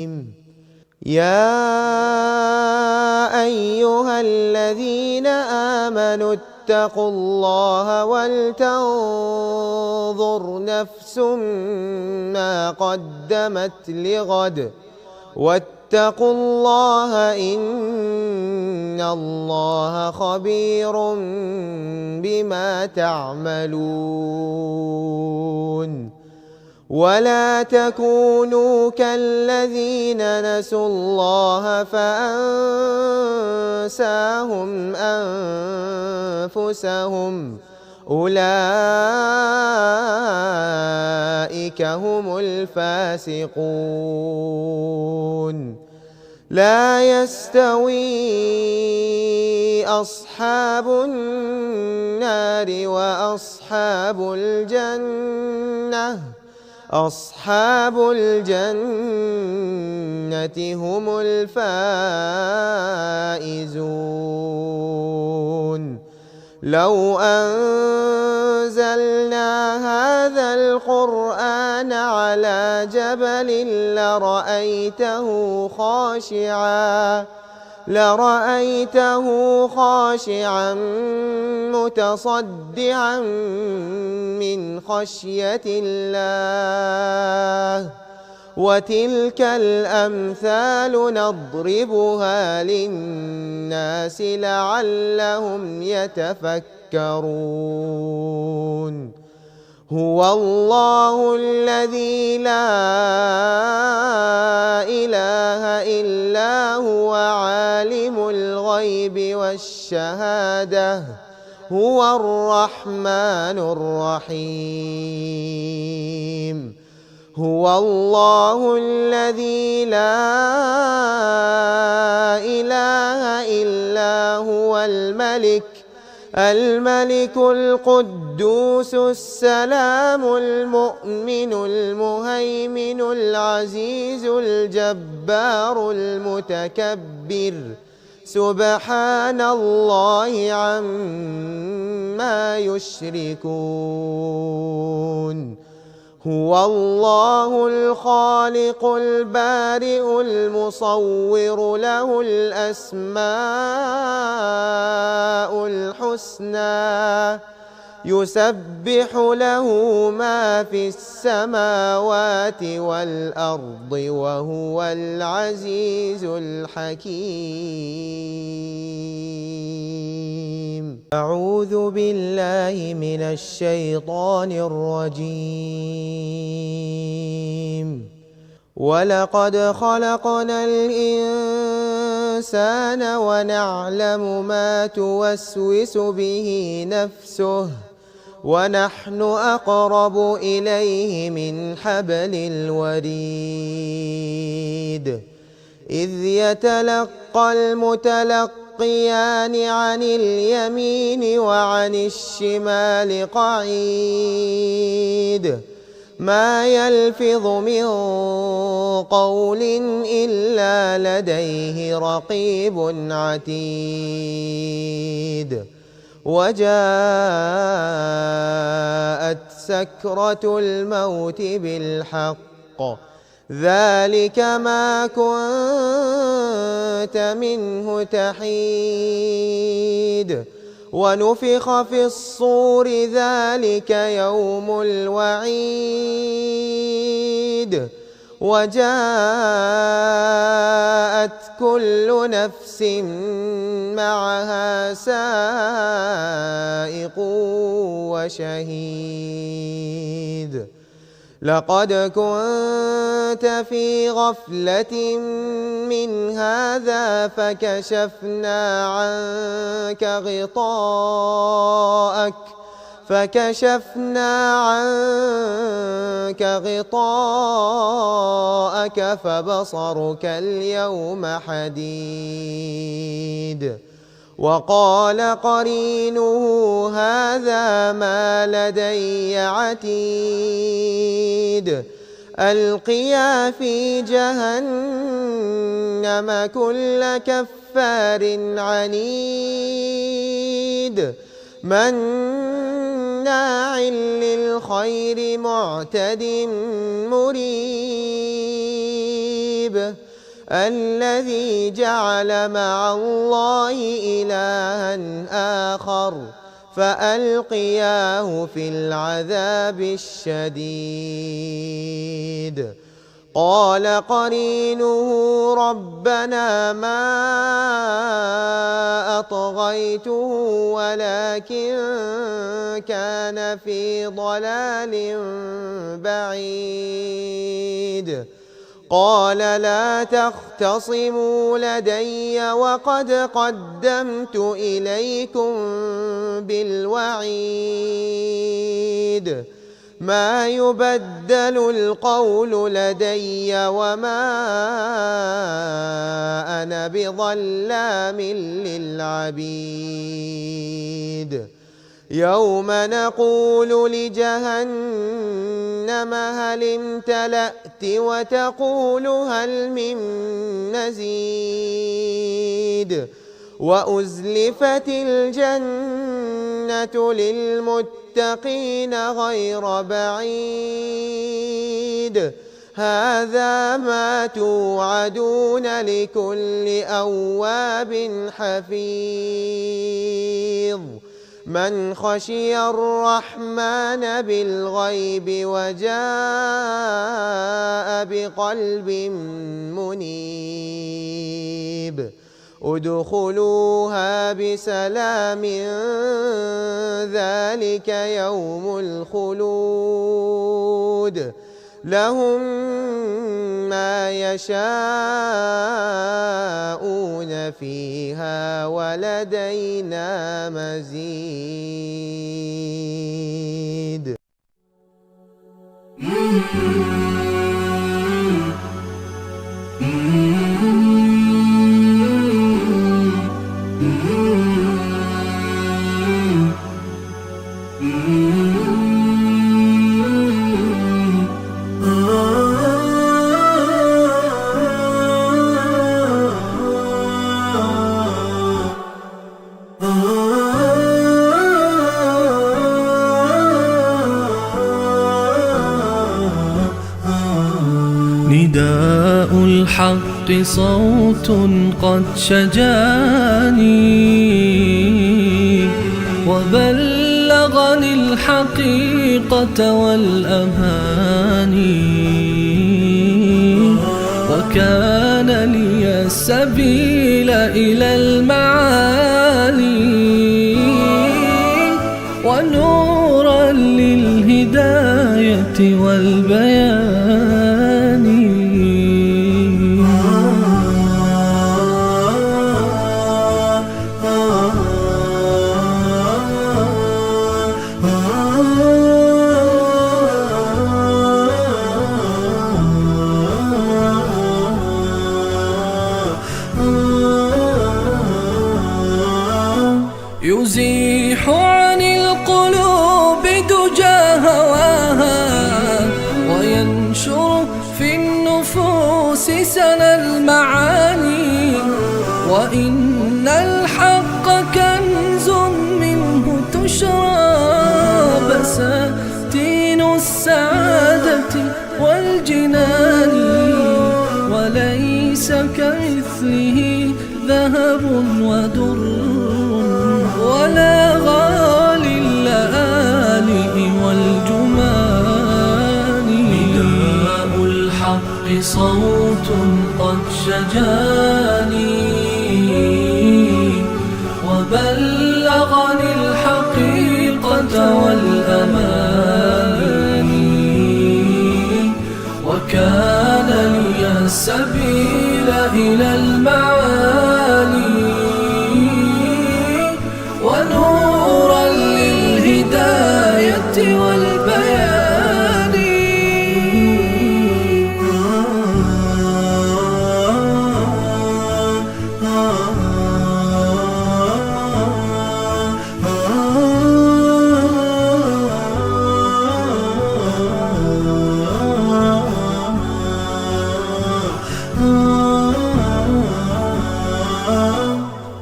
يا أيها الذين آمنوا اتقوا الله ولتنظر نفس ما قدمت لغد واتقوا الله إن الله خبير بما تعملون. ولا تكونوا كالذين نسوا الله فأنساهم أنفسهم أولئك هم الفاسقون. لا يستوي أصحاب النار وأصحاب الجنة أصحاب الجنة هم الفائزون. لو أنزلنا هذا القرآن على جبل لرأيته خاشعا متصدعا من خشية الله. وتلك الأمثال نضربها للناس لعلهم يتفكرون. هو الله الذي لا إله إلا هو عالم الغيب والشهادة هو الرحمن الرحيم. هو الله الذي لا إله إلا هو الملك القدوس السلام المؤمن المهيمن العزيز الجبار المتكبر سبحان الله عما يشركون. هو الله الخالق البارئ المصور له الأسماء الحسنى يسبح له ما في السماوات والأرض وهو العزيز الحكيم. أعوذ بالله من الشيطان الرجيم. ولقد خلقنا الإنسان ونعلم ما توسوس به نفسه ونحن أقرب إليه من حبل الوريد. إذ يتلقى المتلقيان عن اليمين وعن الشمال قعيد. ما يلفظ من قول إلا لديه رقيب عتيد. وجاءت سكرة الموت بالحق ذلك ما كنت منه تحيد. ونفخ في الصور ذلك يوم الوعيد. وجاءت كل نفس معها سائق وشهيد. لقد كنت في غفلة من هذا فكشفنا عنك غطاءك فبصرك اليوم حديد. وقال قرينه هذا ما لدي عتيد. ألقيا في جهنم كل كفار عنيد مناع للخير معتد مريب. المريب الذي جعل مع الله إلها آخر فألقياه في العذاب الشديد. قال قرينه ربنا ما أطغيته ولكن كان في ضلال بعيد. قال لا تختصموا لدي وقد قدمت إليكم بالوعيد. ما يبدل القول لدي وما أنا بظلام للعبيد. يوم نقول لجهنم هل امتلأت وتقول هل من مزيد. وأزلفت الجنة للمتقين غير بعيد. هذا ما توعدون لكل أواب حفيظ من خشي الرحمن بالغيب وجاء بقلب منيب. ادخلوها بسلام ذلك يوم الخلود. لهم ما يشاءون فيها ولدينا مزيد. نداء الحق صوت قد شجاني وبلغني الحقيقة والأماني وكان لي السبيل إلى المعالي ونورا للهداية والبيان. يزيح عن القلوب دجى هواها وينشر في النفوس سنا المعاني. وإن الحق كنز منه تشرى بساتين السعادة والجنان. وليس كمثله ذهب ودر ولا غالي اللآلئ والجمان. نداء الحق صوت قد شجاني وبلغني الحقيقة والأماني وكان لي السبيل إلى المعالي ونورا للهداية والبيان.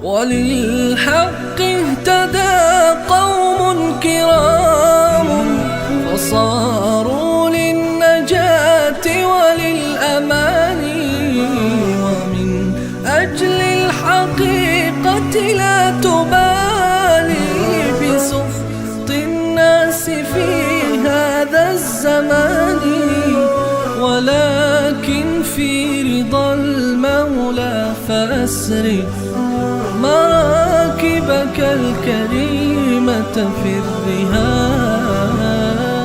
وللحق اهتدى قوم كرام فصاروا للنجاة وللأمان. لا تبالي بسخط الناس في هذا الزمان، ولكن في رضا المولى فأسرف مراكبك الكريمة في الرهان.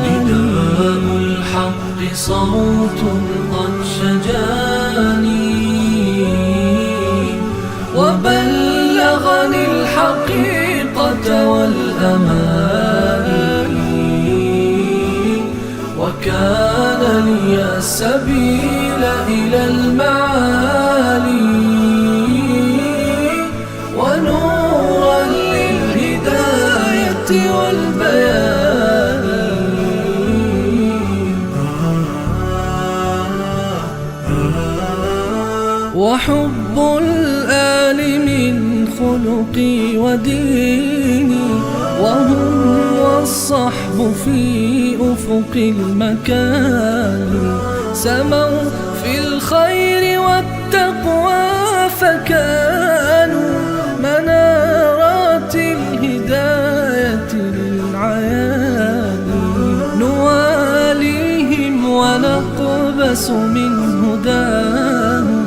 نداء الحق صوت قد شجاني وبلغني الحقيقة والأماني، وكان لي السبيل إلى المعالي، ونورا للهداية والبيان. وحب الآل من خلقي وديني، وهم والصحب في أفق المكان، سموا في الخير والتقوى فكانوا منارات الهداية للعيان. نواليهم ونقبس من هداهم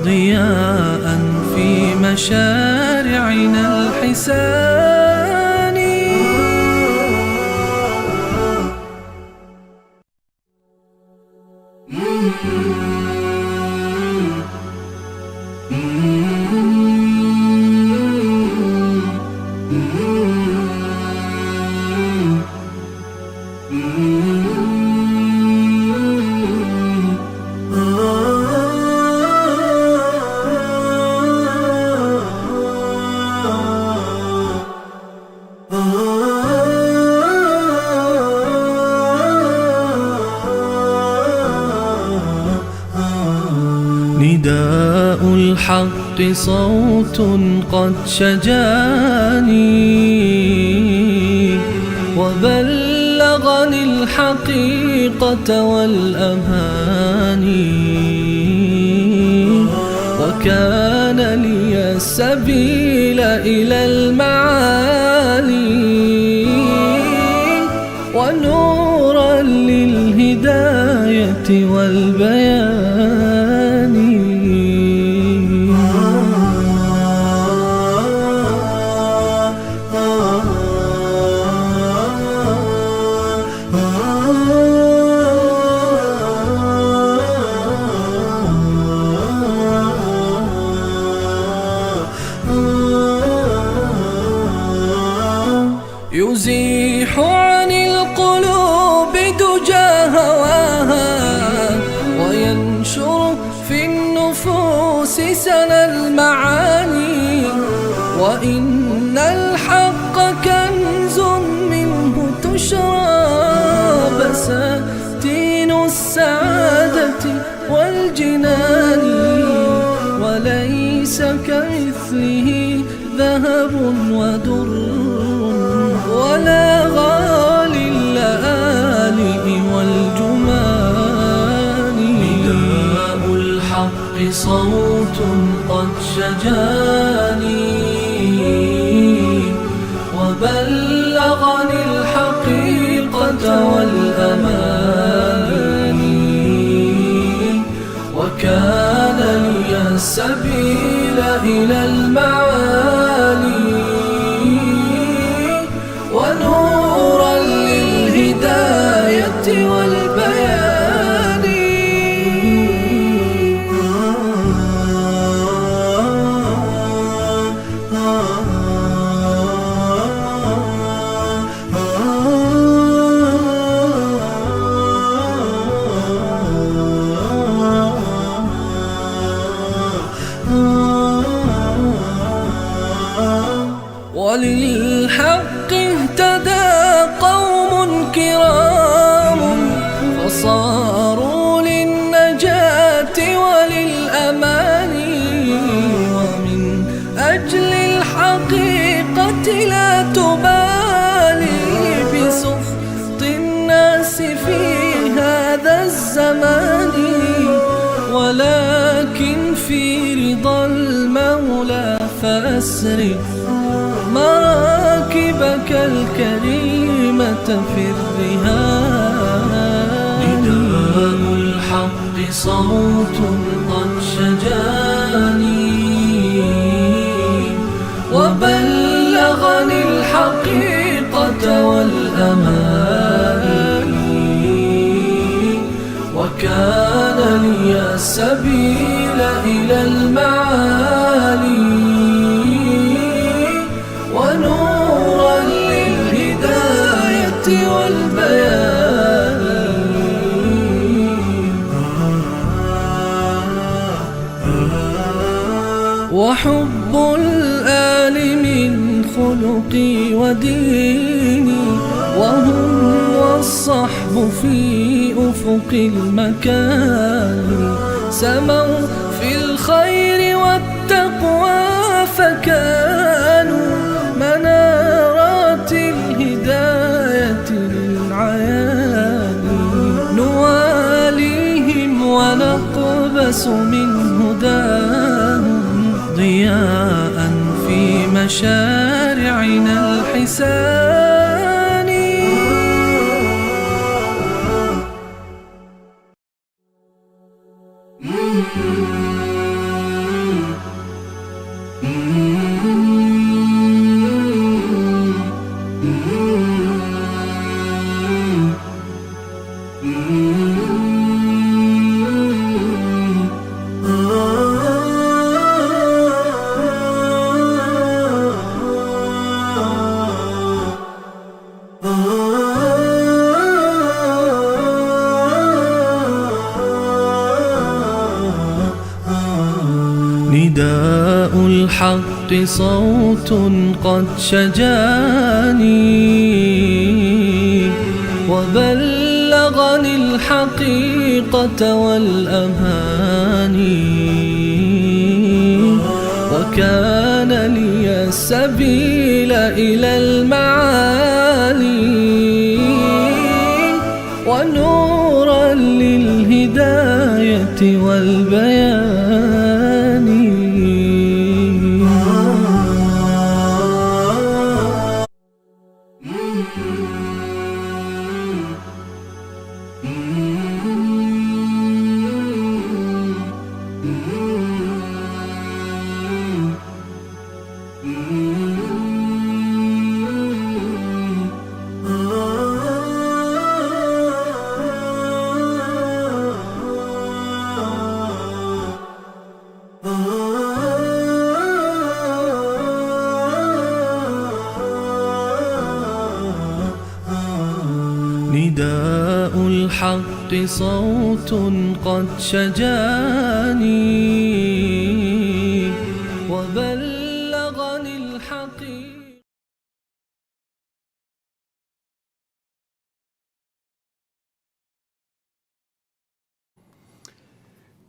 ضياء في مشارعنا الحسان. نداء الحق صوت قد شجاني وبلغني الحقيقة والأماني، وكان لي السبيل إلى المعالي، ونورا للهداية والبيان. يزيح عن القلوب دجى هواها، وينشر في النفوس سنا المعاني، وإن الحق كنز منه تشرى بساتين السعادة والجنان، وليس كمثله ذهب ودر ولا غالي اللآلئ والجمان. نداء الحق صوت قد شجاني وبلغني الحقيقة والأماني، وكان لي السبيل إلى المعالي، ونورا للهداية والبيان. وللحق اهتدى قوم كرام، فصاروا للنجاة وللأمان، ومن أجل الحقيقة لا تبالي بسخط الناس في هذا الزمان، ولكن في رضا المولى فأسري مراكبك الكريمة في الرهان. نداء الحق صوت قد شجاني وبلغني الحقيقة والأماني، وكان لي السبيل إلى المعالي ونورا للهداية والبيان. وحب الآل من خلقي وديني، وهم والصحب في أفق المكان، سموا في الخير والتقوى فكانوا منارات الهداية للعيان. نواليهم ونقبس من هداهم ضياء في مشارعنا الحسان. نداء الحق صوت قد شجاني وبلغني الحقيقة والأماني، وكان لي السبيل إلى المعالي ونورا للهداية والبيان. نداء الحق صوت قد شجاني وبلغني الحقيقة.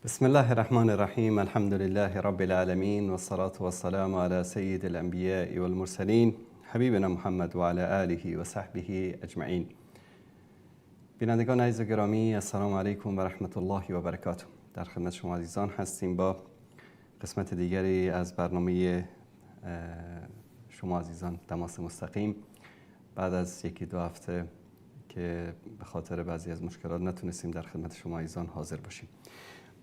بسم الله الرحمن الرحيم. الحمد لله رب العالمين، والصلاة والسلام على سيد الأنبياء والمرسلين حبیبنا محمد و علی آله و صحبه اجمعین. بینندگان عزیز و گرامی، السلام علیکم و رحمت الله و برکاته. در خدمت شما عزیزان هستیم با قسمت دیگری از برنامه شما عزیزان تماس مستقیم. بعد از یکی دو هفته که به خاطر بعضی از مشکلات نتونستیم در خدمت شما عزیزان حاضر باشیم،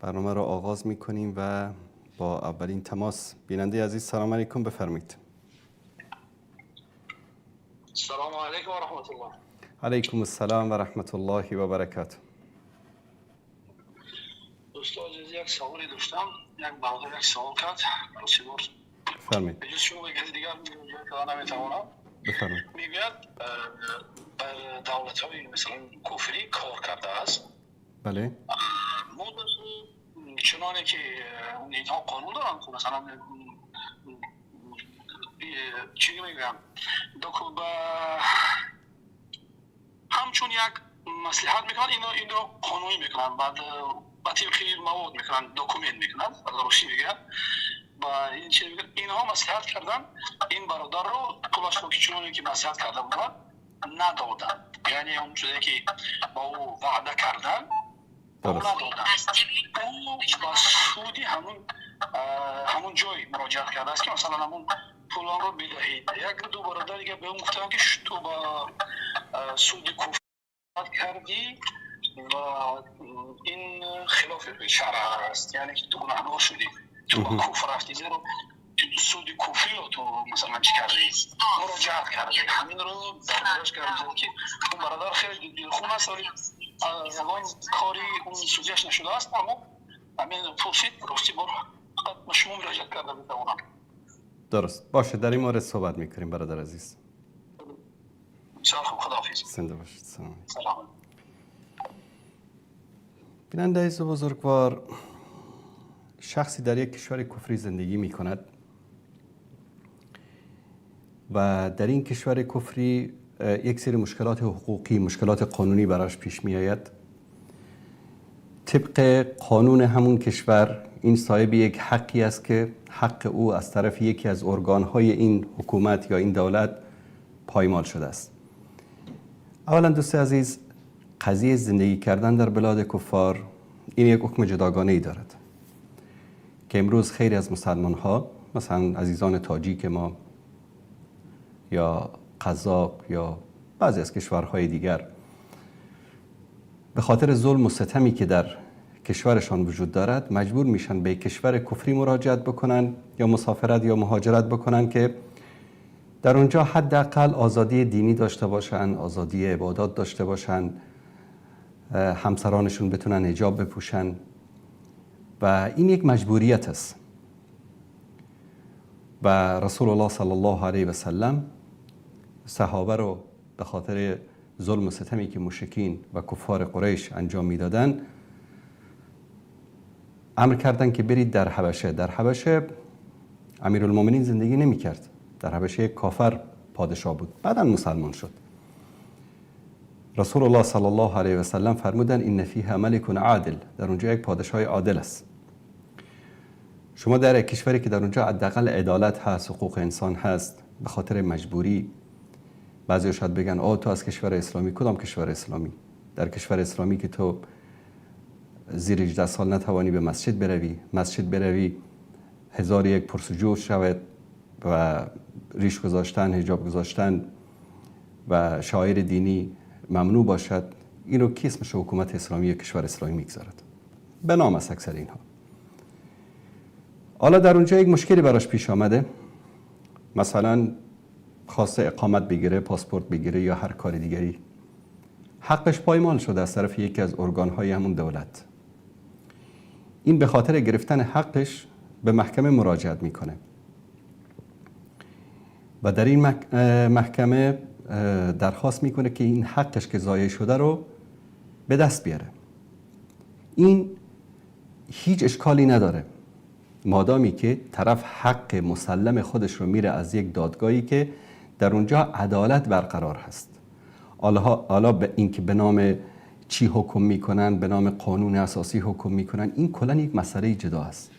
برنامه را آغاز می‌کنیم و با اولین تماس. بیننده عزیز سلام علیکم، بفرمایید. سلام علیکم و رحمت الله. علیکم السلام و رحمت الله و برکاته. استاد یک سوالی داشتم، یک برادر یک سوال کرد، پروسیدور. بفرمایید. به جز شما یک دیگر نمیتوانم. بفرمایید. میگوید بر دولت‌های مثلا کفری کار کرده است. بله. چنانه که اینها قانون دارن که مثلا چی میگم همچون یک مصلحت میکنن، اینو قانونی میکنن، بعد با طبق مواد میکنن، دکومنت میکنن، روشی میگن با این چی میگن، اینها مصلحت کردن این برادر رو کلاش که چنانه که مصلحت کرده بودن ندادن، یعنی اون چیزی که با او وعده کردن او ندادن. او با سودی همون همون جای مراجعت کرده است که مثلا همون پولان رو بدهید. یک دو برادر دیگه به اون گفتن که تو با سود کفر کردی و این خلاف شرع است، یعنی که تو گناهکار شدی، تو با کفر رفتی، زیرا سود کفری رو تو مثلا چی کردی، مراجعت کردی. همین رو برداشت کردم که اون برادر خیلی دلخون است ولی اون کاری اون سوزیش نشده است، اما همین پرسید راستی برو فقط شما مراجعت کرده بتوانم. درست باشه، در این مورد صحبت میکنیم برادر عزیز. بسیار خوب، خداحافظ. زنده باشید. سلام. بیننده عزیز و بزرگوار، شخصی در یک کشور کفری زندگی می کند و در این کشور کفری یک سری مشکلات حقوقی، مشکلات قانونی براش پیش می آید. طبق قانون همون کشور این صاحب یک حقی است که حق او از طرف یکی از ارگانهای این حکومت یا این دولت پایمال شده است. اولا دوست عزیز، قضیه زندگی کردن در بلاد کفار این یک حکم جداگانه ای دارد که امروز خیلی از مسلمان ها، مثلا عزیزان تاجیک ما یا قزاق یا بعضی از کشورهای دیگر، به خاطر ظلم و ستمی که در کشورشان وجود دارد مجبور میشن به کشور کفری مراجعت بکنن یا مسافرت یا مهاجرت بکنن که در اونجا حداقل آزادی دینی داشته باشن، آزادی عبادات داشته باشن، همسرانشون بتونن حجاب بپوشن و این یک مجبوریت است. و رسول الله صلی الله علیه و سلم صحابه رو به خاطر ظلم و ستمی که مشرکین و کفار قریش انجام میدادن امر کردن که برید در حبشه. در حبشه امیرالمومنین زندگی نمی کرد. در حبشه یک کافر پادشاه بود، بعداً مسلمان شد. رسول الله صلی الله علیه و سلم فرمودن این فیها ملک عادل، در اونجا یک پادشاه عادل است. شما در یک کشوری که در اونجا حداقل عدالت هست، حقوق انسان هست، به خاطر مجبوری بعضی شاید بگن تو از کشور اسلامی. کدام کشور اسلامی؟ در کشور اسلامی که تو زیر 18 سال نتوانی به مسجد بروی 1001 پرسجو شود و ریش گذاشتن، حجاب گذاشتن و شعائر دینی ممنوع باشد، اینو کی اسمش حکومت اسلامی یا کشور اسلامی میگذارد؟ به نام از اکثر اینها. حالا در اونجا یک مشکلی براش پیش آمده، مثلا خواسته اقامت بگیره، پاسپورت بگیره یا هر کار دیگری، حقش پایمال شده از طرف یکی از ارگانهای همون دولت. این به خاطر گرفتن حقش به محکمه مراجعت میکنه و در این محکمه درخواست میکنه که این حقش که ضایع شده رو به دست بیاره. این هیچ اشکالی نداره مادامی که طرف حق مسلم خودش رو میره از یک دادگاهی که در اونجا عدالت برقرار هست. حالا به این که به نام چی حکم میکنن، به نام قانون اساسی حکم میکنن، این کلا یک مسئله جدا است.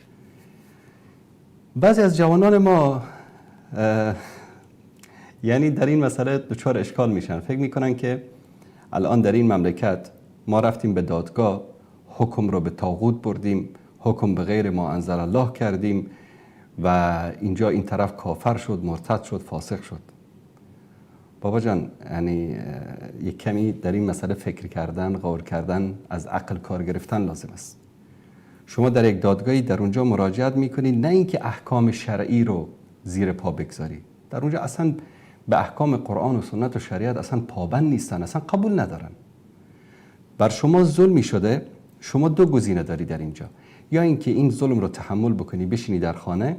بعضی از جوانان ما یعنی در این مسئله دچار اشکال میشن، فکر میکنن که الان در این مملکت ما رفتیم به دادگاه، حکم رو به طاغوت بردیم، حکم به غیر ما انزل الله کردیم و اینجا این طرف کافر شد، مرتد شد، فاسق شد. بابا جان، یعنی یک کمی در این مسئله فکر کردن، غور کردن، از عقل کار گرفتن لازم است. شما در یک دادگاهی در اونجا مراجعت میکنید، نه اینکه احکام شرعی رو زیر پا بگذاری. در اونجا اصلا به احکام قرآن و سنت و شریعت اصلا پابند نیستن، اصلا قبول ندارن. بر شما ظلمی شده، شما دو گزینه داری در اینجا، یا اینکه این ظلم رو تحمل بکنی، بشینی در خانه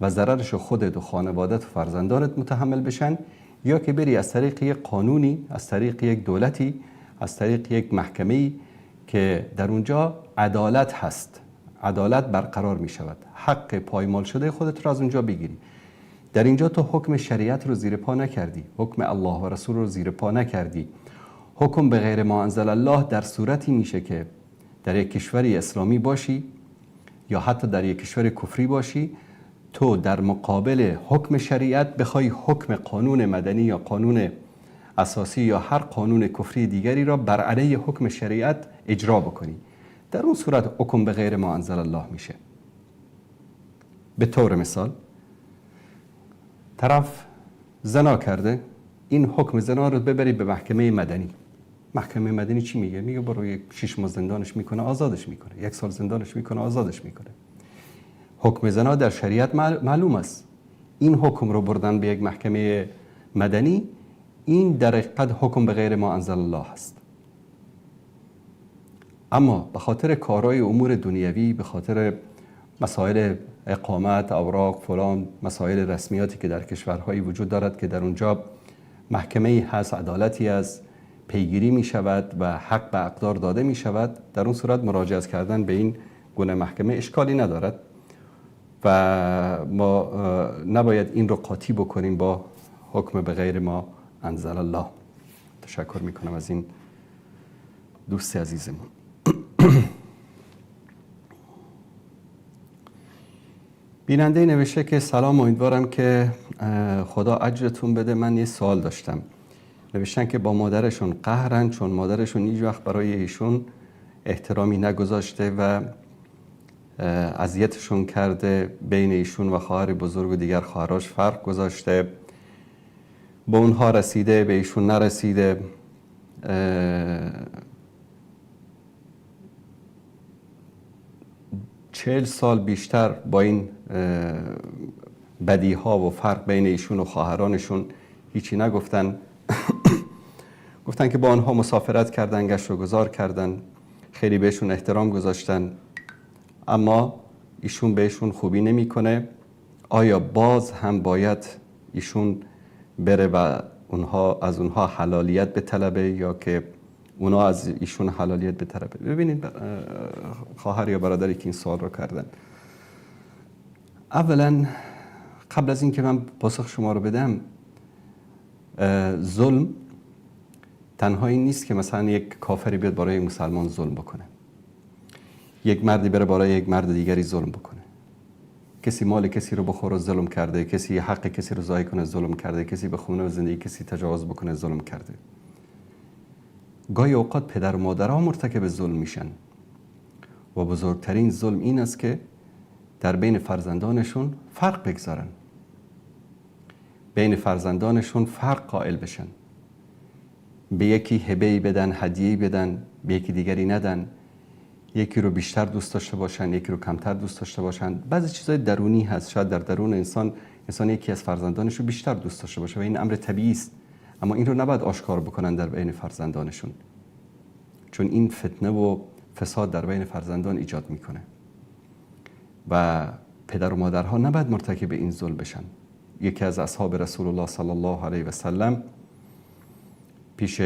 و ضررش خودت و خانوادت و فرزندانت متحمل بشن، یا که بری از طریق یک قانونی، از طریق یک دولتی، از طریق یک محکمه‌ای که در اونجا عدالت هست، عدالت برقرار می شود، حق پایمال شده خودت رو از اونجا بگیری. در اینجا تو حکم شریعت رو زیر پا نکردی، حکم الله و رسول رو زیر پا نکردی. حکم به غیر ما انزل الله در صورتی میشه که در یک کشوری اسلامی باشی یا حتی در یک کشور کفری باشی، تو در مقابل حکم شریعت بخوای حکم قانون مدنی یا قانون اساسی یا هر قانون کفری دیگری را بر علیه حکم شریعت اجرا بکنی. در اون صورت حکم به غیر ما انزل الله میشه. به طور مثال طرف زنا کرده، این حکم زنا رو ببرید به محکمه مدنی. محکمه مدنی چی میگه؟ میگه برو 6 ماه زندانش میکنه، آزادش میکنه، 1 سال زندانش میکنه، آزادش میکنه. حکم زنا در شریعت معلوم است. این حکم رو بردن به یک محکمه مدنی، این در حقیقت حکم به غیر ما انزل الله است. اما به خاطر کارهای امور دنیوی، به خاطر مسائل اقامت، اوراق، فلان، مسائل رسمیاتی که در کشورهایی وجود دارد که در اونجا محکمه هست، عدالتی است، پیگیری می شود و حق به اقدار داده می شود، در اون صورت مراجعه کردن به این گونه محکمه اشکالی ندارد و ما نباید این رو قاطی بکنیم با حکم به غیر ما انزل الله. تشکر می کنم از این دوست عزیزمون. بیننده نوشته که سلام، امیدوارم که خدا اجرتون بده. من یه سوال داشتم. نوشتن که با مادرشون قهرن چون مادرشون هیچ وقت برای ایشون احترامی نگذاشته و اذیتشون کرده، بین ایشون و خواهر بزرگ و دیگر خواهراش فرق گذاشته، به اونها رسیده، به ایشون نرسیده. 40 سال بیشتر با این بدیها و فرق بین ایشون و خواهرانشون هیچی نگفتن. گفتن که با آنها مسافرت کردن، گشت و گذار کردن، خیلی بهشون احترام گذاشتن، اما ایشون بهشون خوبی نمیکنه. آیا باز هم باید ایشون بره و از اونها حلالیت بطلبه یا که اونا از ایشون حلالیت بطلبه؟ ببینید خواهر یا برادری که این سوال رو کردن، اولا قبل از این که من پاسخ شما رو بدم، ظلم تنها این نیست که مثلا یک کافری بیاد برای یک مسلمان ظلم بکنه، یک مردی بره برای یک مرد دیگری ظلم بکنه، کسی مال کسی رو بخوره ظلم کرده، کسی حق کسی رو ضایع کنه ظلم کرده، کسی به خونه و زندگی کسی تجاوز بکنه ظلم کرده. گاهی اوقات پدر و مادرها مرتکب ظلم میشن و بزرگترین ظلم این است که در بین فرزندانشون فرق بگذارن، بین فرزندانشون فرق قائل بشن، به یکی هبه‌ای بدن، هدیه‌ای بدن، به یکی دیگری ندن، یکی رو بیشتر دوست داشته باشن، یکی رو کمتر دوست داشته باشن. بعضی چیزای درونی هست، شاید در درون انسان یکی از فرزندانش رو بیشتر دوست داشته باشه و این امر طبیعی است، اما این رو نباید آشکار بکنن در بین فرزندانشون، چون این فتنه و فساد در بین فرزندان ایجاد میکنه و پدر و مادرها نباید مرتکب این ظلم بشن. یکی از اصحاب رسول الله صلی الله علیه و سلم پیش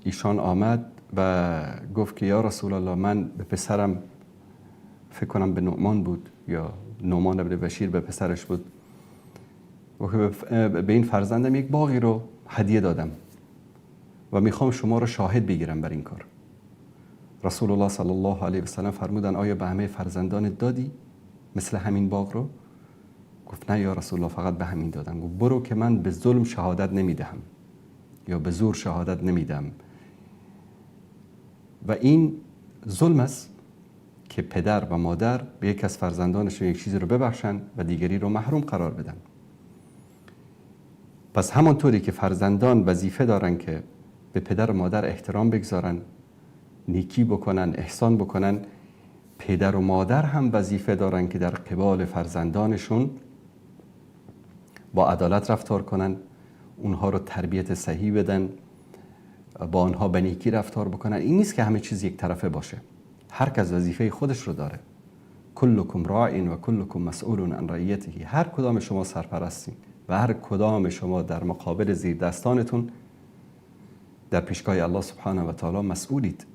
ایشان آمد و گفت که یا رسول الله، من به پسرم، فکر کنم به نعمان بود یا نعمان بن بشیر به پسرش بود، به این فرزندم یک باغی رو هدیه دادم و میخوام شما رو شاهد بگیرم بر این کار. رسول الله صلی الله علیه و سلم فرمودن آیا به همه فرزندانت دادی مثل همین باغ رو؟ گفت نه یا رسول الله، فقط به همین دادم. گفت برو که من به ظلم شهادت نمیدهم یا به زور شهادت نمیدم. و این ظلم است که پدر و مادر به یک از فرزندانشون یک چیزی رو ببخشن و دیگری رو محروم قرار بدن. پس همانطوری که فرزندان وظیفه دارن که به پدر و مادر احترام بگذارن، نیکی بکنن، احسان بکنن، پدر و مادر هم وظیفه دارن که در قبال فرزندانشون با عدالت رفتار کنن، اونها رو تربیت صحیح بدن، با آنها به نیکی رفتار بکنن. این نیست که همه چیز یک طرفه باشه، هر کس وظیفه خودش رو داره. کلکم راع و کلکم مسئول عن رعیته. هر کدام شما سرپرستین و هر کدام شما در مقابل زیر دستانتون در پیشگاه الله سبحانه و تعالی مسئولید.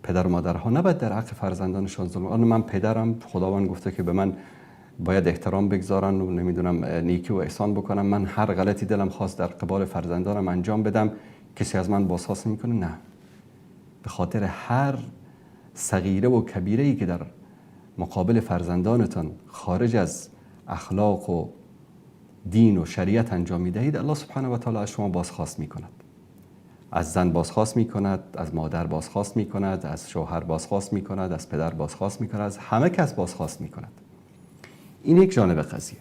پدر و مادرها نباید در حق فرزندانشان ظلم. من پدرم، خداوند گفته که به من باید احترام بگذارن و نمیدونم نیکی و احسان بکنم، من هر غلطی دلم خواست در قبال فرزندانم انجام بدم، کسی از من بازخواست نمیکنه؟ نه، به خاطر هر صغیره و کبیره‌ای که در مقابل فرزندانتان خارج از اخلاق و دین و شریعت انجام میدهید، الله سبحانه و تعالی از شما بازخواست میکند. از زن بازخواست میکند، از مادر بازخواست میکند، از شوهر بازخواست میکند، از پدر بازخواست میکند، از همه کس بازخواست میکند. این یک جانب قضیه.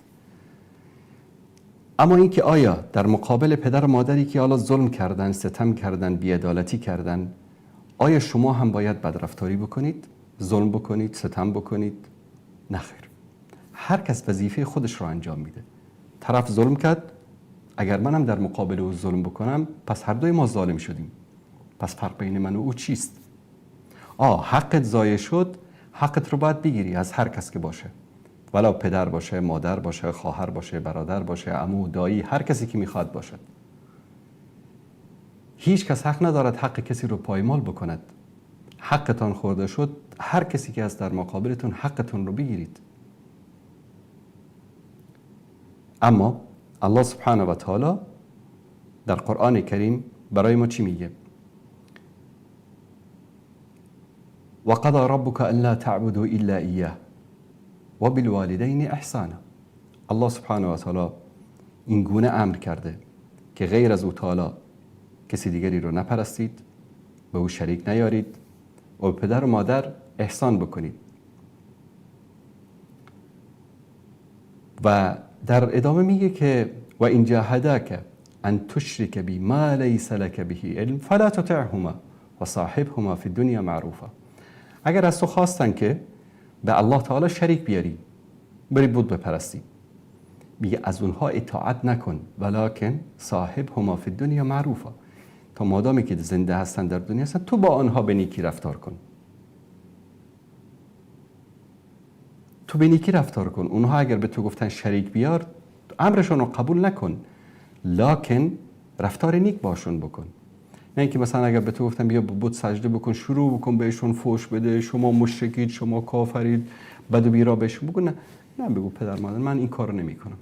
اما اینکه آیا در مقابل پدر و مادری که حالا ظلم کردن، ستم کردن، بی‌عدالتی کردن، آیا شما هم باید بدرفتاری بکنید، ظلم بکنید، ستم بکنید؟ نه خیر. هر کس وظیفه خودش را انجام میده. طرف ظلم کرد، اگر منم در مقابل او ظلم بکنم، پس هر دوی ما ظالم شدیم. پس فرق بین من و او چیست؟ حقت ضایع شد، حقت رو باید بگیری از هر کس که باشه، ولو پدر باشه، مادر باشه، خواهر باشه، برادر باشه، عمو، دایی، هر کسی که میخواد باشد. هیچ کس حق ندارد حق کسی رو پایمال بکند. حقتان خورده شد، هر کسی که از در مقابلتون حقتون رو بگیرید. اما الله سبحانه و تعالی در قرآن کریم برای ما چی میگه؟ وقضى ربك الا تعبدوا الا اياه وبالوالدین احسانا. الله سبحانه و تعالی این گونه امر کرده که غیر از او تعالی کسی دیگری رو نپرستید، به او شریک نیارید و به پدر و مادر احسان بکنید. و در ادامه میگه که و این جاهداک ان تشرک بی ما لیس لک به علم فلا تطعهما و صاحبهما فی الدنیا معروفا. اگر از تو خواستن که به الله تعالی شریک بیاری، بری بود بپرستی، میگه از اونها اطاعت نکن، ولکن صاحبهما فی الدنیا معروفا. تا مادامی که زنده هستن در دنیا هستن، تو با آنها به نیکی رفتار کن. تو به نیکی رفتار کن. اونها اگر به تو گفتن شریک بیار، امرشون رو قبول نکن، لکن رفتار نیک باشون بکن. نه اینکه مثلا اگر به تو گفتن بیا بت سجده بکن، شروع بکن بهشون فوش بده، شما مشرکید، شما کافرید، بد و بیرا بهشون بگو. نه بگو پدر مادر من این کارو نمیکنم.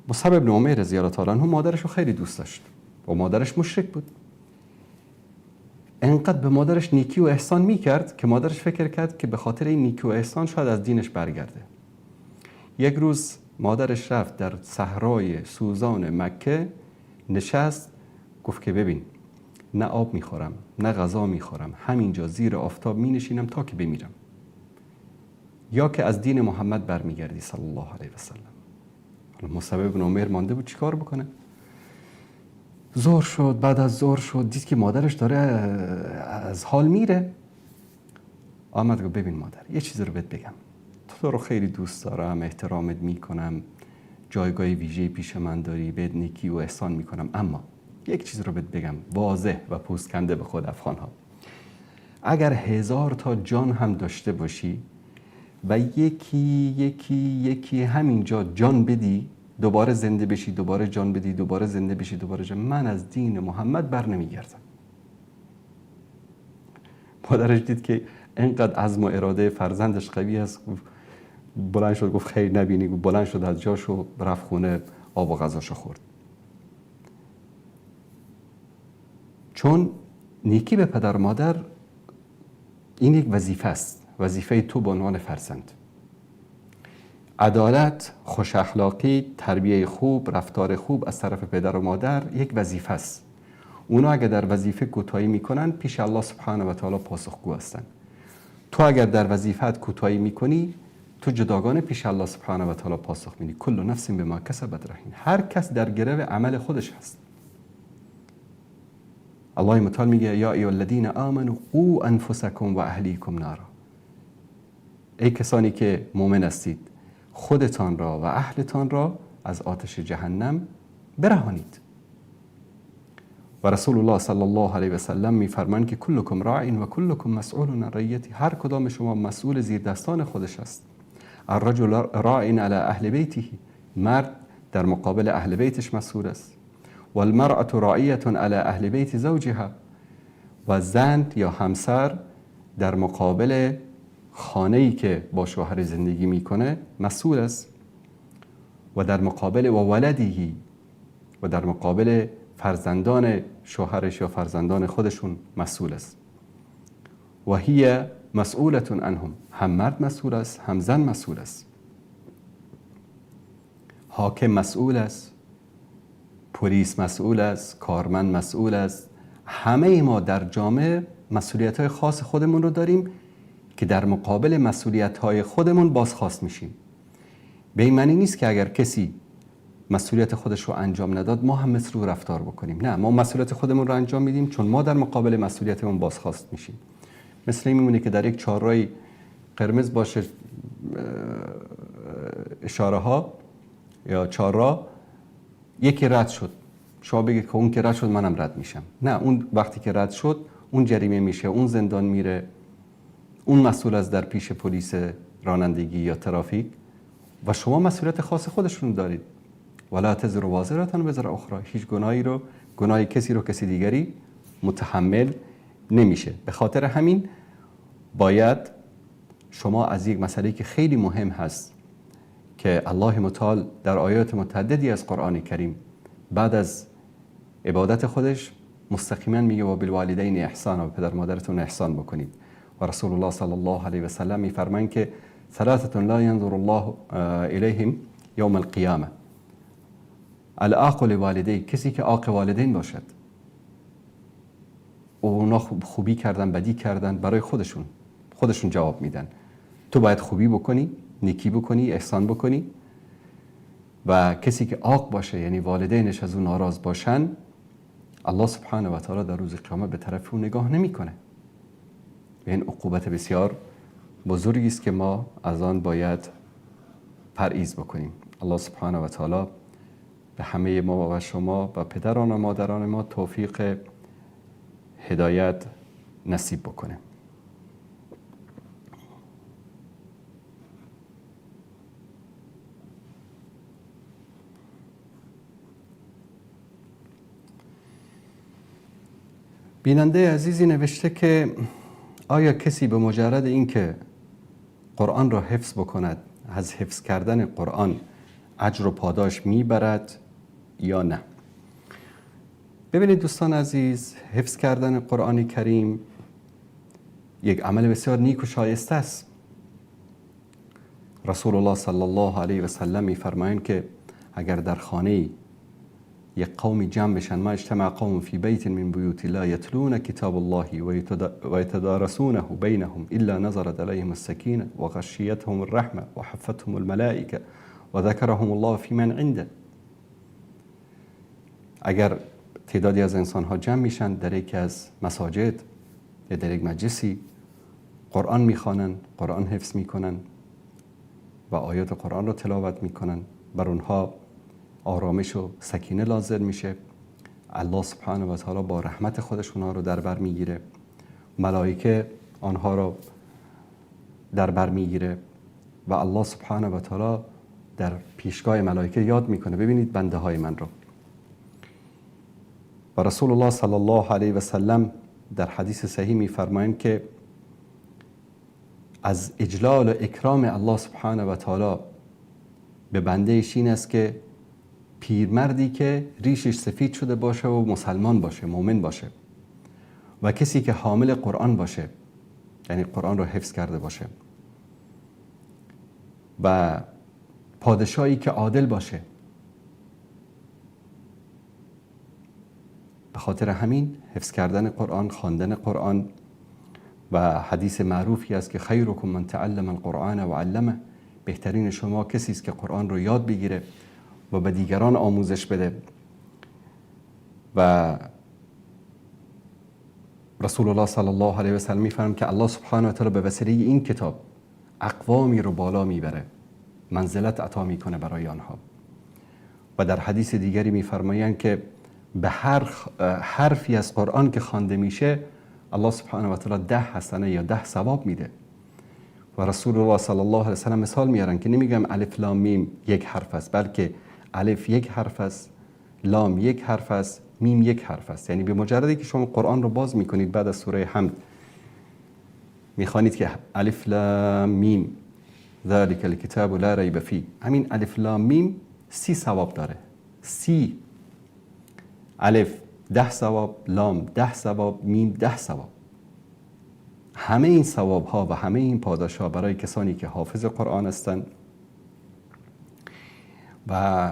مصعب بن عمیر رضی الله تعالی عنه مادرش رو خیلی دوست داشت و مادرش مشرک بود. انقدر به مادرش نیکی و احسان میکرد که مادرش فکر کرد که به خاطر این نیکی و احسان شاید از دینش برگرده. یک روز مادرش رفت در صحرای سوزان مکه نشست، گفت که ببین نه آب میخورم نه غذا میخورم، همینجا زیر آفتاب مینشینم تا که بمیرم، یا که از دین محمد برمیگردی صلی الله علیه و سلم. مصعب بن عمیر مانده بود چیکار بکنه. ظهر شد، بعد از ظهر شد دید که مادرش داره از حال میره. آمد گفت ببین مادر، یه چیزی رو بهت بگم، تو رو خیلی دوست دارم، احترامت میکنم، جایگاه ویژه‌ای پیش من داری، بهت نیکی و احسان میکنم، اما یک چیز رو بهت بگم واضح و پوست کنده به خود افغان‌ها. اگر 1000 تا جان هم داشته باشی و یکی همینجا جان بدی، دوباره زنده بشی، دوباره جان بدی، دوباره زنده بشی، دوباره جان، من از دین محمد بر نمیگردم. مادرش دید که اینقدر عزم و اراده فرزندش قوی است، بلند شد گفت خیر نبینی، بلند شد از جاشو رفت خونه، آب و غذاشو خورد. چون نیکی به پدر و مادر این یک وظیفه است، وظیفه تو به عنوان فرزند. عدالت، خوش اخلاقی، تربیه خوب، رفتار خوب از طرف پدر و مادر یک وظیفه است. اونا اگر در وظیفه کوتاهی میکنن پیش الله سبحانه و تعالی پاسخگو هستن. تو اگر در وظیفت کوتاهی میکنی، تو جداگانه پیش الله سبحانه و تعالی پاسخ میدی. کل نفس بما کسبت رهین. هر کس در گرو عمل خودش هست. الله متعال میگه یا ایها الذین آمنوا قوا انفسکم و اهلیکم نارا. ای کسانی که مؤمن هستید، خودتان را و اهلتان را از آتش جهنم برهانید. و رسول الله صلی الله علیه و سلم میفرمایند که کلکم راع و کلکم مسئول عن رعیته. هر کدام شما مسئول زیر دستان خودش است. الرجل راع علی اهل بیته. مرد در مقابل اهل بیتش مسئول است. و المرأة راعیة علی اهل بیت زوجها. و زن یا همسر در مقابل خانه‌ای که با شوهر زندگی میکنه مسئول است. و در مقابل و ولدهی، و در مقابل فرزندان شوهرش یا فرزندان خودشون مسئول است. و هی مسئولة عنهم. هم مرد مسئول است، هم زن مسئول است. حاکم مسئول است، پلیس مسئول است، کارمند مسئول است. همه ما در جامعه مسئولیت‌های خاص خودمون رو داریم که در مقابل مسئولیت‌های خودمون بازخواست میشیم. به این معنی نیست که اگر کسی مسئولیت خودش رو انجام نداد ما هم مثل او رفتار بکنیم. نه، ما مسئولیت خودمون رو انجام میدیم چون ما در مقابل مسئولیتمون بازخواست میشیم. مثل این میمونه که در یک چهارراه قرمز باشه اشاره ها یا چهارراه، یکی رد شد، شما بگید که اون که رد شد منم رد میشم. نه، اون وقتی که رد شد اون جریمه میشه، اون زندان میره، اون مسئول از در پیش پلیس رانندگی یا ترافیک و شما مسئولیت خاص خودشون دارید. ولا تزر وازرة وزر اخرى. هیچ گناه کسی رو کسی دیگری متحمل نمیشه. به خاطر همین باید شما از یک مسئله که خیلی مهم هست که الله متعال در آیات متعددی از قرآن کریم بعد از عبادت خودش مستقیما میگه و بالوالدین احسانا، و پدر مادرتون احسان بکنید. و رسول الله صلی الله علیه و سلم میفرمایند که ثلاثه لا ينظر الله الیهم یوم القیامه. العاق لوالدی، کسی که عاق والدین باشد، اونا خوبی کردن بدی کردن برای خودشون جواب میدن. تو باید خوبی بکنی، نیکی بکنی، احسان بکنی. و کسی که عاق باشه یعنی والدینش از اون ناراض باشن، الله سبحانه و تعالی در روز قیامت به طرف اون نگاه نمیکنه. این عقوبت بسیار بزرگی است که ما از آن باید پرهیز بکنیم. الله سبحانه و تعالی به همه ما و شما و پدران و مادران ما توفیق هدایت نصیب بکنه. بیننده عزیزی نوشته که آیا کسی به مجرد اینکه قرآن را حفظ بکند از حفظ کردن قرآن اجر و پاداش میبرد یا نه؟ ببینید دوستان عزیز، حفظ کردن قرآن کریم یک عمل بسیار نیک و شایسته است. رسول الله صلی الله علیه و سلم میفرمایند که اگر در خانه یک قومی جمع بشن، ما اجتمع قوم فی بیت من بیوت الله یتلون کتاب الله و یتدارسونه بینهم الا نزلت علیهم السکینه و غشیتهم الرحمه و حفتهم الملائکه و ذکرهم الله فی من عنده. اگر تعدادی از انسان ها جمع میشن در یکی از مساجد یا در یک مجلسی، قرآن میخوانن، قرآن حفظ میکنن و آیات قرآن رو تلاوت میکنن، بر اونها آرامش و سکینه لازم میشه. الله سبحانه و تعالی با رحمت خودش اونها رو در بر میگیره، ملائکه آنها رو در بر میگیره و الله سبحانه و تعالی در پیشگاه ملائکه یاد میکنه ببینید بنده های من رو. و رسول الله صلی الله علیه و سلم در حدیث صحیح میفرمایند که از اجلال و اکرام الله سبحانه و تعالی به بنده ایش این است که پیرمردی که ریشش سفید شده باشه و مسلمان باشه، مؤمن باشه، و کسی که حامل قرآن باشه، یعنی قرآن رو حفظ کرده باشه، و پادشاهی که عادل باشه. به خاطر همین حفظ کردن قرآن، خواندن قرآن و حدیث معروفی است که خیرکم من تعلم القرآن و علمه، بهترین شما کسی است که قرآن رو یاد بگیره و به دیگران آموزش بده. و رسول الله صلی الله علیه و سلم میفرماید که الله سبحانه و تعالی به وسیله این کتاب اقوامی رو بالا میبره، منزلت عطا میکنه برای آنها. و در حدیث دیگری میفرمایند که به هر حرفی از قرآن که خوانده میشه الله سبحانه و تعالی 10 حسنه یا 10 ثواب میده. و رسول الله صلی الله علیه و سلم مثال میارن که نمیگم الف لام میم یک حرف است، بلکه الف یک حرف است، لام یک حرف است، میم یک حرف است. یعنی به مجردی که شما قرآن رو باز میکنید بعد از سوره حمد میخوانید که الف لام میم ذالک الکتاب لا ریب فیه، همین الف لام میم 30 ثواب داره. 30 الف 10 ثواب، لام 10 ثواب، میم 10 ثواب. همه این ثواب ها و همه این پاداش ها برای کسانی که حافظ قرآن هستند و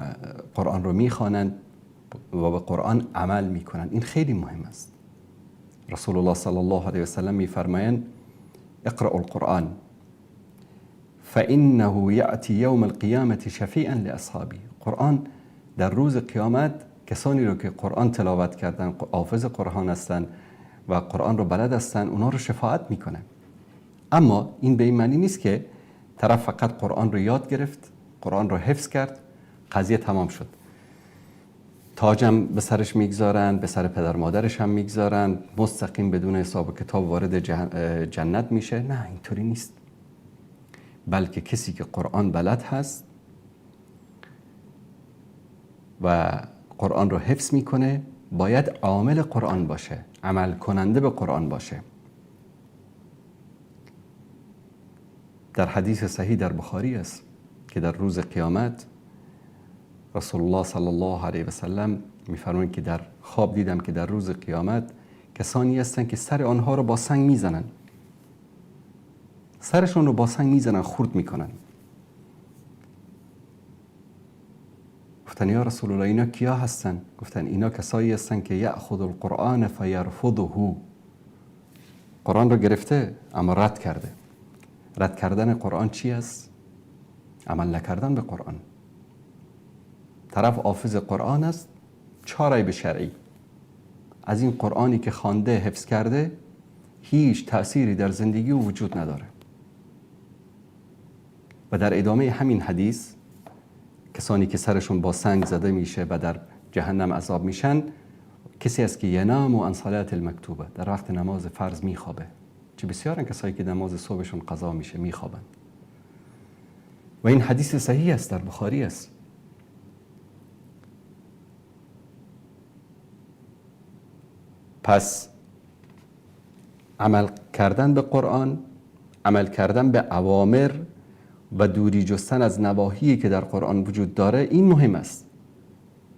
قرآن رو میخوانند و به قرآن عمل میکنند. این خیلی مهم است. رسول الله صلی الله علیه و سلم میفرمایند اقرأوا القرآن فانه یأتی یوم القیامة شفیعا لاصحابه. قرآن در روز قیامت کسانی رو که قرآن تلاوت کردن، حافظ قرآن هستن و قرآن رو بلد هستن، اونا رو شفاعت میکنه. اما این به این معنی نیست که طرف فقط قرآن رو یاد گرفت، قرآن رو حفظ کرد، قضیه تمام شد. تاجم به سرش میگذارن، به سر پدر مادرش هم میگذارن، مستقیم بدون حساب و کتاب وارد جنت میشه. نه، اینطوری نیست. بلکه کسی که قرآن بلد هست و قرآن رو حفظ میکنه باید عامل قرآن باشه، عمل کننده به قرآن باشه. در حدیث صحیح در بخاری است که در روز قیامت رسول الله صلی الله علیه و سلم میفرمایند که در خواب دیدم که در روز قیامت کسانی هستند که سر آنها رو با سنگ میزنن، سرشون رو با سنگ میزنن، خورد میکنن. گفتن یا رسول الله اینا کیا هستن؟ گفتن اینا کسایی هستن که یأخذ القرآن فیرفضه. قرآن رو گرفته اما رد کرده. رد کردن قرآن چی است؟ عمل نکردن به قرآن. طرف حافظ قرآن است، 4 عیب شرعی. از این قرآنی که خوانده، حفظ کرده، هیچ تأثیری در زندگی او وجود نداره. و در ادامه همین حدیث کسانی که سرشون با سنگ زده میشه و در جهنم عذاب میشن، کسی است که ینام عن صلاة المکتوبه، در وقت نماز فرض میخوابه. چه بسیارن کسایی که نماز صبحشون قضا میشه میخوابن. و این حدیث صحیح است، در بخاری است. پس عمل کردن به قرآن، عمل کردن به اوامر و دوری جستن از نواهی که در قرآن وجود داره، این مهم است.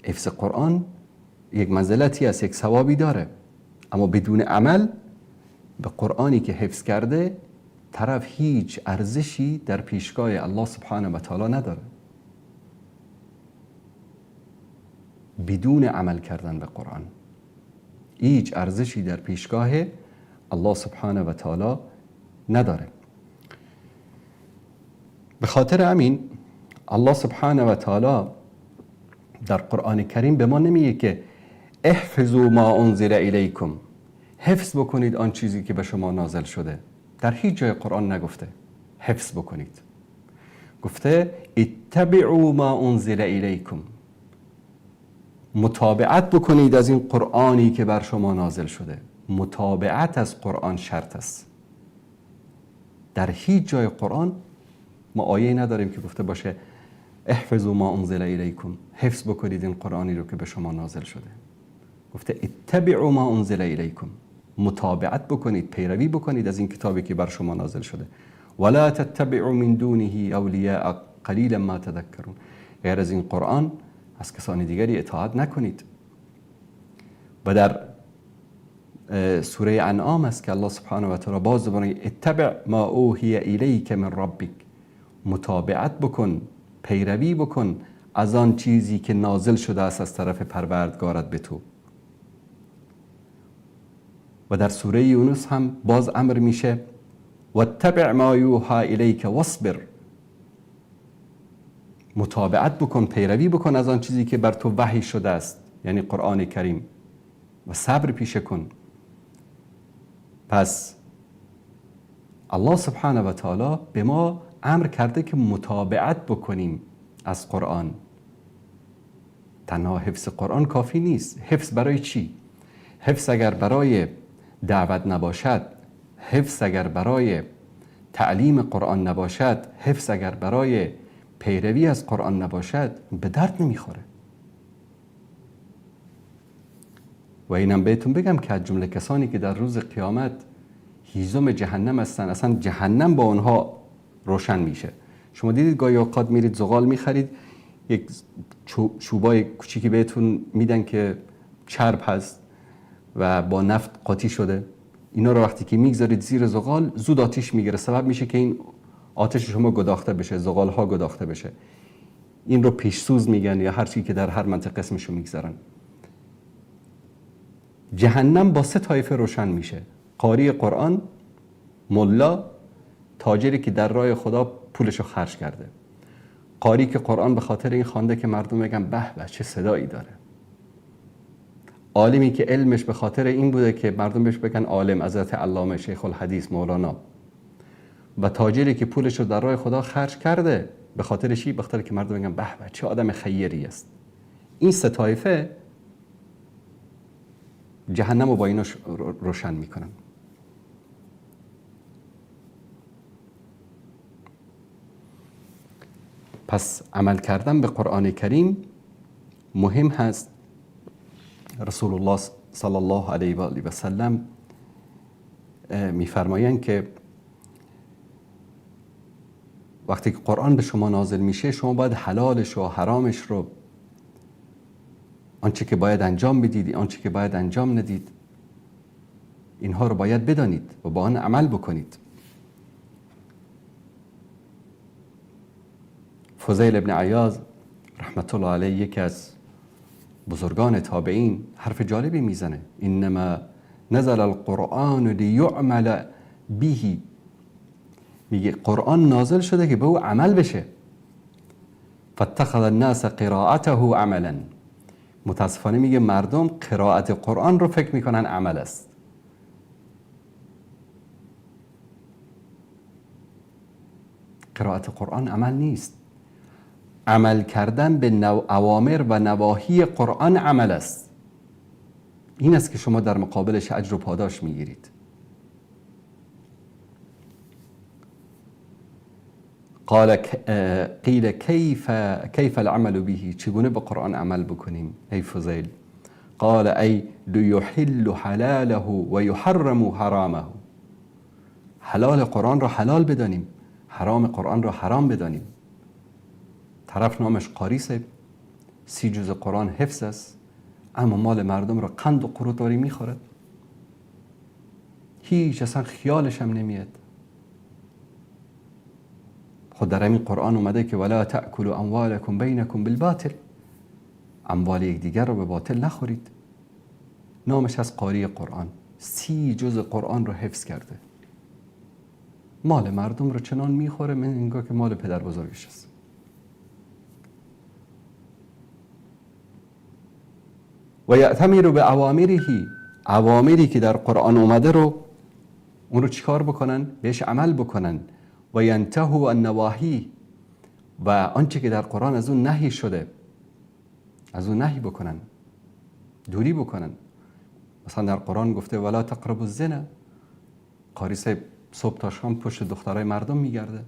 حفظ قرآن یک منزلتی است، یک ثوابی داره، اما بدون عمل به قرآنی که حفظ کرده طرف هیچ ارزشی در پیشگاه الله سبحانه و تعالی نداره. بدون عمل کردن به قرآن هیچ ارزشی در پیشگاه الله سبحانه و تعالی نداره. به خاطر همین الله سبحانه و تعالی در قرآن کریم به ما نمیگه که احفظوا ما انزل الیکم، حفظ بکنید آن چیزی که به شما نازل شده. در هیچ جای قرآن نگفته حفظ بکنید. گفته اتبعوا ما انزل الیکم، متابعت بکنید از این قرآنی که بر شما نازل شده. متابعت از قرآن شرط است. در هیچ جای قرآن ما آیه نداریم که گفته باشه احفظوا ما انزل الیکم، حفظ بکنید این قرآنی رو که به شما نازل شده. گفته اتبعوا ما انزل الیکم، متابعت بکنید، پیروی بکنید از این کتابی که بر شما نازل شده. ولا تتبعوا من دونه اولیاء قلیلا ما تذکرون، غیر از این قرآن از کسان دیگری اطاعت نکنید. و در سوره انعام است که الله سبحانه و تعالی باز دوباره اتبع ما اوحی الیک من ربک، متابعت بکن، پیروی بکن از آن چیزی که نازل شده است از طرف پروردگارت به تو. و در سوره یونس هم باز امر میشه واتبع ما یوحی الیک واصبر، متابعت بکن، پیروی بکن از آن چیزی که بر تو وحی شده است، یعنی قرآن کریم، و صبر پیشه کن. پس الله سبحانه و تعالی به ما امر کرده که متابعت بکنیم از قرآن. تنها حفظ قرآن کافی نیست. حفظ برای چی؟ حفظ اگر برای دعوت نباشد، حفظ اگر برای تعلیم قرآن نباشد، حفظ اگر برای پیروی از قرآن نباشد، به درد نمیخوره. و اینم بهتون بگم که از جمله کسانی که در روز قیامت هیزم جهنم هستن، اصلا جهنم با اونها روشن میشه. شما دیدید گاهی اوقات میرید زغال میخرید، یک چوبای کوچیکی بهتون میدن که چرب هست و با نفت قاطی شده. اینا رو وقتی که میگذارید زیر زغال زود آتش میگیره، سبب میشه که این آتش شما گداخته بشه، زغال ها گداخته بشه. این رو پیشسوز میگن یا هر چی که در هر منطقه اسمشو میگذارن. جهنم با 3 طایفه روشن میشه: قاری قرآن، ملا، تاجری که در راه خدا پولشو خرج کرده. قاری که قرآن به خاطر این خوانده که مردم بگن به به چه صدایی داره. عالمی که علمش به خاطر این بوده که مردم بهش بگن عالم، حضرت علامه، شیخ الحدیث، مولانا. و تاجری که پولشو در راه خدا خرج کرده به خاطر چی؟ به خاطر که مردم بگن به به چه آدم خیری است. این سه طایفه جهنم رو با اینا روشن میکنن. پس عمل کردن به قرآن کریم مهم هست. رسول الله صلی الله علیه و آله و سلم میفرمایند که وقتی که قرآن به شما نازل میشه شما باید حلالش و حرامش رو، آنچه که باید انجام بدید، آنچه که باید انجام ندید، اینها رو باید بدانید و با آن عمل بکنید. فضیل ابن عیاض رحمت الله علیه یکی از بزرگان تابعین حرف جالبی میزنه. انما نزل القرآن لیعمل به، میگه قرآن نازل شده که به او عمل بشه. فاتخذ الناس قراءته عملا، متاسفانه میگه مردم قرائت قرآن رو فکر میکنن عمل است. قرائت قرآن عمل نیست. عمل کردن به اوامر و نواهی قرآن عمل است. این است که شما در مقابلش اجر و پاداش میگیرید. قیل کیف العمل به، چگونه به قرآن عمل بکنیم ای فضیل؟ قال ای لیحل حلاله و یحرم حرامه، حلال قرآن را حلال بدانیم، حرام قرآن را حرام بدانیم. طرف نامش قاریسه، 30 جز قرآن حفظ است، اما مال مردم را قند و قروتواری میخورد، هیچ اصلا خیالش هم نمیاد. خود در همین قرآن اومده که ولا تأکلوا اموالکم بینکم بالباطل، اموال یکدیگر رو به باطل نخورید. نامش از قاری قرآن، 30 جز قرآن رو حفظ کرده، مال مردم رو چنان میخوره من انگار که مال پدر بزرگش است. و یأتمر به اوامره، اوامری که در قرآن اومده رو اون رو چیکار بکنن؟ بهش عمل بکنن. و ینتهوا عن نواهی، و آنچه که در قرآن از اون نهی شده از اون نهی بکنن، دوری بکنن. مثلا در قرآن گفته ولا تقربوا الزنا، قاری صبح تا شام پشت دخترای مردم میگرده.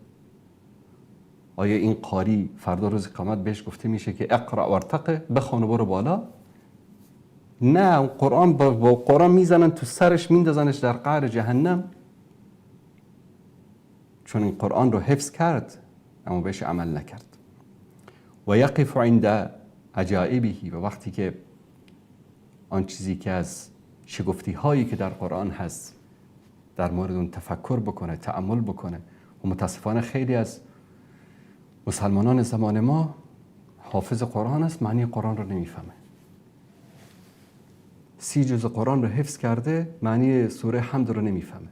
آیا این قاری فردا روز قیامت بهش گفته میشه که اقرأ وارتقی، بخوان و برو بالا؟ نه، قرآن با قرآن میزنن تو سرش، میندازنش در قعر جهنم، چون این قرآن رو حفظ کرد اما بهش عمل نکرد. و یقف عند عجائبه، و وقتی که آن چیزی که از شگفتی هایی که در قرآن هست در مورد اون تفکر بکنه، تأمل بکنه. و متاسفانه خیلی از مسلمانان زمان ما حافظ قرآن است، معنی قرآن رو نمیفهمه. 30 جز قرآن رو حفظ کرده، معنی سوره حمد رو نمیفهمه.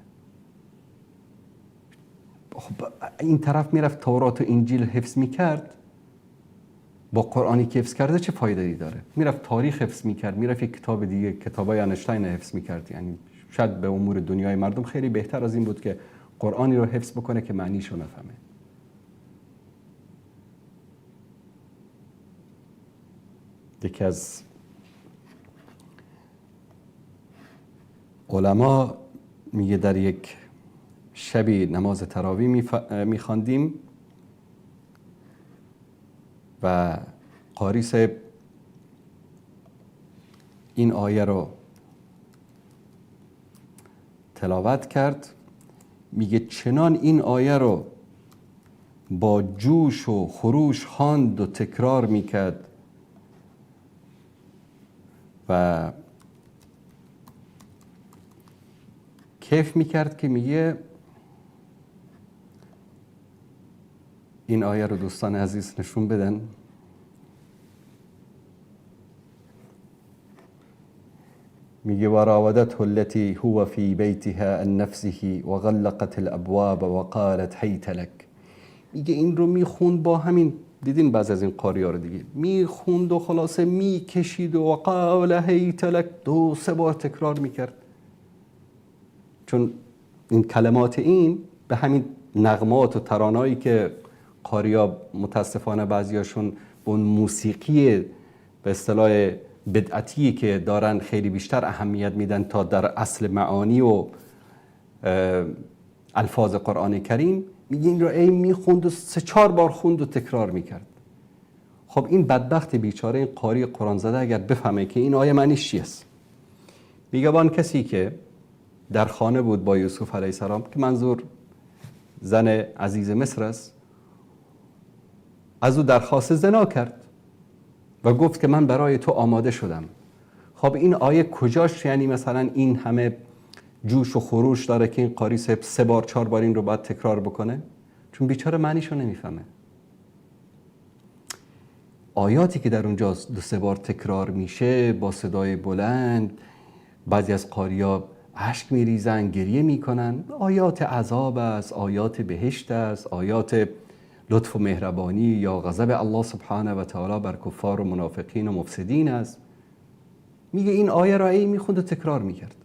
خب این طرف میرفت تورات و انجیل حفظ میکرد، با قرآنی که حفظ کرده چه فایده‌ای داره؟ میرفت تاریخ حفظ میکرد، میرفت یک کتاب دیگه، کتابای اینشتین حفظ میکرد. یعنی شاید به امور دنیای مردم خیلی بهتر از این بود که قرآنی رو حفظ بکنه که معنیشو نفهمه. یکی از علما میگه در یک شبی نماز تراویح میخواندیم و قاری صاحب این آیه رو تلاوت کرد. میگه چنان این آیه رو با جوش و خروش خواند و تکرار میکرد و کیف میکرد که میگه این آیه رو دوستان عزیز نشون بدن. میگه و راودته التي هو في بيتها عن نفسه و غلقت الابواب و قالت حیت لك. میگه این رو میخوند با همین، دیدین بعضی از این قاری ها رو دیگه، میخوند و خلاصه میکشید و قال هیت لک 2-3 بار تکرار میکرد، چون این کلمات این به همین نغمات و ترانه‌ای که قاریا متاسفانه بعضیاشون به اون موسیقی به اصطلاح بدعتی که دارن خیلی بیشتر اهمیت میدن تا در اصل معانی و الفاظ قرآن کریم، میگه این رو ای میخوند و 3-4 بار خوند و تکرار میکرد. خب این بدبخت بیچاره، این قاری قرآن زده اگر بفهمه که این آیه معنیش چی است، میگه آن کسی که در خانه بود با یوسف علیه السلام، که منظور زن عزیز مصر است، از او درخواست زنا کرد و گفت که من برای تو آماده شدم. خب این آیه کجاش یعنی مثلا این همه جوش و خروش داره که این قاری 3 بار 4 بار این رو باید تکرار بکنه؟ چون بیچاره معنیشو نمیفهمه. آیاتی که در اونجا 2-3 بار تکرار میشه با صدای بلند، بعضی از قاریا اشک میریزن، گریه میکنن، آیات عذاب است، آیات بهشت است، آیات لطف و مهربانی یا غضب الله سبحانه و تعالی بر کفار و منافقین و مفسدین است. میگه این آیه را ای میخوند و تکرار میکرد،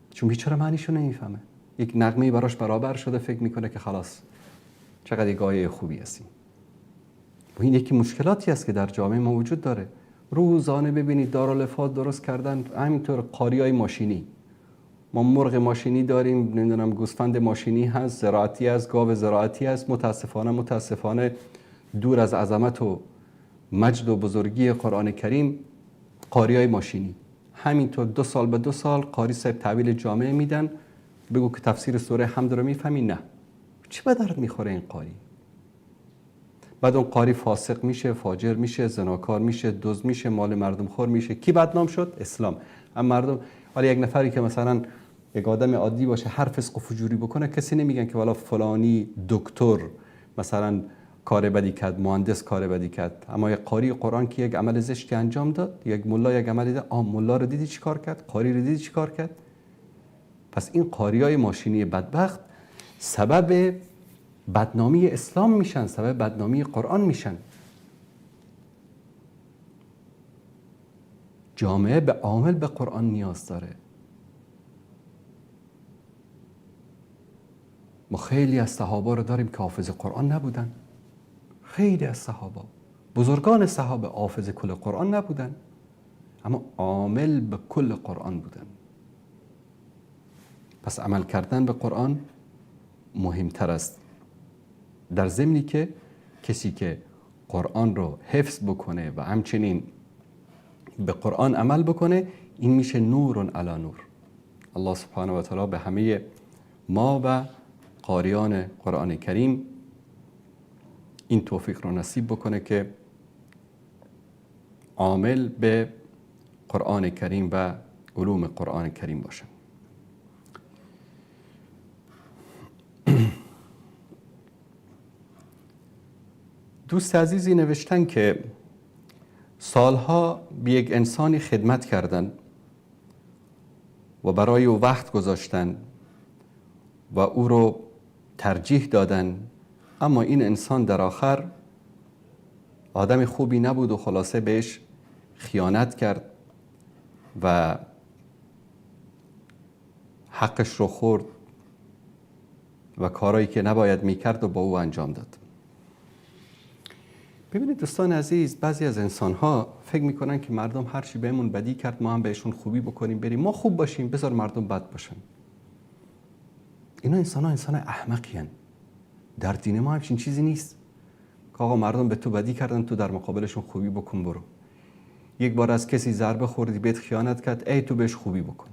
چون بیچاره معنیشو نمیفهمه. یک نغمه براش برابر شده، فکر میکنه که خلاص چقدر یک آیه خوبی هستی. و این یکی مشکلاتی است که در جامعه ما وجود داره. روزانه ببینید دارالفات درست کردن، همینطور قاریای ماشینی، ما مرغ ماشینی داریم، نمیدونم گوسفند ماشینی هست، زراعتی هست، گاو زراعتی هست. متاسفانه دور از عظمت و مجد و بزرگی قرآن کریم، قاریای ماشینی همینطور 2 سال به 2 سال قاری صاحب تحویل جامعه میدن، بگو که تفسیر سوره حمد رو میفهمی؟ نه. چه به درد میخوره این قاری؟ بعد اون قاری فاسق میشه، فاجر میشه، زناکار میشه، دزد میشه، مال مردم خور میشه. کی بدنام شد؟ اسلام. اما مردم، ولی یک نفری که مثلا یک آدم عادی باشه هر فسق و فجوری بکنه، کسی نمیگن که والا فلانی دکتر مثلا کار بدی کرد، مهندس کار بدی کرد. اما یک قاری قرآن که یک عمل زشتی انجام داد، یک ملا یک عمل دید، ملا رو دیدی چی کار کرد، قاری رو دیدی چی کار کرد. پس این قاریای ماشینی بدبخت سبب بدنامی اسلام میشن، سبب بدنامی قرآن میشن. جامعه به عامل به قرآن نیاز داره. ما خیلی از صحابه رو داریم که حافظ قرآن نبودن. خیلی از صحابه، بزرگان صحابه حافظ کل قرآن نبودن، اما عامل به کل قرآن بودن. پس عمل کردن به قرآن مهمتر است، در ضمنی که کسی که قرآن رو حفظ بکنه و همچنین به قرآن عمل بکنه، این میشه نور علی نور. الله سبحانه و تعالی به همه ما و قاریان قرآن کریم این توفیق رو نصیب بکنه که عامل به قرآن کریم و علوم قرآن کریم باشن. دوست عزیزی نوشتن که سالها به یک انسانی خدمت کردن و برای او وقت گذاشتن و او رو ترجیح دادن، اما این انسان در آخر آدم خوبی نبود و خلاصه بهش خیانت کرد و حقش رو خورد و کارهایی که نباید میکرد و با او انجام داد. ببینید دوستان عزیز، بعضی از انسان‌ها فکر میکنن که مردم هر چی بهمون بدی کرد ما هم بهشون خوبی بکنیم، بریم ما خوب باشیم، بذار مردم بد باشن. اینا انسان احمقی هن. در دین ما همچین چیزی نیست که آقا مردم به تو بدی کردن تو در مقابلشون خوبی بکن برو. یک بار از کسی ضربه خوردی، بهت خیانت کرد، ای تو بهش خوبی بکن.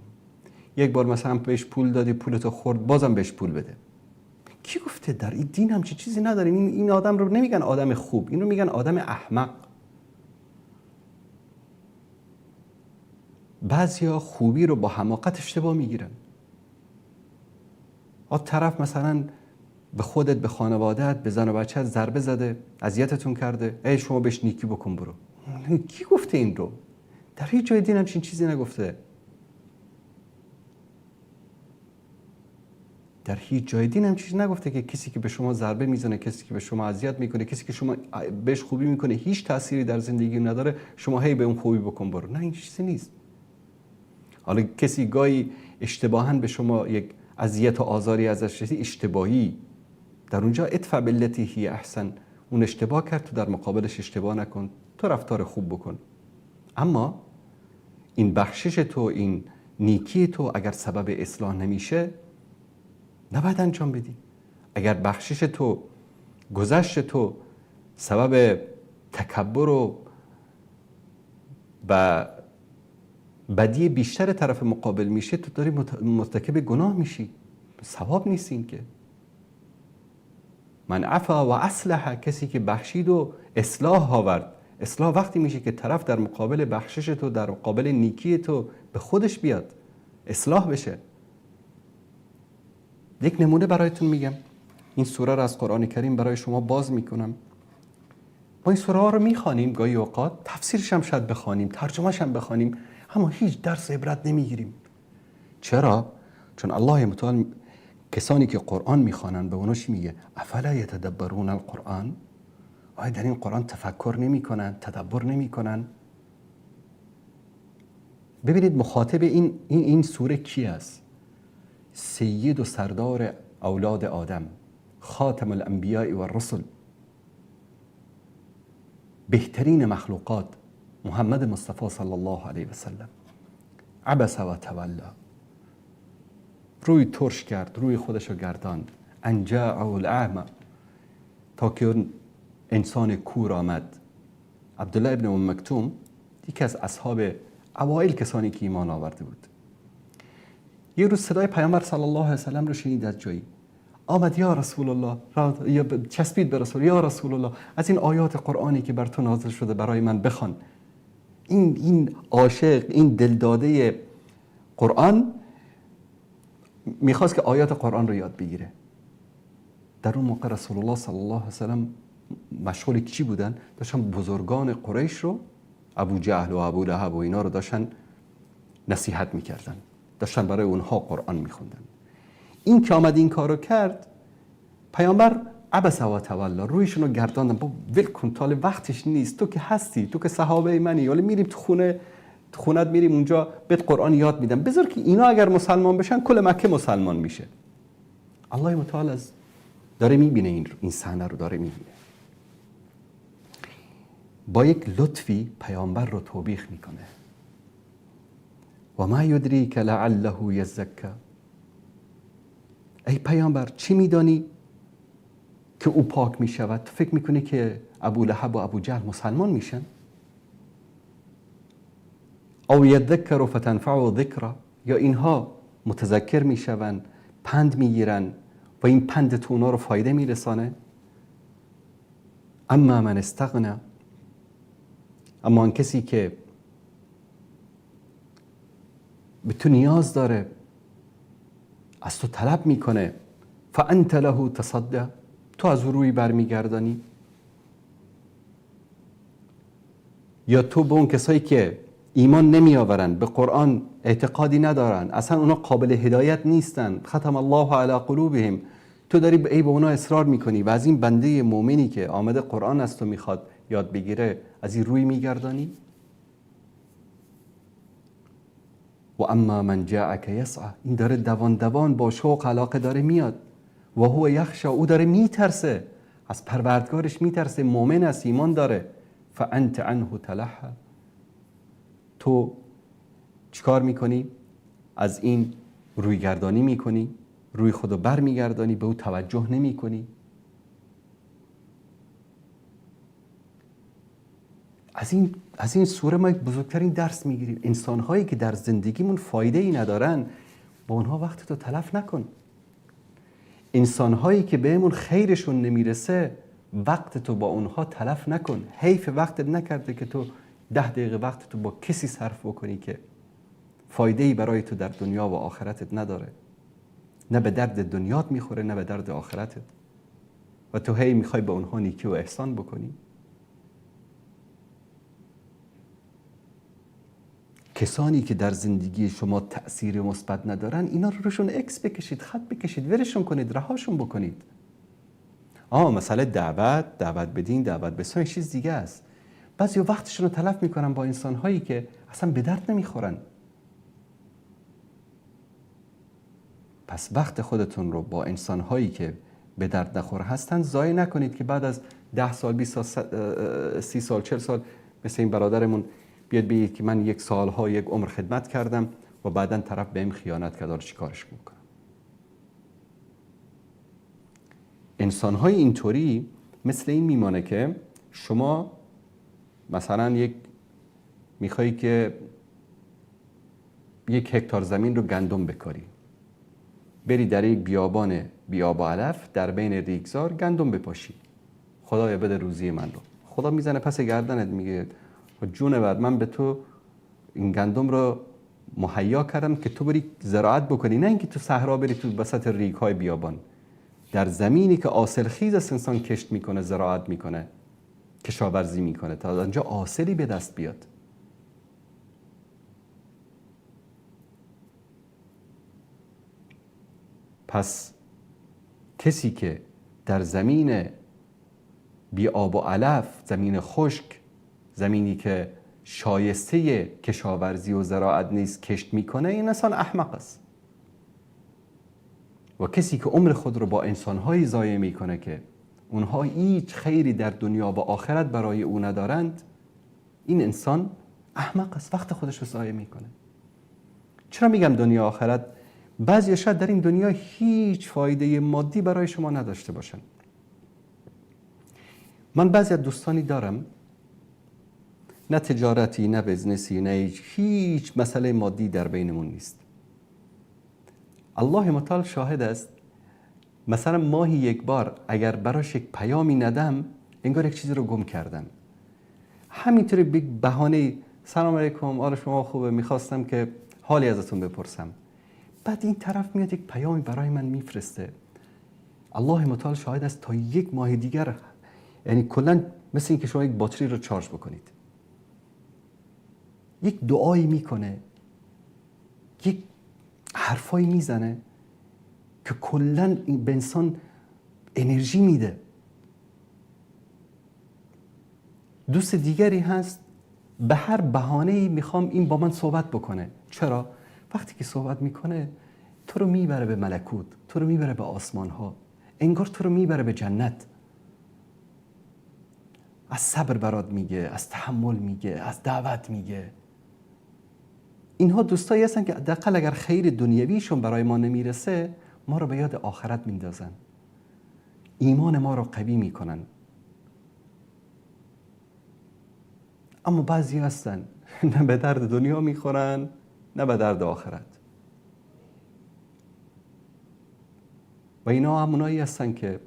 یک بار مثلا بهش پول دادی، پولتو خورد، بازم بهش پول بده. کی گفته؟ در این دین همچین چیزی نداریم. این آدم رو نمیگن آدم خوب، اینو میگن آدم احمق. بعضیا خوبی رو با حماقت اشتباه میگیرن. طرف مثلا به خودت، به خانواده‌ات، به زن و بچه‌ت ضربه زده، اذیتتون کرده، ای شما بهش نیکی بکن برو. کی گفته این رو؟ در هیچ جای دین همچین چیزی نگفته. در هیچ جای دین هم چیزی نگفته که کسی که به شما ضربه میزنه، کسی که به شما اذیت میکنه، کسی که شما بهش خوبی میکنه هیچ تأثیری در زندگی نداره، شما هی به اون خوبی بکن برو. نه، این چیزی نیست. حالا کسی گاهی اشتباهاً به شما یک اذیت و آزاری ازش رسید، اشتباهی، در اونجا ادفع بالتی هی احسن، اون اشتباه کرد، تو در مقابلش اشتباه نکن، تو رفتار خوب بکن. اما این بخشش تو، این نیکی تو اگر سبب اصلاح نمیشه نباید انجام بدی. اگر بخشش تو، گذشت تو سبب تکبر و بدی بیشتر طرف مقابل میشه، تو داری مرتکب گناه میشی، ثواب نیستین که. من عفا و اصلح، کسی که بخشید و اصلاح آورد. اصلاح وقتی میشه که طرف در مقابل بخشش تو، در مقابل نیکی تو به خودش بیاد، اصلاح بشه. یک نمونه برایتون میگم. این سوره رو از قرآن کریم برای شما باز میکنم. ما این سوره ها رو میخوانیم گاهی اوقات، تفسیرش هم شاید بخوانیم، ترجمهش هم بخوانیم، اما هیچ درس عبرت نمیگیریم. چرا؟ چون الله متعال کسانی که قرآن میخوانن به اوناش میگه افلا یتدبرون القرآن، آیا در این قرآن تفکر نمیکنن، تدبر نمیکنن؟ ببینید مخاطب این سوره کی است؟ سید و سردار اولاد آدم، خاتم الانبیاء و الرسل، بهترین مخلوقات، محمد مصطفی صلی الله علیه و سلم. عبس و تولی، روی ترش کرد، روی خودشو گرداند. ان جاءه الاعمى، تا که اون انسان کور آمد. عبدالله ابن ام مکتوم یکی از اصحاب اوایل کسانی که ایمان آورده بود، یه روز صدای پیامبر صلی الله علیه و سلم رو شنید از جایی، آمد یا رسول الله، یا چسبید به رسول، یا رسول الله از این آیات قرآنی که بر تو نازل شده برای من بخوان. این عاشق، این دلداده قرآن میخواست که آیات قرآن رو یاد بگیره. در اون موقع رسول الله صلی الله علیه و سلم مشغول چی بودن؟ داشتن بزرگان قریش رو، ابو جهل و ابو لهب و اینا رو داشتن نصیحت میکردن، داشتن برای اونها قرآن میخوندن. این که آمد این کارو کرد، پیامبر عبس و تولی، رویشون رو گرداندن، با ول کن، طال وقتش نیست، تو که هستی، تو که صحابه منی، ولی میریم تو خونت میریم اونجا بهت قرآن یاد میدم، بذار که اینا اگر مسلمان بشن کل مکه مسلمان میشه. الله متعال داره میبینه این صحنه رو، داره میبینه. با یک لطفی پیامبر رو توبیخ میکنه. و ما یدریک لعله یزکی، ای پیامبر چی میدانی که او پاک میشود؟ تو فکر میکنی که ابو لهب و ابو جهل مسلمان میشن؟ او یذکر فتنفع ذکر، یا اینها متذکر میشوند، پند میگیرن و این پند تو اونا رو فایده میرسانه؟ اما من استغنى، اما آن کسی که به تو نیاز داره، از تو طلب میکنه، فانت له تصدى، تو از روی برمیگردانی. یا تو به اون کسایی که ایمان نمی آورن، به قرآن اعتقادی ندارن، اصلا اونا قابل هدایت نیستن، ختم الله علی قلوبهم، تو داری به اونا اصرار میکنی و از این بنده مؤمنی که آمده قرآن از تو میخواد یاد بگیره از این روی میگردانی. و اما من جاءک یسعى، این داره دوان با شوق علاقه داره میاد. و هو یخشى، او داره میترسه، از پروردگارش میترسه، مؤمن است، ایمان داره. فانت عنه تلهى، تو چیکار میکنی؟ از این روی گردانی میکنی، روی خودو بر میگردانی، به او توجه نمی کنی. از این سوره ما بزرگترین درس میگیریم. انسانهایی که در زندگیمون فایده ای ندارن، با اونها وقت تو تلف نکن. انسانهایی که بهمون خیرشون نمیرسه، وقت تو با اونها تلف نکن. حیف وقتت نکرده که تو 10 دقیقه وقت تو با کسی صرف بکنی که فایده ای برای تو در دنیا و آخرتت نداره، نه به درد دنیات میخوره نه به درد آخرتت، و تو هی میخوای به اونها نیکی و احسان بکنی. کسانی که در زندگی شما تأثیر مثبت ندارن اینا رو روشون اکس بکشید، خط بکشید، ورشون کنید، رهاشون بکنید. مسئله دعوت بدین، دعوت به چیز دیگه است. بعضی وقتشون رو تلف میکنن با انسان‌هایی که اصلا به درد نمیخورن. پس وقت خودتون رو با انسان‌هایی که به درد نخور هستن ضایع نکنید که بعد از 10 سال 20 سال 30 سال 40 سال مثل این برادرمون بیاد بگید که من یک عمر خدمت کردم و بعداً طرف بهم خیانت کرد، چی کارش میکنم؟ انسان‌های اینطوری مثل این میمانه که شما مثلا میخوایی که 1 هکتار زمین رو گندم بکاری، بری در یک بیابان بیاب و علف در بین ریگزار گندم بپاشی. خدایا بده روزی من رو. خدا میزنه پس گردنت میگه جون بعد من به تو این گندم رو مهیا کردم که تو بری زراعت بکنی، نه اینکه تو صحرا بری تو وسط ریگ‌های بیابان. در زمینی که حاصلخیز است انسان کشت میکنه، زراعت میکنه، کشاورزی میکنه تا اونجا حاصلی به دست بیاد. پس کسی که در زمین بی آب و علف، زمین خشک، زمینی که شایسته کشاورزی و زراعت نیست کشت میکنه، این انسان احمق است. و کسی که عمر خود رو با انسان‌هایی ضایع میکنه که اونها هیچ خیری در دنیا و آخرت برای او ندارند، این انسان احمق است، وقت خودش رو ضایع میکنه. چرا میگم دنیا آخرت؟ بعضی شاید در این دنیا هیچ فایده مادی برای شما نداشته باشن. من بعضی از دوستانی دارم، نه تجارتی، نه بزنسی، نه هیچ مسئله مادی در بینمون نیست. الله متعال شاهد است، مثلا ماهی 1 بار اگر براش یک پیامی ندم انگار یک چیزی رو گم کردم. همینطوری به بهانه سلام علیکم، حال شما خوبه، میخواستم که حالی ازتون بپرسم. بعد این طرف میاد یک پیامی برای من میفرسته. الله متعال شاهد است تا 1 ماه دیگر، یعنی کلا مثل این که شما یک باتری رو چارج بکنید. یک دعایی میکنه، یک حرفایی میزنه که کلا به انسان انرژی میده. دوست دیگری هست به هر بهانه‌ای میخوام این با من صحبت بکنه. چرا؟ وقتی که صحبت میکنه تو رو میبره به ملکوت، تو رو میبره به آسمان ها، انگار تو رو میبره به جنت. از صبر برات میگه، از تحمل میگه، از دعوت میگه. اینها دوستایی هستن که حداقل اگر خیر دنیویشون برای ما نمیرسه ما رو به یاد آخرت میندازن، ایمان ما رو قوی میکنن. اما بعضی هستن نه به درد دنیا میخورن نه به درد آخرت. و اینا همونایی هستن که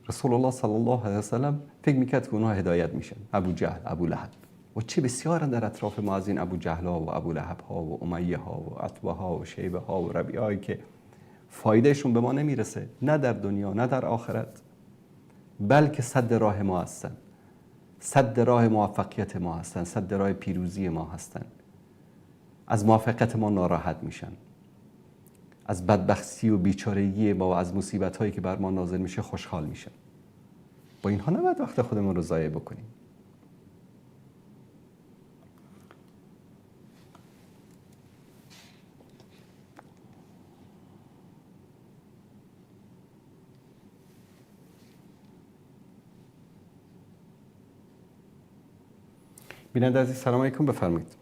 رسول الله صلی الله علیه وسلم فکر میکرد که اونها هدایت میشن. ابو جهل، ابو لهب و چه بسیارن در اطراف ما از این ابو جهل ها و ابو لهب ها و امیه ها و عتبه ها و شیبه ها و ربیعه هایی که فایدهشون به ما نمیرسه، نه در دنیا نه در آخرت، بلکه سد راه ما هستن، سد راه موفقیت ما هستن، سد راه پیروزی ما هستن. از موفقیت ما ناراحت میشن، از بدبختی و بیچارگی ما و از مصیبت هایی که بر ما نازل میشه خوشحال میشن. با اینها نباید وقت خودمون رو ضایع بکنیم. بیننده عزیز سلام علیکم، بفرمایید.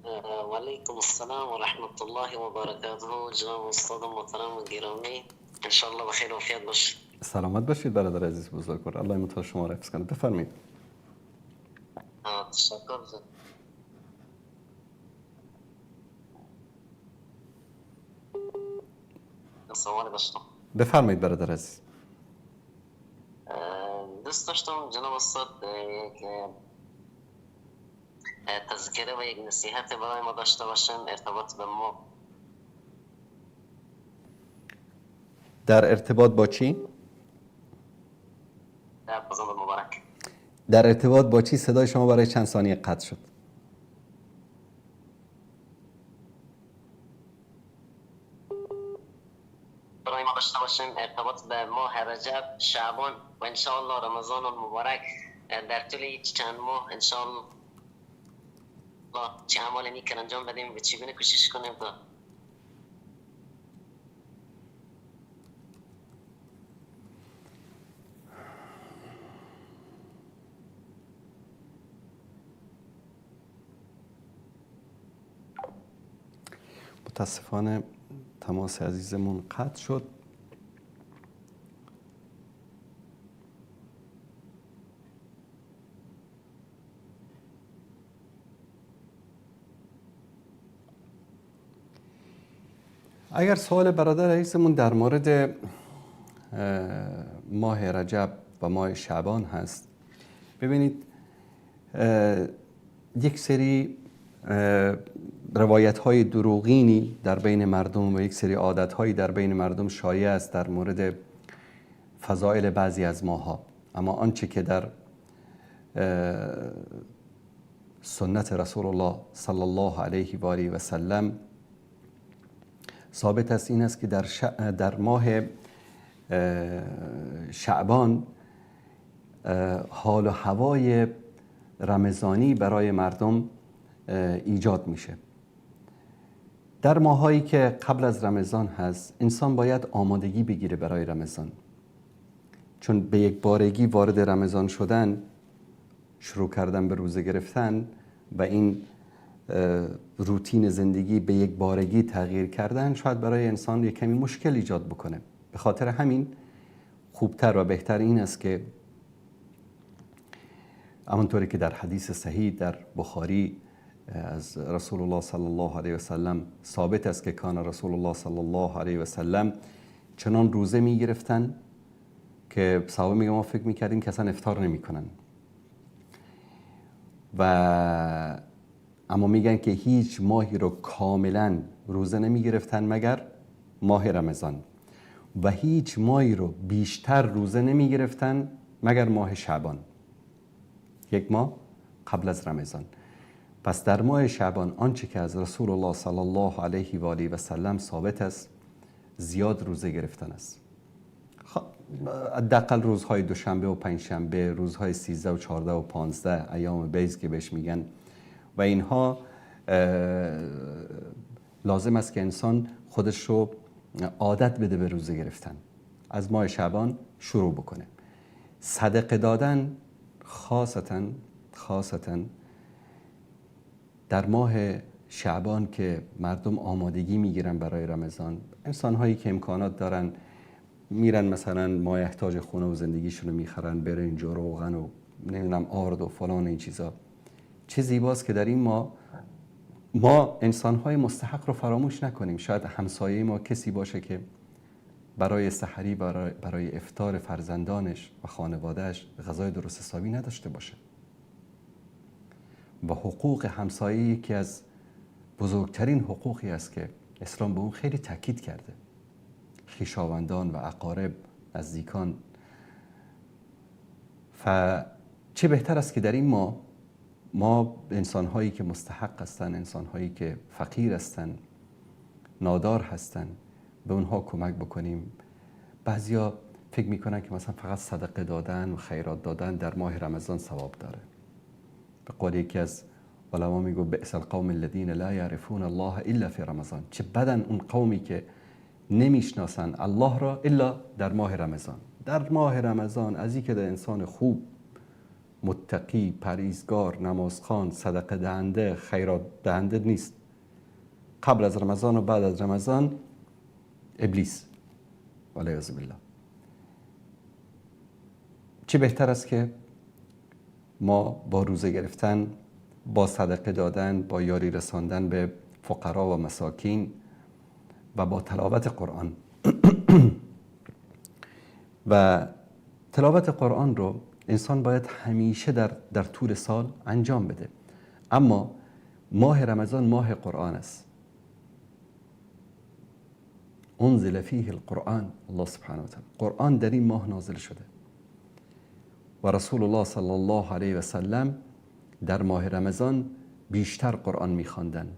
و علیکم السلام و رحمت الله و برکاته. جناب استاد محترم و گرامی، انشاءالله بخیر و عافیت باشید. سلامت باشید برادر عزیز بزرگوار، الله متعال شما را حفظ کنه. بفرمایید. تشکر. سوال داشتم. بفرمایید برادر عزیز. دوست داشتم جناب استاد یک تذکره و یک نصیحت برای ما داشته باشن ارتباط به ما. در ارتباط با چی؟ در رمضان مبارک. در ارتباط با چی صدای شما برای چند ثانیه قطع شد؟ برای ما داشته باشیم ارتباط به ماه رجب، شعبان و انشاءالله رمضان المبارک. در طول چند ماه انشاءالله چه اعمال نیک انجام بدیم و چگونه کوشش کنیم تا متاسفانه تماس عزیزمون قطع شد. اگر سوال برادر عزیزمون در مورد ماه رجب و ماه شعبان هست، ببینید یک سری روایت های دروغینی در بین مردم و یک سری عادت هایی در بین مردم شایع است در مورد فضائل بعضی از ماها، اما آنچه که در سنت رسول الله صلی الله علیه و آله و سلم ثابت است این است که در ماه شعبان حال و هوای رمضانی برای مردم ایجاد میشه. در ماهایی که قبل از رمضان هست انسان باید آمادگی بگیره برای رمضان، چون به یک بارگی وارد رمضان شدن، شروع کردن به روزه گرفتن و این روتین زندگی به یک بارگی تغییر کردن شاید برای انسان یک کمی مشکل ایجاد بکنه. به خاطر همین خوبتر و بهتر این است که همونطوری که در حدیث صحیح در بخاری از رسول الله صلی الله علیه و سلم ثابت است که کان رسول الله صلی الله علیه و سلم چنان روزه می گرفتن که صحابه میگه ما فکر میکردیم که اصلا افطار نمیکنن و اما میگن که هیچ ماهی رو کاملا روزه نمی گرفتن مگر ماه رمضان و هیچ ماهی رو بیشتر روزه نمی گرفتن مگر ماه شعبان، یک ماه قبل از رمضان. پس در ماه شعبان آنچه که از رسول الله صلی الله علیه و آله و سلم ثابت است زیاد روزه گرفتن است. حداقل روزهای دوشنبه و پنجشنبه، روزهای 13 و 14 و 15 ایام بیض که بهش میگن و اینها لازم است که انسان خودش رو عادت بده به روزه گرفتن، از ماه شعبان شروع بکنه. صدقه دادن خاصتا در ماه شعبان که مردم آمادگی میگیرن برای رمضان، انسان هایی که امکانات دارن میرن مثلا ماه احتاج خونه و زندگیشون رو میخرن، برنج و روغن و نمیدونم آرد و فلان این چیزا. چه زیباست که در این ما انسان های مستحق رو فراموش نکنیم. شاید همسایه ما کسی باشه که برای سحری، برای افطار فرزندانش و خانوادهش غذای درست حسابی نداشته باشه و حقوق همسایه یکی از بزرگترین حقوقی است که اسلام به اون خیلی تاکید کرده. خویشاوندان و اقارب، نزدیکان. چه بهتر است که در این ما انسان هایی که مستحق هستن، انسان هایی که فقیر هستن، نادار هستن، به اونها کمک بکنیم. بعضیا فکر میکنن که مثلا فقط صدقه دادن و خیرات دادن در ماه رمضان ثواب داره. به قول یکی از علما میگه بئس القوم الذین لا یعرفون الله الا فی رمضان. چه بدن اون قومی که نمیشناسن الله را الا در ماه رمضان. در ماه رمضان از اینکه در انسان خوب، متقی، پرهیزگار، نمازخوان، صدقه دهنده، خیرات دهنده نیست. قبل از رمضان و بعد از رمضان ابلیس والعیاذ بالله. چه بهتر است که ما با روزه گرفتن، با صدقه دادن، با یاری رساندن به فقرا و مساکین و با تلاوت قرآن و تلاوت قرآن رو انسان باید همیشه در طول سال انجام بده. اما ماه رمضان ماه قرآن است. انزل فیه القرآن، الله سبحانه و تعالی، قرآن در این ماه نازل شده و رسول الله صلی الله علیه و سلم در ماه رمضان بیشتر قرآن می‌خواندن.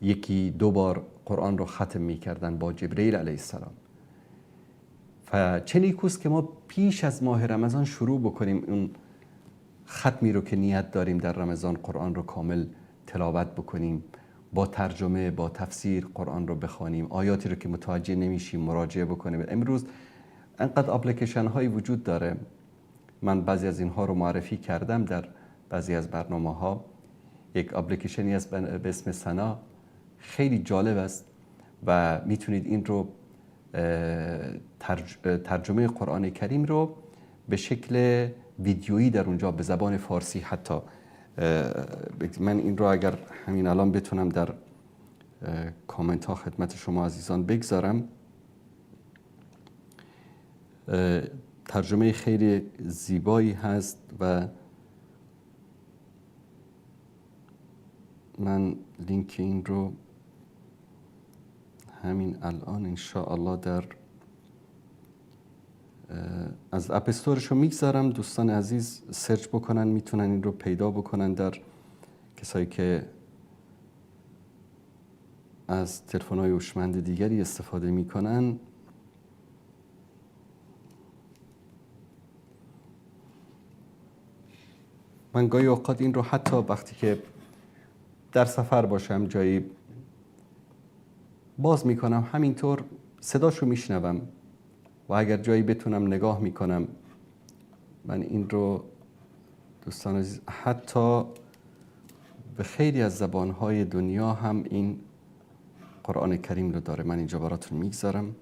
یکی 2 بار قرآن رو ختم می‌کردن با جبرئیل علیه السلام. و چه نیکوست که ما پیش از ماه رمضان شروع بکنیم اون ختمی رو که نیت داریم در رمضان قرآن رو کامل تلاوت بکنیم، با ترجمه، با تفسیر قرآن رو بخوانیم، آیاتی رو که متوجه نمیشیم مراجعه بکنیم. امروز انقدر اپلیکیشن هایی وجود داره، من بعضی از اینها رو معرفی کردم در بعضی از برنامه ها. یک اپلیکیشنی است به اسم سنا، خیلی جالب است و میتونید این رو ترجمه قرآن کریم رو به شکل ویدیویی در اونجا به زبان فارسی حتی، من این رو اگر همین الان بتونم در کامنت ها خدمت شما عزیزان بگذارم. ترجمه خیلی زیبایی هست و من لینک این رو همین الان انشاءالله در از اپ استورش رو میگذارم. دوستان عزیز سرچ بکنن، میتونن این رو پیدا بکنن در کسایی که از تلفن‌های هوشمند دیگری استفاده میکنن. من گاهی اوقات این رو حتی وقتی که در سفر باشم جایی باز میکنم، همینطور صداشو میشنوم و اگر جایی بتونم نگاه میکنم. من این رو دوستان عزیز حتی به خیلی از زبانهای دنیا هم این قرآن کریم رو داره. من اینجا براتون میگذارم.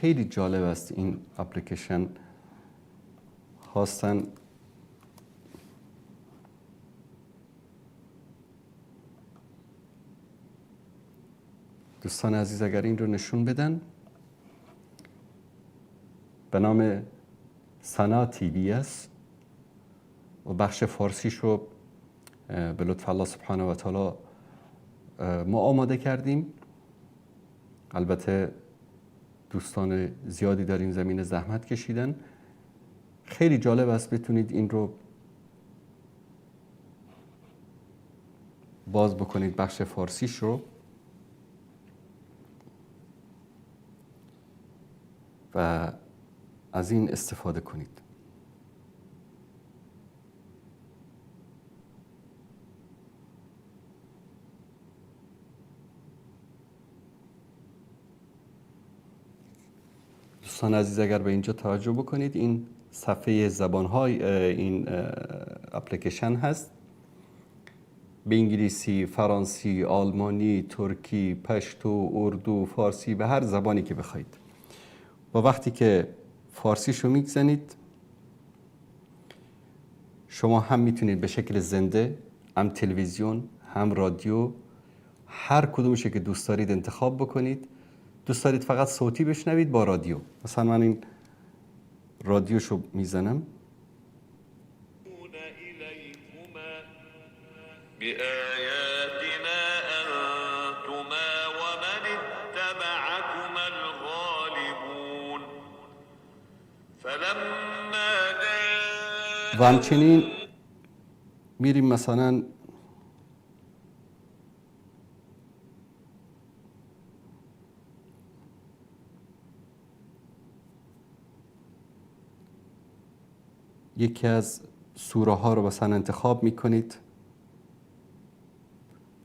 خیلی جالب است این اپلیکیشن. خواستن دوستان عزیز اگر این رو نشون بدن، به نام سنا تیوی است و بخش فارسیش رو به لطف الله سبحانه و تعالی ما آماده کردیم. البته دوستان زیادی در این زمینه زحمت کشیدن. خیلی جالب است، بتونید این رو باز بکنید بخش فارسیش رو و از این استفاده کنید. دوستان عزیز اگر به اینجا توجه بکنید، این صفحه زبان‌های این اپلیکیشن هست، به انگلیسی، فرانسی، آلمانی، ترکی، پشتو، اردو، فارسی، به هر زبانی که بخواید. و وقتی که فارسیشو میزنید شما هم میتونید به شکل زنده، هم تلویزیون، هم رادیو، هر کدومش که دوست دارید انتخاب بکنید. دوست دارید فقط صوتی بشنوید با رادیو، مثلا من این رادیوشو میزنم. بآياتنا أنتما ومن اتبعكما الغالبون فلما جاء. و همچنین میریم مثلا یکی از سوره ها رو مثلا انتخاب میکنید،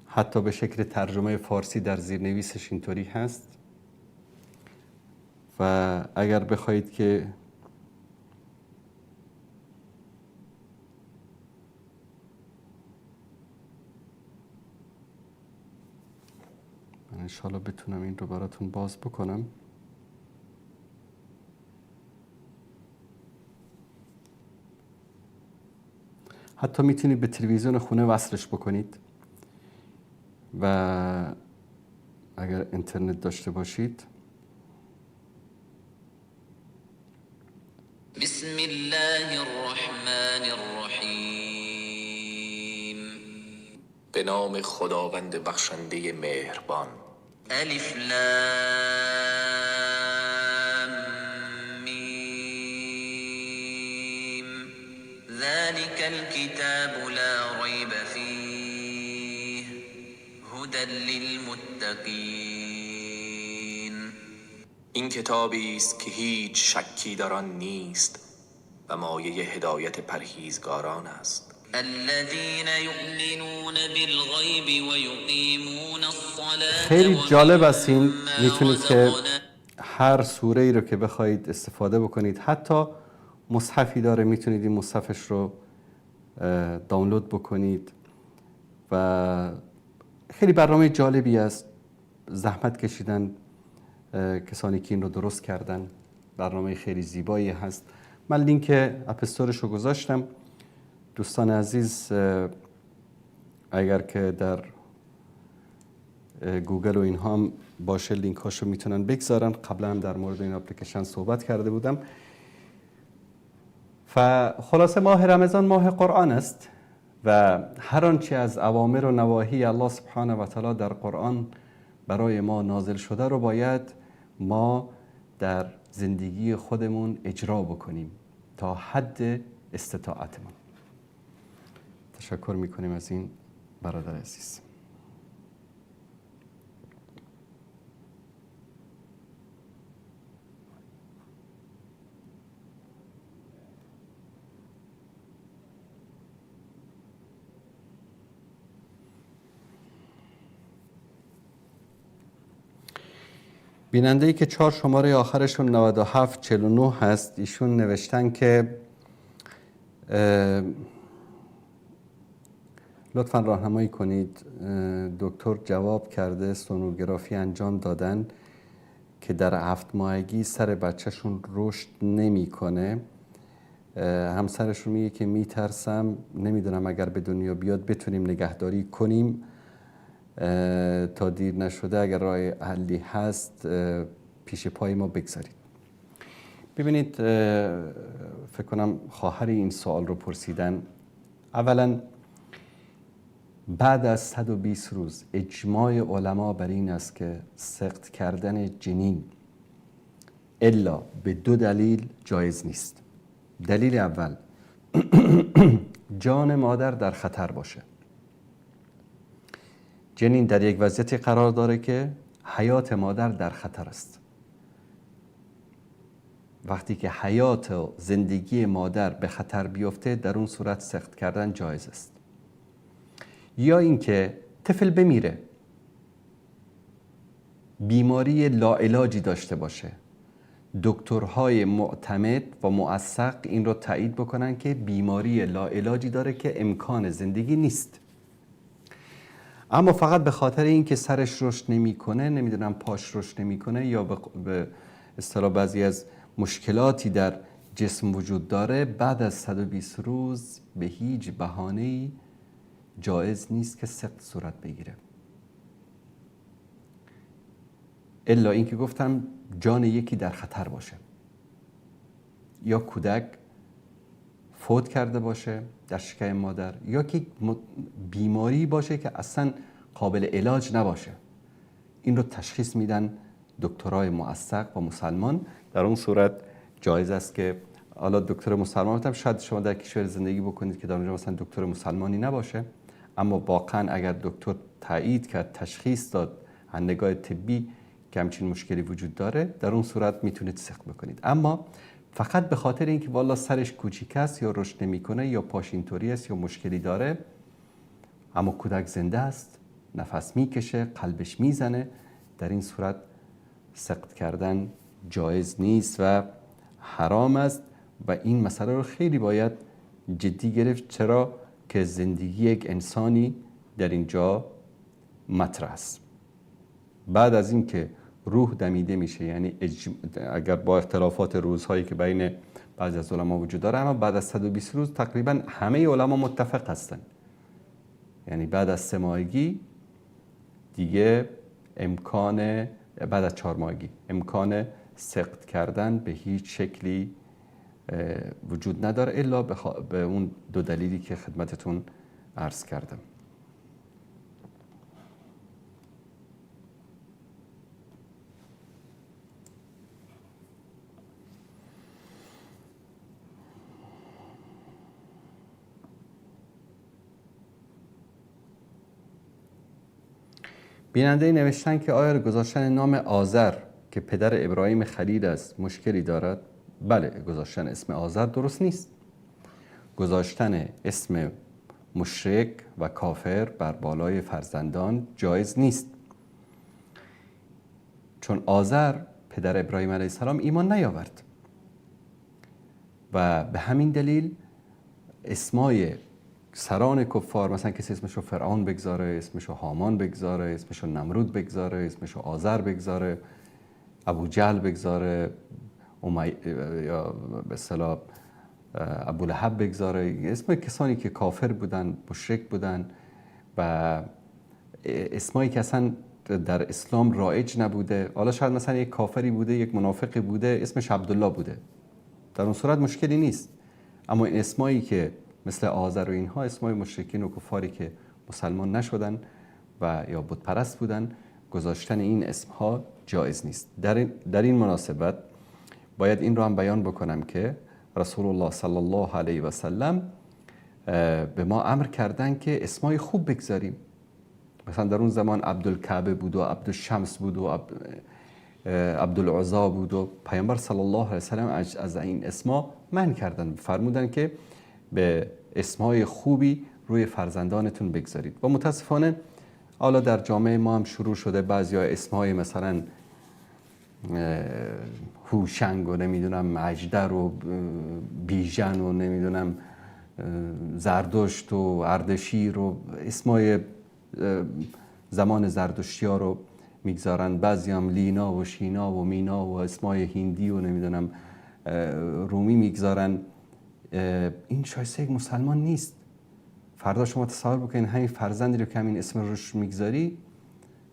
حتی به شکل ترجمه فارسی در زیرنویسش اینطوری هست. و اگر بخواید که من انشالله بتونم این رو براتون باز بکنم. حتی میتونید به تلویزیون خونه وصلش بکنید و اگر اینترنت داشته باشید. بسم الله الرحمن الرحیم. به به نام خداوند بخشنده مهربان. الف لام میم ذلك الكتاب لا ریب فیه هدی للمتقین. این کتابی است که هیچ شکی در آن نیست و مایه هدایت پرهیزگاران است. الذين يؤمنون بالغيب ويقيمون الصلاة. خیلی جالب است این. میتونید که هر سوره ای رو که بخواید استفاده بکنید، حتی مصحفی داره میتونید این مصحفش رو دانلود بکنید و خیلی برنامه جالبی است. زحمت کشیدن کسانی که این رو درست کردن. برنامه خیلی زیبایی هست. من لینک اپستورش رو گذاشتم. دوستان عزیز اگر که در گوگل و اینها هم باشه لینک هاشو میتونن بگذارن. قبلا هم در مورد این اپلیکیشن صحبت کرده بودم. و خلاصه ماه رمضان ماه قرآن است و هر آنچه از اوامر و نواهی الله سبحانه و تعالی در قرآن برای ما نازل شده رو باید ما در زندگی خودمون اجرا بکنیم تا حد استطاعتمون. تشکر میکنیم از این برادر عزیز. بیننده‌ای که 4 شماره آخرشون 9749 هست، ایشون نوشتن که لطفاً راهنمایی کنید. دکتر جواب کرده سونوگرافی انجام دادن که در 7 ماهگی سر بچهشون رشد نمیکنه. همسرشون میگه که میترسم، نمیدونم اگر به دنیا بیاد بتونیم نگهداری کنیم تا دیر نشده. اگر راه حلی هست پیش پای ما بگذارید. ببینید فکر کنم خواهر این سوال رو پرسیدن. اولا بعد از 120 روز اجماع علما بر این است که سقط کردن جنین الا به 2 دلیل جایز نیست. دلیل اول جان مادر در خطر باشه. جنین در یک وضعیتی قرار داره که حیات مادر در خطر است. وقتی که حیات و زندگی مادر به خطر بیفته در اون صورت سقط کردن جایز است. یا اینکه طفل بمیره، بیماری لاعلاجی داشته باشه، دکترهای معتمد و موثق این رو تایید بکنن که بیماری لاعلاجی داره که امکان زندگی نیست، اما فقط به خاطر اینکه سرش رشد نمیکنه، نمیدونم پاش رشد نمیکنه یا به اصطلاح بعضی از مشکلاتی در جسم وجود داره، بعد از 120 روز به هیچ بهانه‌ای جایز نیست که سقط صورت بگیره. الا اینکه گفتم جان یکی در خطر باشه، یا کودک فوت کرده باشه در شکم مادر، یا که بیماری باشه که اصلا قابل علاج نباشه. این رو تشخیص میدن دکترای موثق و مسلمان. در اون صورت جایز است که حالا دکتر مسلمان بودم، شاید شما در کشور زندگی بکنید که در اونجا مثلا دکتر مسلمانی نباشه، اما واقعا اگر دکتر تایید کرد، تشخیص داد از نگاه طبی که همچین مشکلی وجود داره، در اون صورت میتونید سقط بکنید. اما فقط به خاطر اینکه والا سرش کوچیک است یا رشد نمیکنه یا پاش اینطوری است یا مشکلی داره، اما کودک زنده است، نفس میکشه، قلبش میزنه، در این صورت سقط کردن جایز نیست و حرام است و این مسئله رو خیلی باید جدی گرفت. چرا که زندگی یک انسانی در اینجا مطرح است. بعد از این که روح دمیده میشه، یعنی اگر با اختلافات روزهایی که بین بعضی از علما وجود داره، اما بعد از 120 روز تقریبا همه علما متفق هستن، یعنی بعد از 3 ماهگی دیگه بعد از 4 ماهگی امکان سقط کردن به هیچ شکلی وجود نداره الا به اون 2 دلیلی که خدمتتون عرض کردم. بیننده نوشتن که آیا گذاشتن نام آذر که پدر ابراهیم خلیل است مشکلی دارد؟ بله، گذاشتن اسم آذر درست نیست. گذاشتن اسم مشرک و کافر بر بالای فرزندان جایز نیست، چون آذر پدر ابراهیم علیه السلام ایمان نیاورد و به همین دلیل اسمای سران کفار، مثلا کسی اسمشو فرعون بگذاره، اسمشو هامان بگذاره، اسمشو نمرود بگذاره، اسمشو آذر بگذاره، ابو جهل بگذاره، یا به اصطلاح ابو لهب بگذاره، اسم کسانی که کافر بودن، مشرک بودن و اسمایی که اصلا در اسلام رایج نبوده. حالا شاید مثلا یک کافری بوده، یک منافقی بوده، اسمش عبدالله بوده، در اون صورت مشکلی نیست. اما این اسمایی که مثل آذر و اینها، اسمای مشرکین و کفاری که مسلمان نشدن و یا بت پرست بودن، گذاشتن این اسمها جایز نیست. در این مناسبت باید این رو هم بیان بکنم که رسول الله صلی الله علیه و سلم به ما امر کردن که اسمای خوب بگذاریم. مثلا در اون زمان عبدالکعبه بود و عبدالشمس بود و عبدالعزا بود و پیامبر صلی الله علیه و سلم از این اسما منع کردن، فرمودن که به اسمای خوبی روی فرزندانتون بگذارید. و متاسفانه حالا در جامعه ما هم شروع شده بعضیا اسمای مثلا هوشنگ و نمیدونم اژدر و بیژن و نمیدونم زردشت و اردشیر و اسمای زمان زردشتی ها رو میگذارن. بعضی هم لینا و شینا و مینا و اسمای هندی و نمیدونم رومی میگذارن. این شایسته یک مسلمان نیست. فردا شما تصور بکنین همین فرزندی رو که همین اسم روش میگذاری،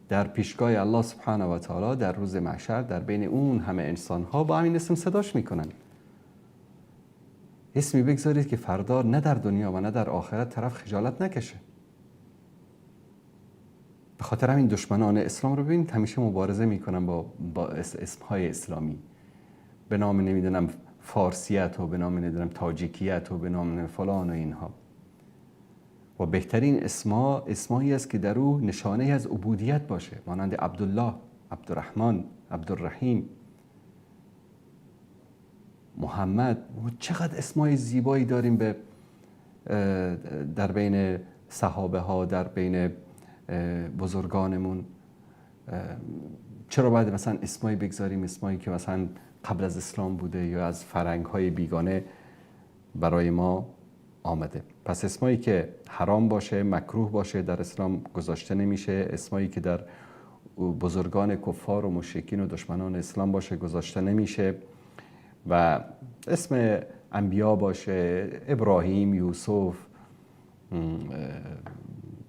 در پیشگاه الله سبحانه و تعالی در روز محشر در بین اون همه انسان ها با همین اسم صداش میکنن. اسمی بگذارید که فردا نه در دنیا و نه در آخرت طرف خجالت نکشه. به خاطر همین دشمنان اسلام رو ببینید همیشه مبارزه میکنن با اسمهای اسلامی، به نام نمیدونم فارسیت و به نام نمیدونم تاجیکیت و به نام فلان و اینها. و بهترین اسمایی است که در او نشانه از عبودیت باشه، مانند عبدالله، عبدالرحمن، عبدالرحیم، محمد. چقدر اسمای زیبایی داریم در بین صحابه ها، در بین بزرگانمون. چرا باید مثلا اسمایی بگذاریم، اسمایی که مثلا قبل از اسلام بوده یا از فرهنگ های بیگانه برای ما آمده؟ پس اسمایی که حرام باشه، مکروه باشه در اسلام گذاشته نمیشه. اسمایی که در بزرگان کفار و مشرکین و دشمنان اسلام باشه گذاشته نمیشه. و اسم انبیا باشه، ابراهیم، یوسف،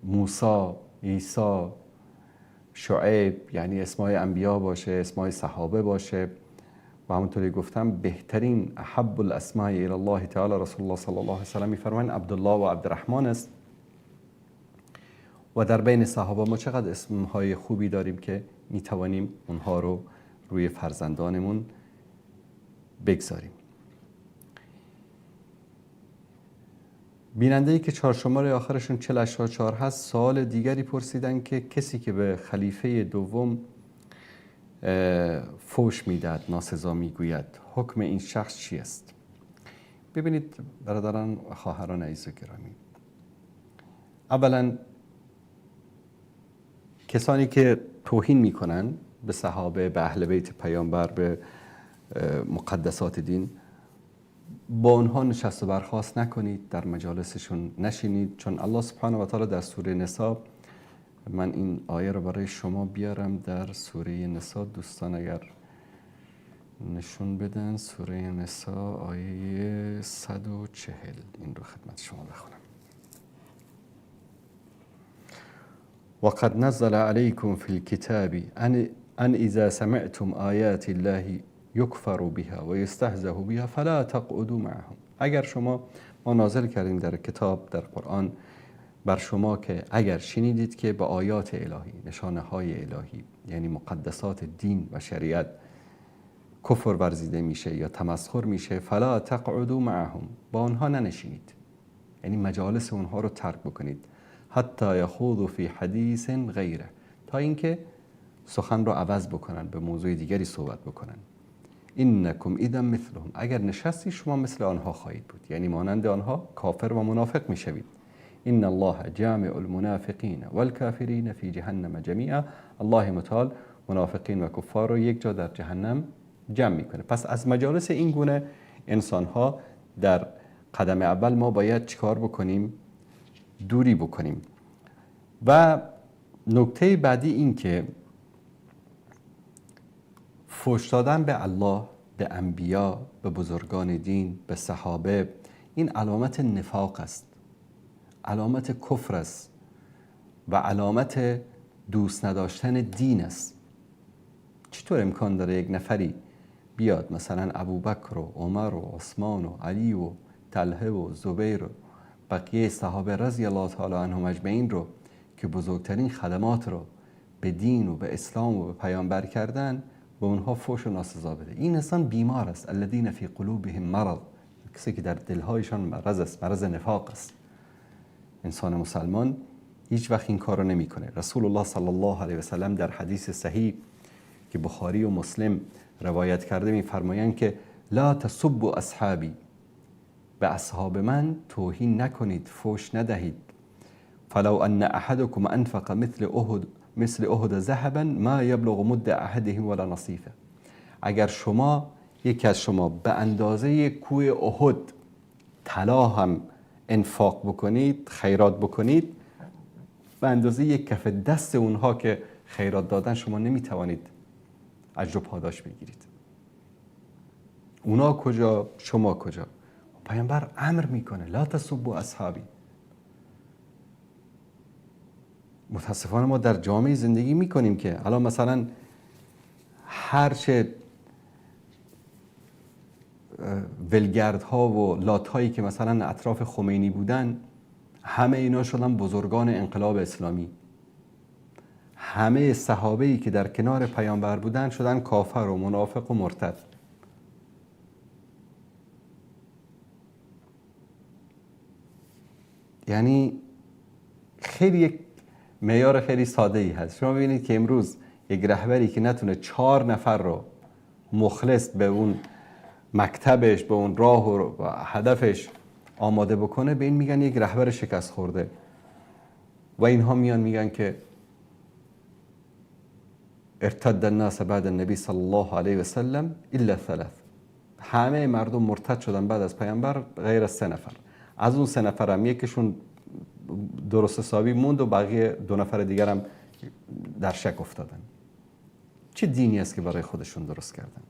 موسی، عیسی، شعیب، یعنی اسمای انبیا باشه، اسمای صحابه باشه. و همونطوری گفتم بهترین احب الاسماء الی الله تعالی رسول الله صلی الله علیه و سلم میفرمایند عبدالله و عبدالرحمن است. و در بین صحابه ما چقدر اسمهای خوبی داریم که میتوانیم اونها رو روی فرزندانمون بگذاریم. بیننده‌ای که چهارشماره آخرشون 4084 هست سوال دیگری پرسیدن که کسی که به خلیفه دوم فوش میدهد، ناسزا میگوید، حکم این شخص چی است؟ ببینید برادران و خواهران عزیز و گرامی، اولا کسانی که توهین میکنن به صحابه، به اهل بیت پیامبر، به مقدسات دین، با اونها نشست و برخاست نکنید، در مجالسشون نشینید، چون الله سبحانه و تعالی در سوره نساء، من این آیه رو برای شما بیارم، در سوره نساء دوستان اگر نشون بدن، سوره نساء آیه 140 این رو خدمت شما بخونم. وقد نزل عليكم في الكتاب أن إذا سمعتم آيات الله يكفر بها ويستهزأ بها فلا تقعدوا معهم. اگر ما نازل کردیم در کتاب، در قرآن بر شما که اگر شنیدید که به آیات الهی، نشانه های الهی، یعنی مقدسات دین و شریعت کفر ورزیده میشه یا تمسخر میشه، فلا تقعدوا معهم، با آنها ننشینید، یعنی مجالس اونها رو ترک بکنید، حتی یخوضوا فی حدیث غیره، تا اینکه سخن رو عوض بکنن، به موضوع دیگری صحبت بکنن. اینکم اذا مثلهم، اگر نشستی شما مثل آنها خواهید بود، یعنی مانند آنها کافر و منافق میشوید. ان الله جامع المنافقین والکافرین فی جهنم جمیعا، الله متعال منافقین و کفار رو یک جا در جهنم جمع میکنه. پس از مجالس این گونه انسان ها در قدم اول ما باید چیکار بکنیم؟ دوری بکنیم. و نکته بعدی این که فحش دادن به الله، به انبیا، به بزرگان دین، به صحابه، این علامت نفاق است، علامت کفر است و علامت دوست نداشتن دین است. چطور امکان داره یک نفری بیاد مثلا ابوبکر و عمر و عثمان و علی و طلحه و زبیر و بقیه صحابه رضی الله تعالی عنهم اجمعین رو که بزرگترین خدمات رو به دین و به اسلام و به پیامبر کردن، به اونها فحش و ناسزا بده؟ این انسان بیمار است. الذین فی قلوبهم مرض، کسی که در دلهایشان مرض است، مرض نفاق است. انسان مسلمان هیچ وقت این کار رو نمیکنه. رسول الله صلی الله علیه و سلم در حدیث صحیح که بخاری و مسلم روایت کرده میفرمایند که لا تسبوا اصحابی، به اصحاب من توهین نکنید، فحش ندهید. فلو ان احدکم انفق مثل احد ذهبا ما یبلغ مد احدهم ولا نصیفه. اگر شما، یکی از شما، به اندازه کوه احد طلا هم انفاق بکنید، خیرات بکنید، به اندازه یک کف دست اونها که خیرات دادن شما نمیتوانید اجر و پاداش بگیرید. اونا کجا، شما کجا؟ پیامبر امر میکنه لا تسبوا اصحابی. متاسفانه ما در جامعه زندگی میکنیم که الان مثلا هر چه ولگردها و لاتهایی که مثلا اطراف خمینی بودن، همه اینا شدن بزرگان انقلاب اسلامی. همه صحابه‌ای که در کنار پیامبر بودن شدن کافر و منافق و مرتد. یعنی خیلی یک معیار خیلی ساده ای هست. شما ببینید که امروز یک رهبری که نتونه 4 نفر رو مخلص به اون مکتبش، به اون راه و هدفش آماده بکنه، به این میگن یک رهبر شکست خورده. و اینها میان میگن که ارتد الناس بعد النبی صلی الله علیه و سلم الا 3، همه مردم مرتد شدن بعد از پیامبر غیر از 3 نفر. از اون 3 نفر هم یکیشون درست حسابی موند و بقیه 2 نفر دیگر هم در شک افتادن. چه دینی است که برای خودشون درست کردن؟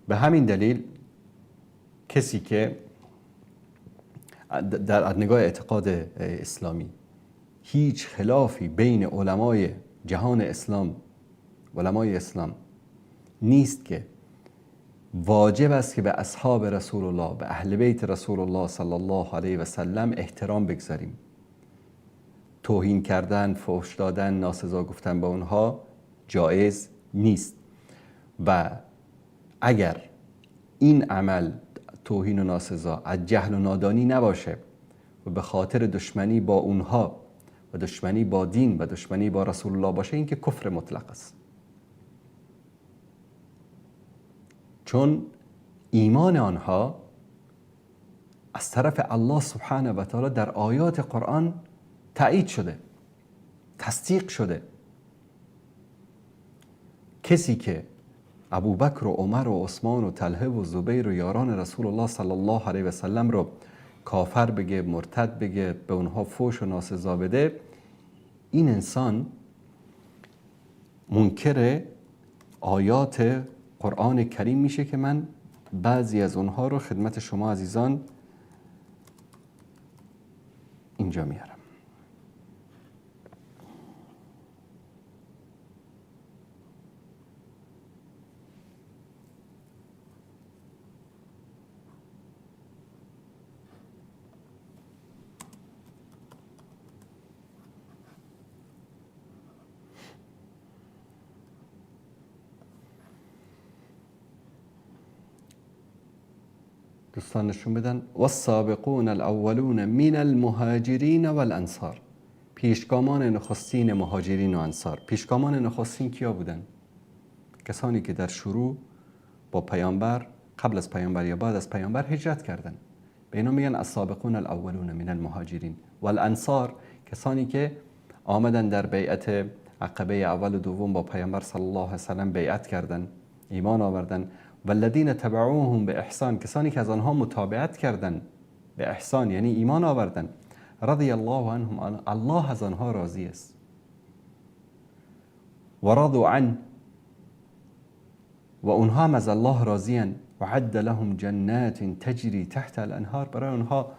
به همین دلیل کسی که در نگاه اعتقاد اسلامی هیچ خلافی بین علمای جهان اسلام، علمای اسلام نیست که واجب است که به اصحاب رسول الله، به اهل بیت رسول الله صلی الله علیه و سلم احترام بگذاریم. توهین کردن، فحش دادن، ناسزا گفتن به اونها جایز نیست. و اگر این عمل، توهین و ناسزا، از جهل و نادانی نباشه و به خاطر دشمنی با اونها و دشمنی با دین و دشمنی با رسول الله باشه، این که کفر مطلق است. چون ایمان آنها از طرف الله سبحانه و تعالی در آیات قرآن تایید شده، تصدیق شده. کسی که ابوبکر و عمر و عثمان و طلحه و زبیر و یاران رسول الله صلی الله علیه و سلم رو کافر بگه، مرتد بگه، به اونها فحش و ناسزا بده، این انسان منکر آیات قرآن کریم میشه که من بعضی از اونها رو خدمت شما عزیزان اینجا میارم. دوستان نشون بدن والسابقون الاولون من المهاجرین والانصار، پیشگامان نخستین مهاجرین و انصار. پیشگامان نخستین کیا بودن؟ کسانی که در شروع با پیامبر، قبل از پیامبر یا بعد از پیامبر هجرت کردن، به اینا میگن السابقون الاولون من المهاجرین. والانصار کسانی که آمدن در بیعت عقبه اول و دوم با پیامبر صلی الله علیه و سلم بیعت کردن، ایمان آوردن. والذین تبعوهم به احسان، کسانی که از آنها متابعت کردن به احسان یعنی ایمان آوردن. رضی الله عنهم، الله از آنها راضی است. و رضوا عنه، و اونها هم از الله راضیان. و عد لهم جنات تجری تحت الانهار، برای اونها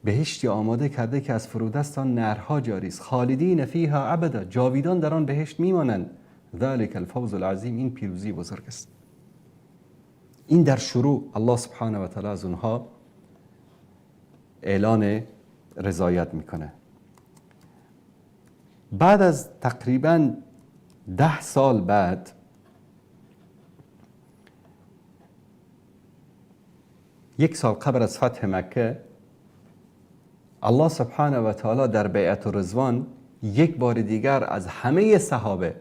بهشتی آماده کرده که از فرودست آن نهرها جاری است. خالدین فیها ابدا، جاویدان در آن بهشت میمانند. ذلک الفوز العظیم، این پیروزی بزرگ است. این در شروع الله سبحانه و تعالی از اونها اعلان رضایت میکنه. بعد از تقریبا 10 سال بعد یک سال قبل از فتح مکه، الله سبحانه و تعالی در بیعت رضوان یک بار دیگر از همه صحابه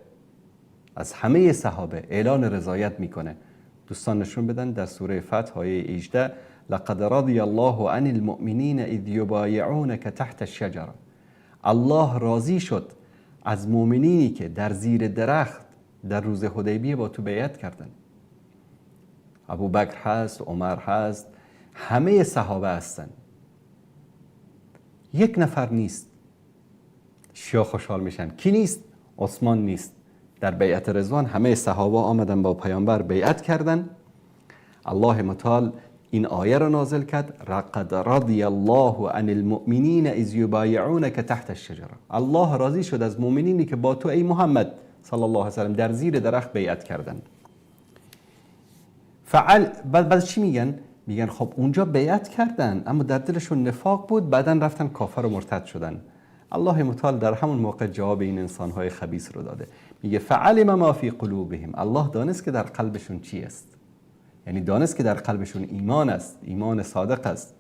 اعلان رضایت میکنه. دوستان نشون بدن در سوره فتح آیه 18 لقد رضی الله عن المؤمنین اذ یبایعونک تحت الشجره، الله راضی شد از مؤمنینی که در زیر درخت در روز حدیبیه با تو بیعت کردن. ابوبکر هست، عمر هست، همه صحابه هستن، یک نفر نیست. شیا خوشحال میشن. کی نیست؟ عثمان نیست. در بیعت رضوان همه صحابه آمدن با پیامبر بیعت کردن. الله متعال این آیه را نازل کرد لقد رضی الله عن المؤمنین اذ یبایعونک تحت الشجره، الله راضی شد از مؤمنینی که با تو ای محمد صلی الله علیه و سلم در زیر درخت بیعت کردن. بعد چی میگن؟ میگن خب اونجا بیعت کردن اما در دلشون نفاق بود، بعدا رفتن کافر و مرتد شدن. الله متعال در همون موقع جواب این انسانهای خبیث رو داده. میگه فعلم ما فی قلوبهم، الله دانست که در قلبشون چی است، یعنی دانست که در قلبشون ایمان است، ایمان صادق است.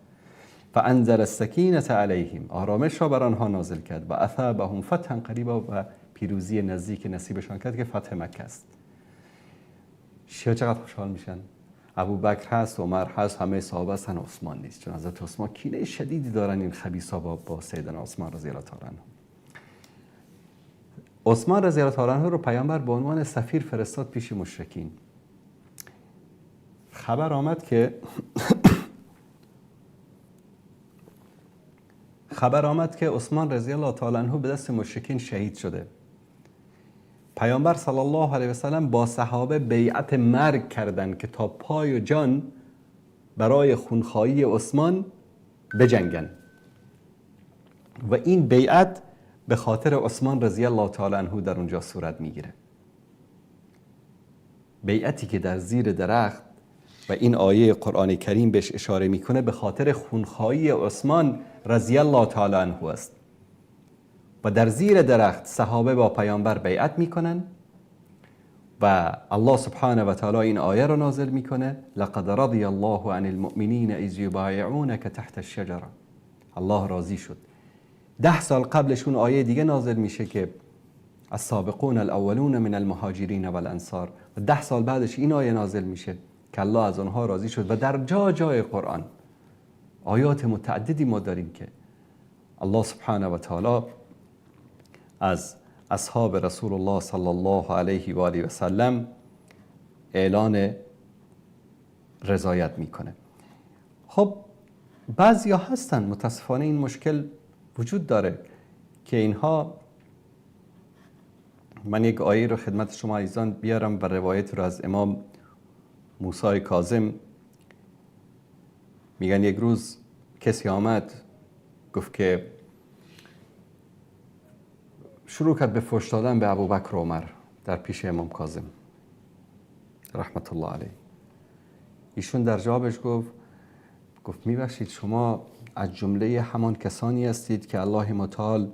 فانزل السکینه علیهم، آرامش را بر آنها نازل کرد. و اثابهم فتحا قریبا، و پیروزی نزدیک نصیبشان کرد که فتح مکه است. شیا چقدر خوشحال میشن. ابوبکر هست، عمر هست، همه صحابه هستن، عثمان نیست، چون حضرت عثمان کینه شدیدی دارن این خبیثا با سیدنا عثمان رضی الله تعالی عنه. عثمان رضی الله تعالی عنه رو پیامبر به عنوان سفیر فرستاد پیش مشرکین. خبر آمد که عثمان رضی الله تعالی عنه به دست مشرکین شهید شده. پیامبر صلی الله علیه و سلم با صحابه بیعت مرگ کردند که تا پای و جان برای خونخواهی عثمان بجنگن، و این بیعت به خاطر عثمان رضی الله تعالی عنه در اونجا صورت میگیره. بیعتی که در زیر درخت و این آیه قرآن کریم بهش اشاره میکنه به خاطر خونخواهی عثمان رضی الله تعالی عنه است. و در زیر درخت صحابه با پیامبر بیعت میکنن و الله سبحانه و تعالی این آیه رو نازل میکنه لقد رضی الله عن المؤمنین اذ یبایعونک تحت الشجره، الله راضی شد. 10 سال قبلشون آیه دیگه نازل میشه که السابقون الاولون من المهاجرین والانصار، و 10 سال بعدش این آیه نازل میشه که الله از آنها راضی شد. و در جای قرآن آیات متعددی ما داریم که الله سبحانه و تعالی از اصحاب رسول الله صلی الله علیه و آله و سلم اعلان رضایت میکنه. خب بعضیا هستن متاسفانه این مشکل وجود داره که اینها، من یک آیه رو خدمت شما عزیزان بیارم و روایت رو از امام موسی کاظم. میگن یک روز کسی آمد گفت که شروع کرد به فحش دادن به ابوبکر و عمر در پیش امام کاظم رحمت الله علیه. ایشون در جوابش گفت میبخشید شما از جمله همان کسانی هستید که الله متعال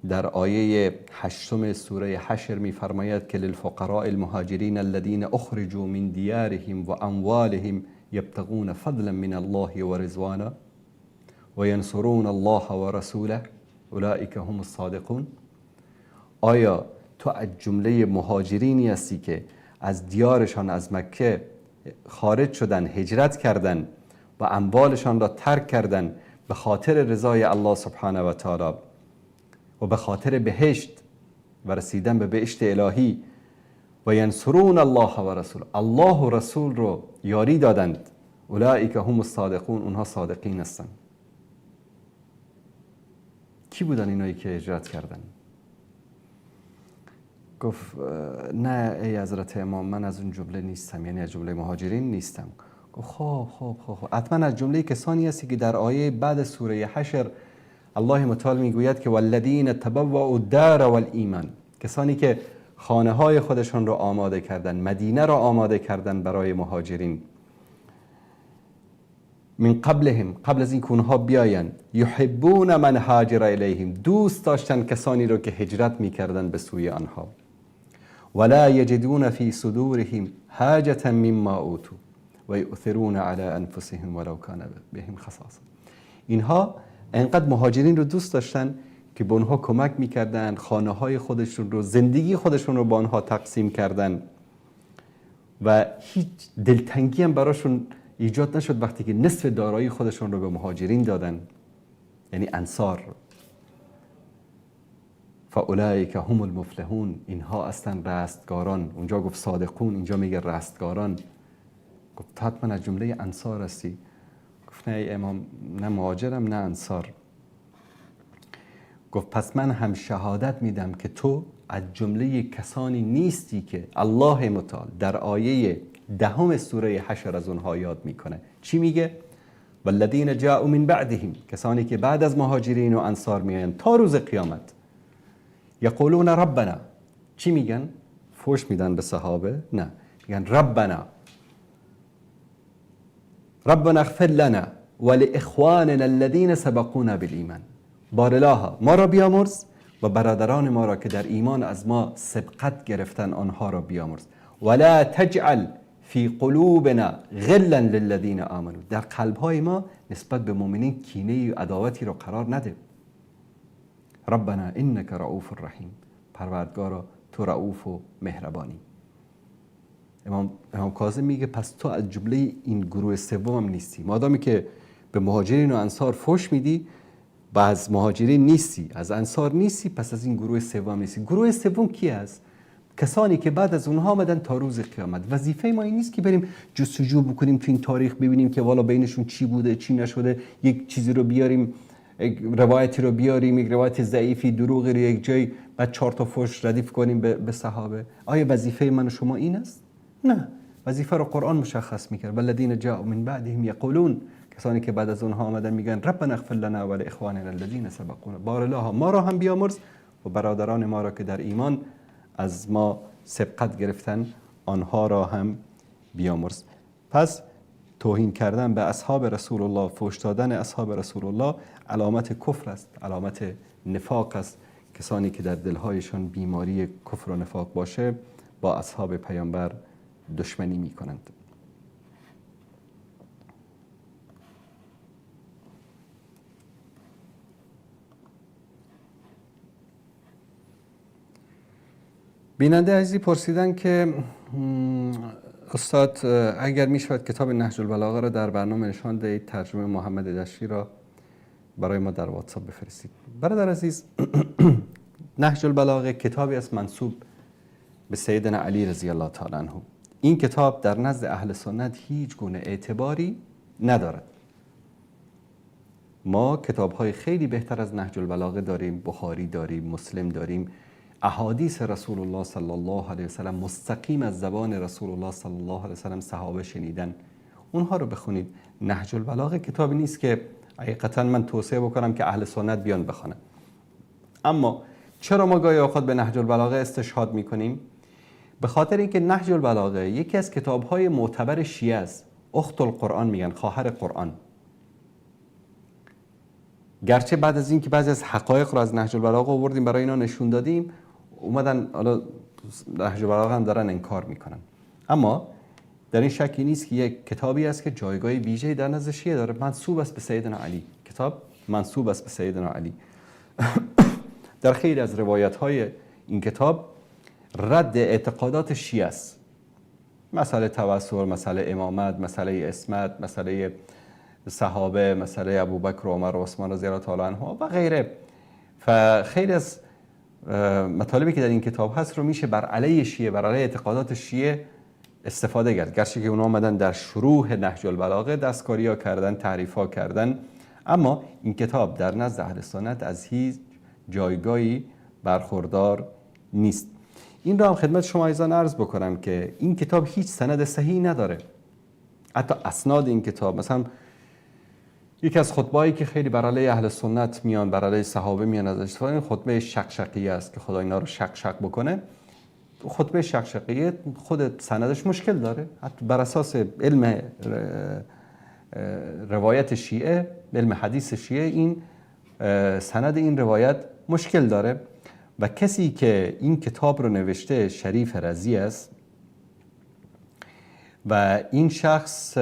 در آیه 8 سوره حشر میفرماید که للفقراء المهاجرین الذين اخرجوا من دیارهم و اموالهم یبتغون فضلا من الله و رضوانا و ینصرون الله و رسوله اولئک هم الصادقون. آیا تو از جمله مهاجرینی هستی که از دیارشان از مکه خارج شدن، هجرت کردن و اموالشان را ترک کردن به خاطر رضای الله سبحانه و تعالی و به خاطر بهشت و رسیدن به بهشت الهی و ینصرون الله و رسول، الله و رسول رو یاری دادند، اولئک هم الصادقون، اونها صادقین هستند. کی بودن اینایی که هجرت کردن؟ گفت نه ای حضرت امام، من از اون جمله نیستم، یعنی از جمله مهاجرین نیستم. گفت خب حتما از جمله کسانی هستی که در آیه بعد سوره حشر الله متعال میگوید که والذین تبوأوا الدار والایمان، کسانی که خانه های خودشان را آماده کردن، مدینه را آماده کردن برای مهاجرین، من قبلهم، قبل از این که اونها بیاین، یحبون من هاجر الیهم، دوست داشتن کسانی رو که هجرت میکردن به سوی آنها، ولا یجدون فی صدورهم حاجة مما اوتوا و یؤثرون علی انفسهم ولو کان بهم خصاصه. اینها انقدر مهاجرین رو دوست داشتن که به اونها کمک میکردن، خانه های خودشون رو، زندگی خودشون رو با آنها تقسیم کردن و هیچ دلتنگی هم براشون ایجاد نشد وقتی که نصف دارایی خودشون رو به مهاجرین دادن، یعنی انصار. فاولئک هم المفلحون، اینها هستن رستگاران. اونجا گفت صادقون، اینجا میگه رستگاران. گفت حتما از جمله انصار هستی؟ گفت نه ای امام، نه مهاجرم نه انصار. گفت پس من هم شهادت میدم که تو از جمله کسانی نیستی که الله متعال در آیه 10 سوره حشر از اونها یاد میکنه. چی میگه؟ والذین جاءوا من بعدهم، کسانی که بعد از مهاجرین و انصار میان تا روز قیامت، یقولون ربنا، چی میگن؟ فوش میدن به صحابه؟ نه، میگن ربنا اغفر لنا ولاخواننا الذين سبقونا بالایمان، بارالله ما را بیامرز و برادران ما را که در ایمان از ما سبقت گرفتن آنها را بیامرز، ولا تجعل فی قلوبنا غلا للذین آمنوا، در قلبهای ما نسبت به مؤمنین کینه و عداوتی را قرار نده. ربنا انک رؤوف رحیم، پروردگارا تو رؤوف و مهربانی. امام کاظم میگه پس تو از جمله این گروه سوم نیستی. مادامی که به مهاجرین و انصار فوش میدی، از مهاجرین نیستی، از انصار نیستی، پس از این گروه سوم نیستی. گروه سوم کی است؟ کسانی که بعد از اونها آمدن تا روز قیامت. وظیفه ما این نیست که بریم جستجو بکنیم تو این تاریخ ببینیم که والا بینشون چی بوده چی نشده، یک چیزی رو بیاریم، روایتی رو بیاریم، یک روایت ضعیفی دروغی رو یک جای بعد 4 تا فوش ردیف کنیم به صحابه. آیا وظیفه من و شما این است؟ نه، وظیفه رو قرآن مشخص میکرد. والذین جاءوا من بعدهم یقولون، کسانی که بعد از اونها آمدن میگن ربنا اغفر لنا ولاخواننا الذین سبقونا، بارالله ما را هم بیامرز و برادران ما را که در ایمان از ما سبقت گرفتن آنها را هم بیامرز. پس توهین کردن به اصحاب رسول الله، فحش دادن اصحاب رسول الله علامت کفر است، علامت نفاق است. کسانی که در دلهایشان بیماری کفر و نفاق باشه با اصحاب پیامبر دشمنی می کنند. بیننده عزیزی پرسیدن که استاد اگر می شود کتاب نهج البلاغه را در برنامه نشان دهید، ترجمه محمد دشتی را برای ما در واتساپ بفرستید. برادر عزیز، نهج البلاغه کتابی است منسوب به سیدنا علی رضی الله تعالی عنه. این کتاب در نزد اهل سنت هیچ گونه اعتباری ندارد. ما کتاب‌های خیلی بهتر از نهج البلاغه داریم، بخاری داریم، مسلم داریم. احادیث رسول الله صلی الله علیه و سلم مستقیم از زبان رسول الله صلی الله علیه و سلم صحابه شنیدن، اونها رو بخونید. نهج البلاغه کتابی نیست که حقیقتا من توصیه بکنم که اهل سنت بیان بخونن. اما چرا ما گاهی اوقات به نهج البلاغه استشهاد میکنیم؟ به خاطر اینکه نهج البلاغه یکی از کتاب‌های معتبر شیعه است. اخت القرآن میگن، خواهر قرآن. گرچه بعد از این که بعضی از حقایق رو از نهج البلاغه آوردیم برای اینا نشون دادیم، اومدن حالا نهج البلاغه هم دارن انکار میکنن. اما در این شکی نیست که یک کتابی است که جایگاه ویژه‌ای در نزد شیعه داره، منسوب است به سیدنا علی. کتاب منسوب است به سیدنا علی. در خیلی از روایت‌های این کتاب رد اعتقادات شیعه است. مسئله توسل، مسئله امامت، مسئله عصمت، مسئله صحابه، مسئله ابوبکر و عمر و عثمان رضی الله تعالی عنها و غیره. خیلی از مطالبی که در این کتاب هست رو میشه بر علیه شیعه، بر علیه اعتقادات شیعه استفاده کرد، گرچه که اونا آمدن در شروح نهج البلاغه دستکاری‌ها کردن، تعریف‌ها کردن، اما این کتاب در نزد اهل سنت از هیچ جایگاهی برخوردار نیست. این را هم خدمت شما عزیزان عرض بکنم که این کتاب هیچ سند صحیح نداره. حتی اسناد این کتاب، مثلا یکی از خطبه‌ای که خیلی بر علیه اهل سنت میان، بر علیه صحابه میان از استفاده، این خطبه شقشقیه است که خدا اینا رو شق بکنه. خطبه شقشقیه خود سندش مشکل داره، حتی بر اساس علم روایت شیعه، علم حدیث شیعه، این سند این روایت مشکل داره و کسی که این کتاب رو نوشته شریف رضی است و این شخص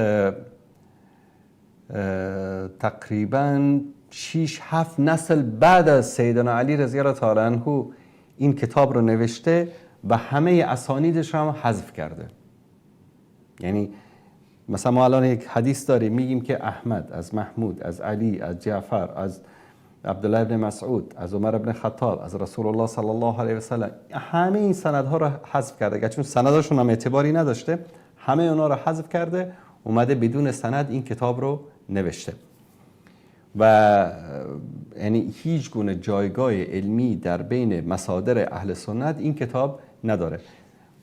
تقریباً 6-7 نسل بعد از سیدنا علی رضی الله تعالی عنه این کتاب رو نوشته و همه اسانیدش رو هم حذف کرده. یعنی مثلا ما الان یک حدیث داریم میگیم که احمد از محمود، از علی، از جعفر، از عبدالله ابن مسعود، از عمر ابن خطاب، از رسول الله صلی الله علیه و سلم، همه این سندها رو حذف کرده، چون سنداشون هم اعتباری نداشته، همه اونا رو حذف کرده، اومده بدون سند این کتاب رو نوشته و یعنی هیچ گونه جایگاه علمی در بین مصادر اهل سنت این کتاب نداره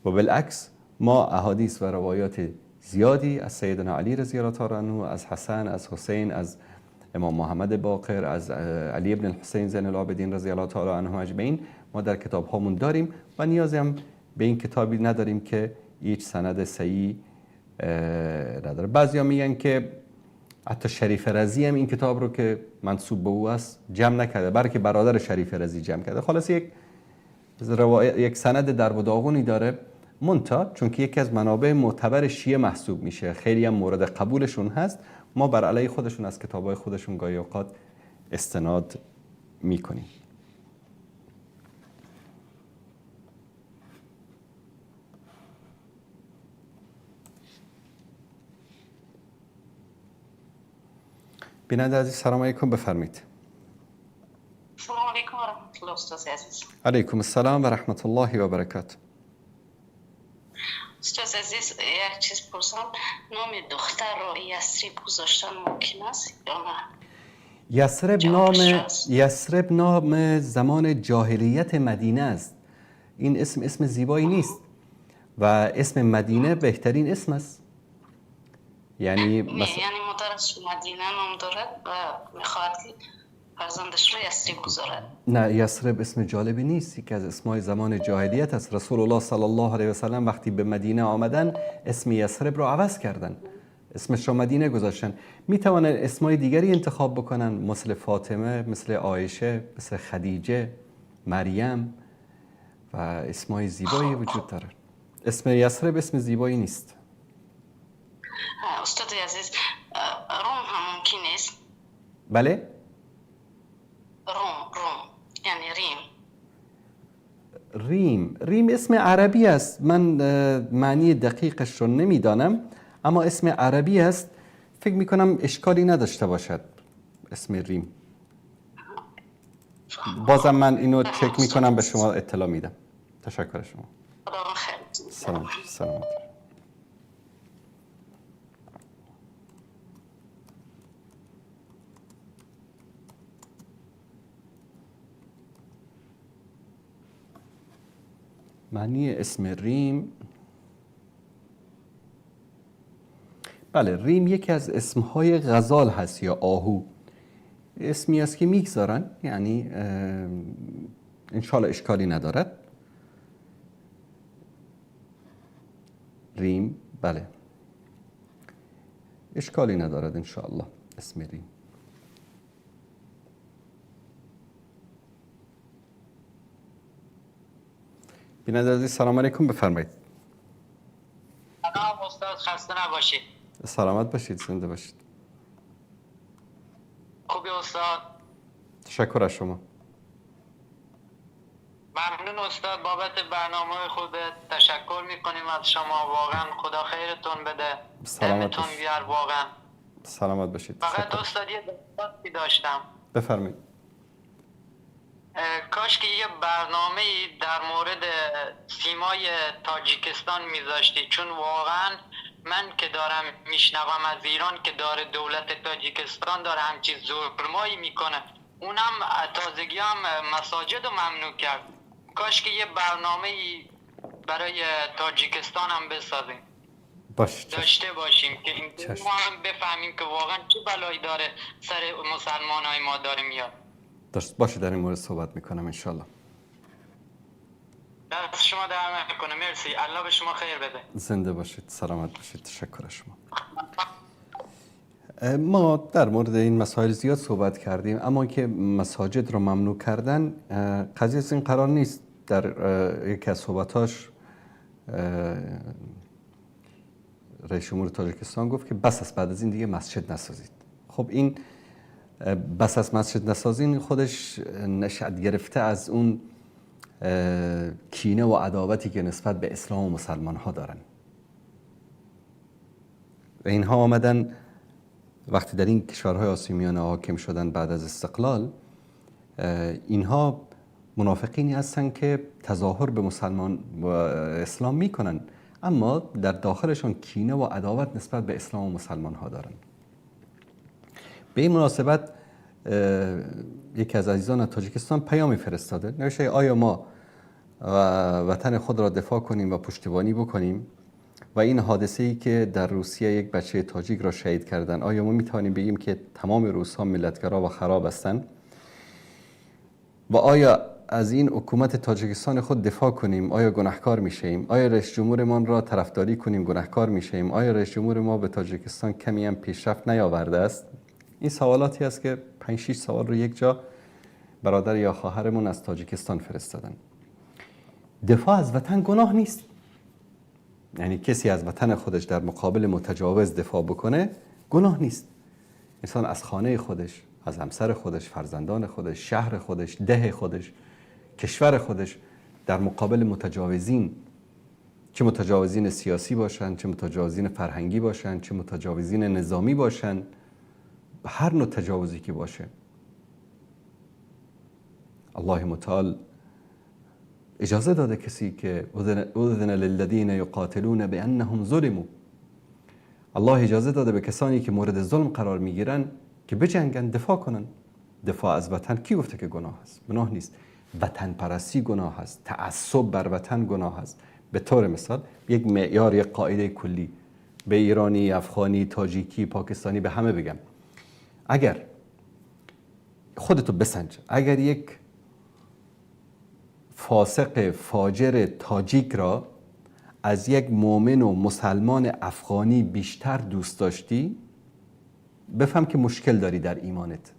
و بالعکس ما احادیث و روایات زیادی از سیدنا علی رضی الله تعالی عنه، از حسن، از حسین، از امام محمد باقر، از علی ابن الحسین زین العابدین رضی الله تعالی عنهم اجمعین ما در کتاب هامون داریم و نیازی هم به این کتابی نداریم که هیچ سند صحیح نداره. بعضیا میگن که حتی شریف رضی هم این کتاب رو که منسوب به او است جمع نکرده، بلکه برادر شریف رضی جمع کرده. خلاص یک سند در و داغونی داره، منتها چون که یکی از منابع معتبر شیعه محسوب میشه، خیلی هم مورد قبولشون هست، ما بر علیه خودشون از کتابای خودشون گاهی اوقات استناد میکنیم. بیننده عزیز سلام علیکم، بفرمایید. سلام علیکم و رحمت الله استاد عزیز. علیکم السلام و رحمت الله و برکاته. استاد عزیز یک چیز پرسم، نام دختر رو یثرب گذاشتن ممکن است یا نه؟ یثرب نام زمان جاهلیت مدینه است. این اسم زیبایی نیست و اسم مدینه بهترین اسم است. یعنی مادرش مدینه نام دارد و میخواهد که فرزندش رو یثرب گذارد. نه، یثرب اسم جالبی نیست، یکی از اسمای زمان جاهلیت است. رسول الله صلی الله علیه و سلم وقتی به مدینه آمدن اسم یثرب رو عوض کردن، اسمش رو مدینه گذاشتن. میتوانن اسمای دیگری انتخاب بکنن، مثل فاطمه، مثل عایشه، مثل خدیجه، مریم و اسمای زیبایی وجود داره. اسم یثرب اسم زیبایی نیست. استاد عزیز روم هم ممکن است؟ بله؟ روم یعنی ریم اسم عربی است. من معنی دقیقش رو نمیدانم، اما اسم عربی است. فکر میکنم اشکالی نداشته باشد اسم ریم. بازم من اینو چک میکنم، به شما اطلاع میدم. تشکر شما. سلام. معنی اسم ریم، بله، ریم یکی از اسمهای غزال هست یا آهو. اسمی است که میگذارن، یعنی انشالله اشکالی ندارد. ریم بله، اشکالی ندارد انشالله اسم ریم. بیننده عزیز سلام علیکم، بفرمایید. سلام استاد، خسته سلامت باشید، زنده باشید. خوبی استاد؟ تشکر از شما. ممنون استاد بابت برنامه خودت. تشکر میکنیم از شما. واقعا خدا خیرتون بده. سلامت دمتون باشید. بیار واقعا. سلامت باشید. فقط تشکر. استاد یه درخواستی داشتم. بفرمایید. کاش که یه برنامه در مورد سیمای تاجیکستان میذاشتی، چون واقعا من که دارم میشنوم از ایران که داره دولت تاجیکستان داره همچی ظلمایی میکنه، اونم تازگی هم مساجد رو ممنوع کرد. کاش که یه برنامه برای تاجیکستان هم بسازیم، داشته باشیم که این ما هم بفهمیم که واقعا چه بلایی داره سر مسلمان های ما داره میاد. باشه، در این مورد صحبت میکنم انشالله. دست شما در کنه. مرسی. الله به شما خیر بده. زنده باشید، سلامت باشید. تشکر از شما. ما در مورد این مسائل زیاد صحبت کردیم، اما که مساجد رو ممنوع کردن قضیه از این قرار نیست. در یکی از صحبتاش رئیس جمهور تاجیکستان گفت که بس است، بعد از این دیگه مسجد نسازید. خب این بس از مسجد نسازین خودش نشأت گرفته از اون کینه و عداوتی که نسبت به اسلام و مسلمان ها دارن. و اینها آمدن وقتی در این کشورهای آسیای میانه حاکم شدن بعد از استقلال، اینها منافقینی هستن که تظاهر به مسلمان و اسلام میکنن، اما در داخلشان کینه و عداوت نسبت به اسلام و مسلمان ها دارن. به این مناسبت یکی از عزیزان از تاجیکستان پیامی فرستاده، نوشته آیا ما وطن خود را دفاع کنیم و پشتیبانی بکنیم و این حادثه‌ای که در روسیه یک بچه تاجیک را شهید کردن، آیا ما میتوانیم بگیم که تمام روس‌ها ملتگرا و خراب هستند؟ و آیا از این حکومت تاجیکستان خود دفاع کنیم؟ آیا گناهکار میشیم؟ آیا رئیس جمهورمان را طرفداری کنیم؟ گناهکار میشیم؟ آیا رئیس جمهور ما به تاجیکستان کمی هم پیشرفت نیاورده است؟ این سوالاتی است که 5-6 سوال رو یک جا برادر یا خواهرمون از تاجیکستان فرستادن. دفاع از وطن گناه نیست. یعنی کسی از وطن خودش در مقابل متجاوز دفاع بکنه گناه نیست. انسان از خانه خودش، از همسر خودش، فرزندان خودش، شهر خودش، ده خودش، کشور خودش در مقابل متجاوزین، چه متجاوزین سیاسی باشن، چه متجاوزین فرهنگی باشن، چه متجاوزین نظامی باشن، هر نوع تجاوزی که باشه، الله متعال اجازه داده کسی که اذن للذین یقاتلون بانهم ظلموا، الله اجازه داده به کسانی که مورد ظلم قرار میگیرن که بجنگن، دفاع کنن. دفاع از وطن کی گفته که گناه است؟ گناه نیست. وطن پرستی گناه است، تعصب بر وطن گناه است. به طور مثال یک معیار، یک قاعده کلی به ایرانی، افغانی، تاجیکی، پاکستانی، به همه بگم، اگر خودتو بسنج، اگر یک فاسق فاجر تاجیک را از یک مؤمن و مسلمان افغانی بیشتر دوست داشتی، بفهم که مشکل داری در ایمانت،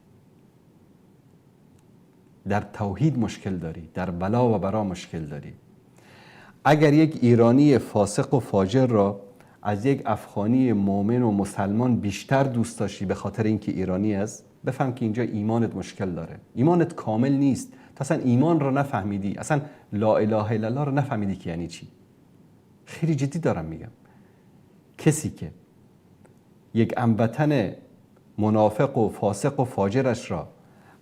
در توحید مشکل داری، در ولا و برا مشکل داری. اگر یک ایرانی فاسق و فاجر را از یک افغانی مؤمن و مسلمان بیشتر دوست داشتی به خاطر اینکه ایرانی است، بفهم که اینجا ایمانت مشکل داره، ایمانت کامل نیست. تو اصلا ایمان رو نفهمیدی، اصلا لا اله الا الله رو نفهمیدی که یعنی چی. خیلی جدی دارم میگم. کسی که یک هموطن منافق و فاسق و فاجرش را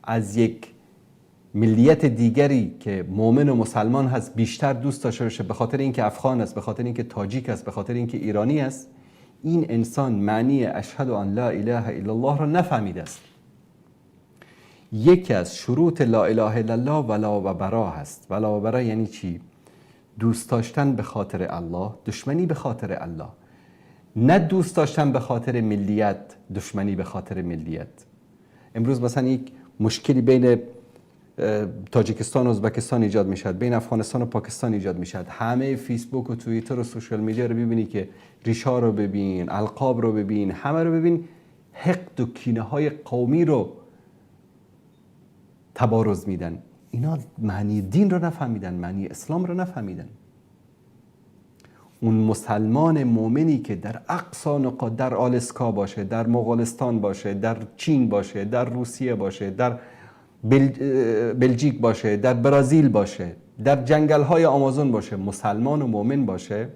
از یک ملیت دیگری که مؤمن و مسلمان هست بیشتر دوست داشته باشه به خاطر اینکه افغان است، به خاطر اینکه تاجیک است، به خاطر اینکه ایرانی است، این انسان معنی اشهد ان لا اله الا الله را نفهمیده است. یکی از شروط لا اله الا الله ولا و برا هست. ولا و برا یعنی چی؟ دوست داشتن به خاطر الله، دشمنی به خاطر الله. نه دوست داشتن به خاطر ملیت، دشمنی به خاطر ملیت. امروز مثلا یک مشکلی بین تاجیکستان و ازبکستان ایجاد میشد، بین افغانستان و پاکستان ایجاد میشد، همه فیسبوک و توییتر و سوشال میدیا رو ببینی که ریشا رو ببین، القاب رو ببین، همه رو ببین، حقد و کینه های قومی رو تبارز میدن. اینا معنی دین رو نفهمیدن، معنی اسلام رو نفهمیدن. اون مسلمان مؤمنی که در اقصا نقاط، در آلاسکا باشه، در مغولستان باشه، در چین باشه، در روسیه باشه، در بلژیک باشه، در برزیل باشه، در جنگل‌های آمازون باشه، مسلمان و مؤمن باشه،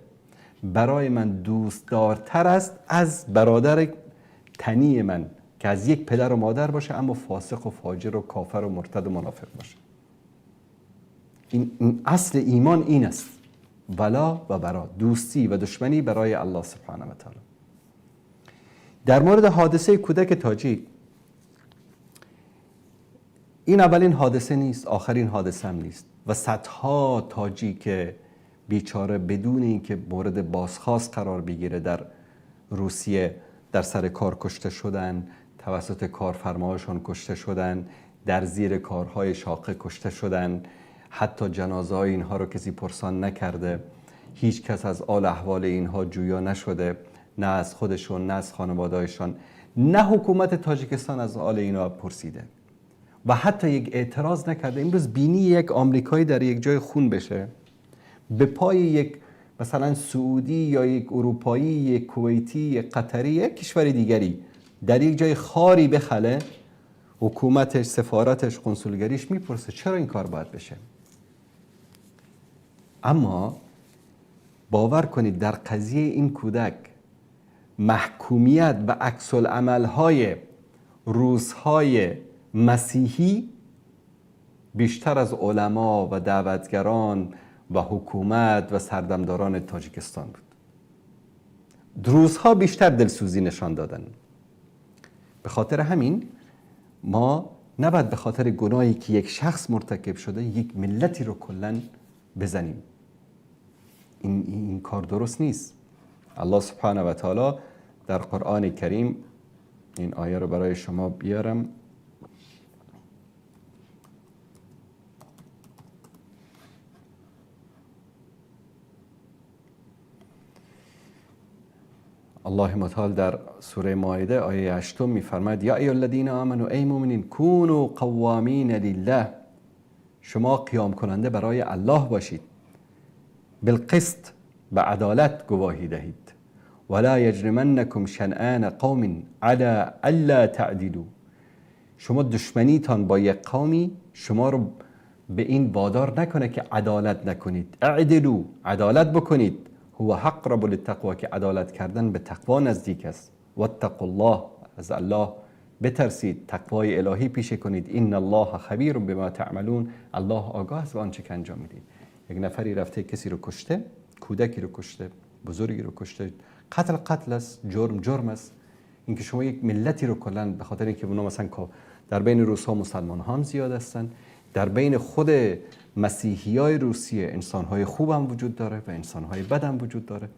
برای من دوستدارتر است از برادر تنی من که از یک پدر و مادر باشه اما فاسق و فاجر و کافر و مرتد و منافق باشه. این اصل ایمان این است، ولا و برا، دوستی و دشمنی برای الله سبحانه و تعالی. در مورد حادثه کودک تاجیک، این اولین حادثه نیست، آخرین حادثه هم نیست و صدها تاجیک بیچاره بدون اینکه مورد بازخواست قرار بگیره در روسیه در سر کار کشته شدن، توسط کارفرمایشان کشته شدن، در زیر کارهای شاقه کشته شدن، حتی جنازه های اینها رو کسی پرسان نکرده، هیچ کس از آل احوال اینها جویا نشده، نه از خودشون نه از خانواده‌هایشان، نه حکومت تاجیکستان از آل اینا پرسیده و حتی یک اعتراض نکرده. امروز بینی یک آمریکایی در یک جای خون بشه، به پای یک مثلا سعودی یا یک اروپایی، یک کویتی، یک قطری، یک کشور دیگری در یک جای خاری بخله، حکومتش، سفارتش، قنصلگریش میپرسه چرا این کار باید بشه. اما باور کنید در قضیه این کودک محکومیت و عکس العمل‌های روس‌های مسیحی بیشتر از علما و دعوتگران و حکومت و سردمداران تاجیکستان بود. روس‌ها بیشتر دلسوزی نشان دادن. به خاطر همین ما نباید به خاطر گناهی که یک شخص مرتکب شده یک ملتی رو کلاً بزنیم. این کار درست نیست. الله سبحانه و تعالی در قرآن کریم، این آیه رو برای شما بیارم، الله متعال در سوره مائده آیه 8 میفرماید یا ایها الذین آمنوا ای مؤمنین کونوا قوامین لله، شما قیام کننده برای الله باشید، بالقسط، به عدالت گواهی دهید، ولا یجرمنکم شنآن قوم علی الا تعدلوا، شما دشمنیتان با یک قومی شما رو به این وادار نکنه که عدالت نکنید. اعدلوا، عدالت بکنید، هو اقرب للتقوی، که عدالت کردن به تقوا نزدیک است. واتقوا الله، از الله بترسید، تقوای الهی پیشه کنید. این الله خبیر بما تعملون، الله آگاه است به آنچه که انجام میدید. یک نفری رفته کسی رو کشته، کودکی رو کشته، بزرگی رو کشته، قتل است، جرم است. اینکه شما یک ملتی رو کلا به خاطر اینکه اونا مثلا در بین روس‌ها مسلمان هم زیاد هستن، در بین خود مسیحیای روسیه انسان‌های خوب هم وجود داره و انسان‌های بد هم وجود داره،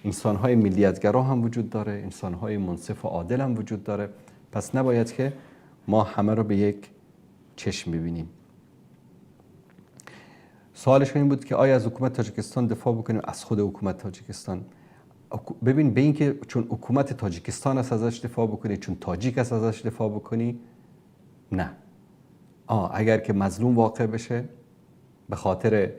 انسان‌های ملیت‌گرا هم وجود داره، انسان‌های منصف و عادل هم وجود داره. پس نباید که ما همه رو به یک چشم ببینیم. سوالشون این بود که آیا از حکومت تاجیکستان دفاع بکنیم؟ از خود حکومت تاجیکستان. ببین، به این که چون حکومت تاجیکستان است ازش دفاع بکنی، چون تاجیک است ازش دفاع بکنی، نه. اگر که مظلوم واقع بشه، به خاطر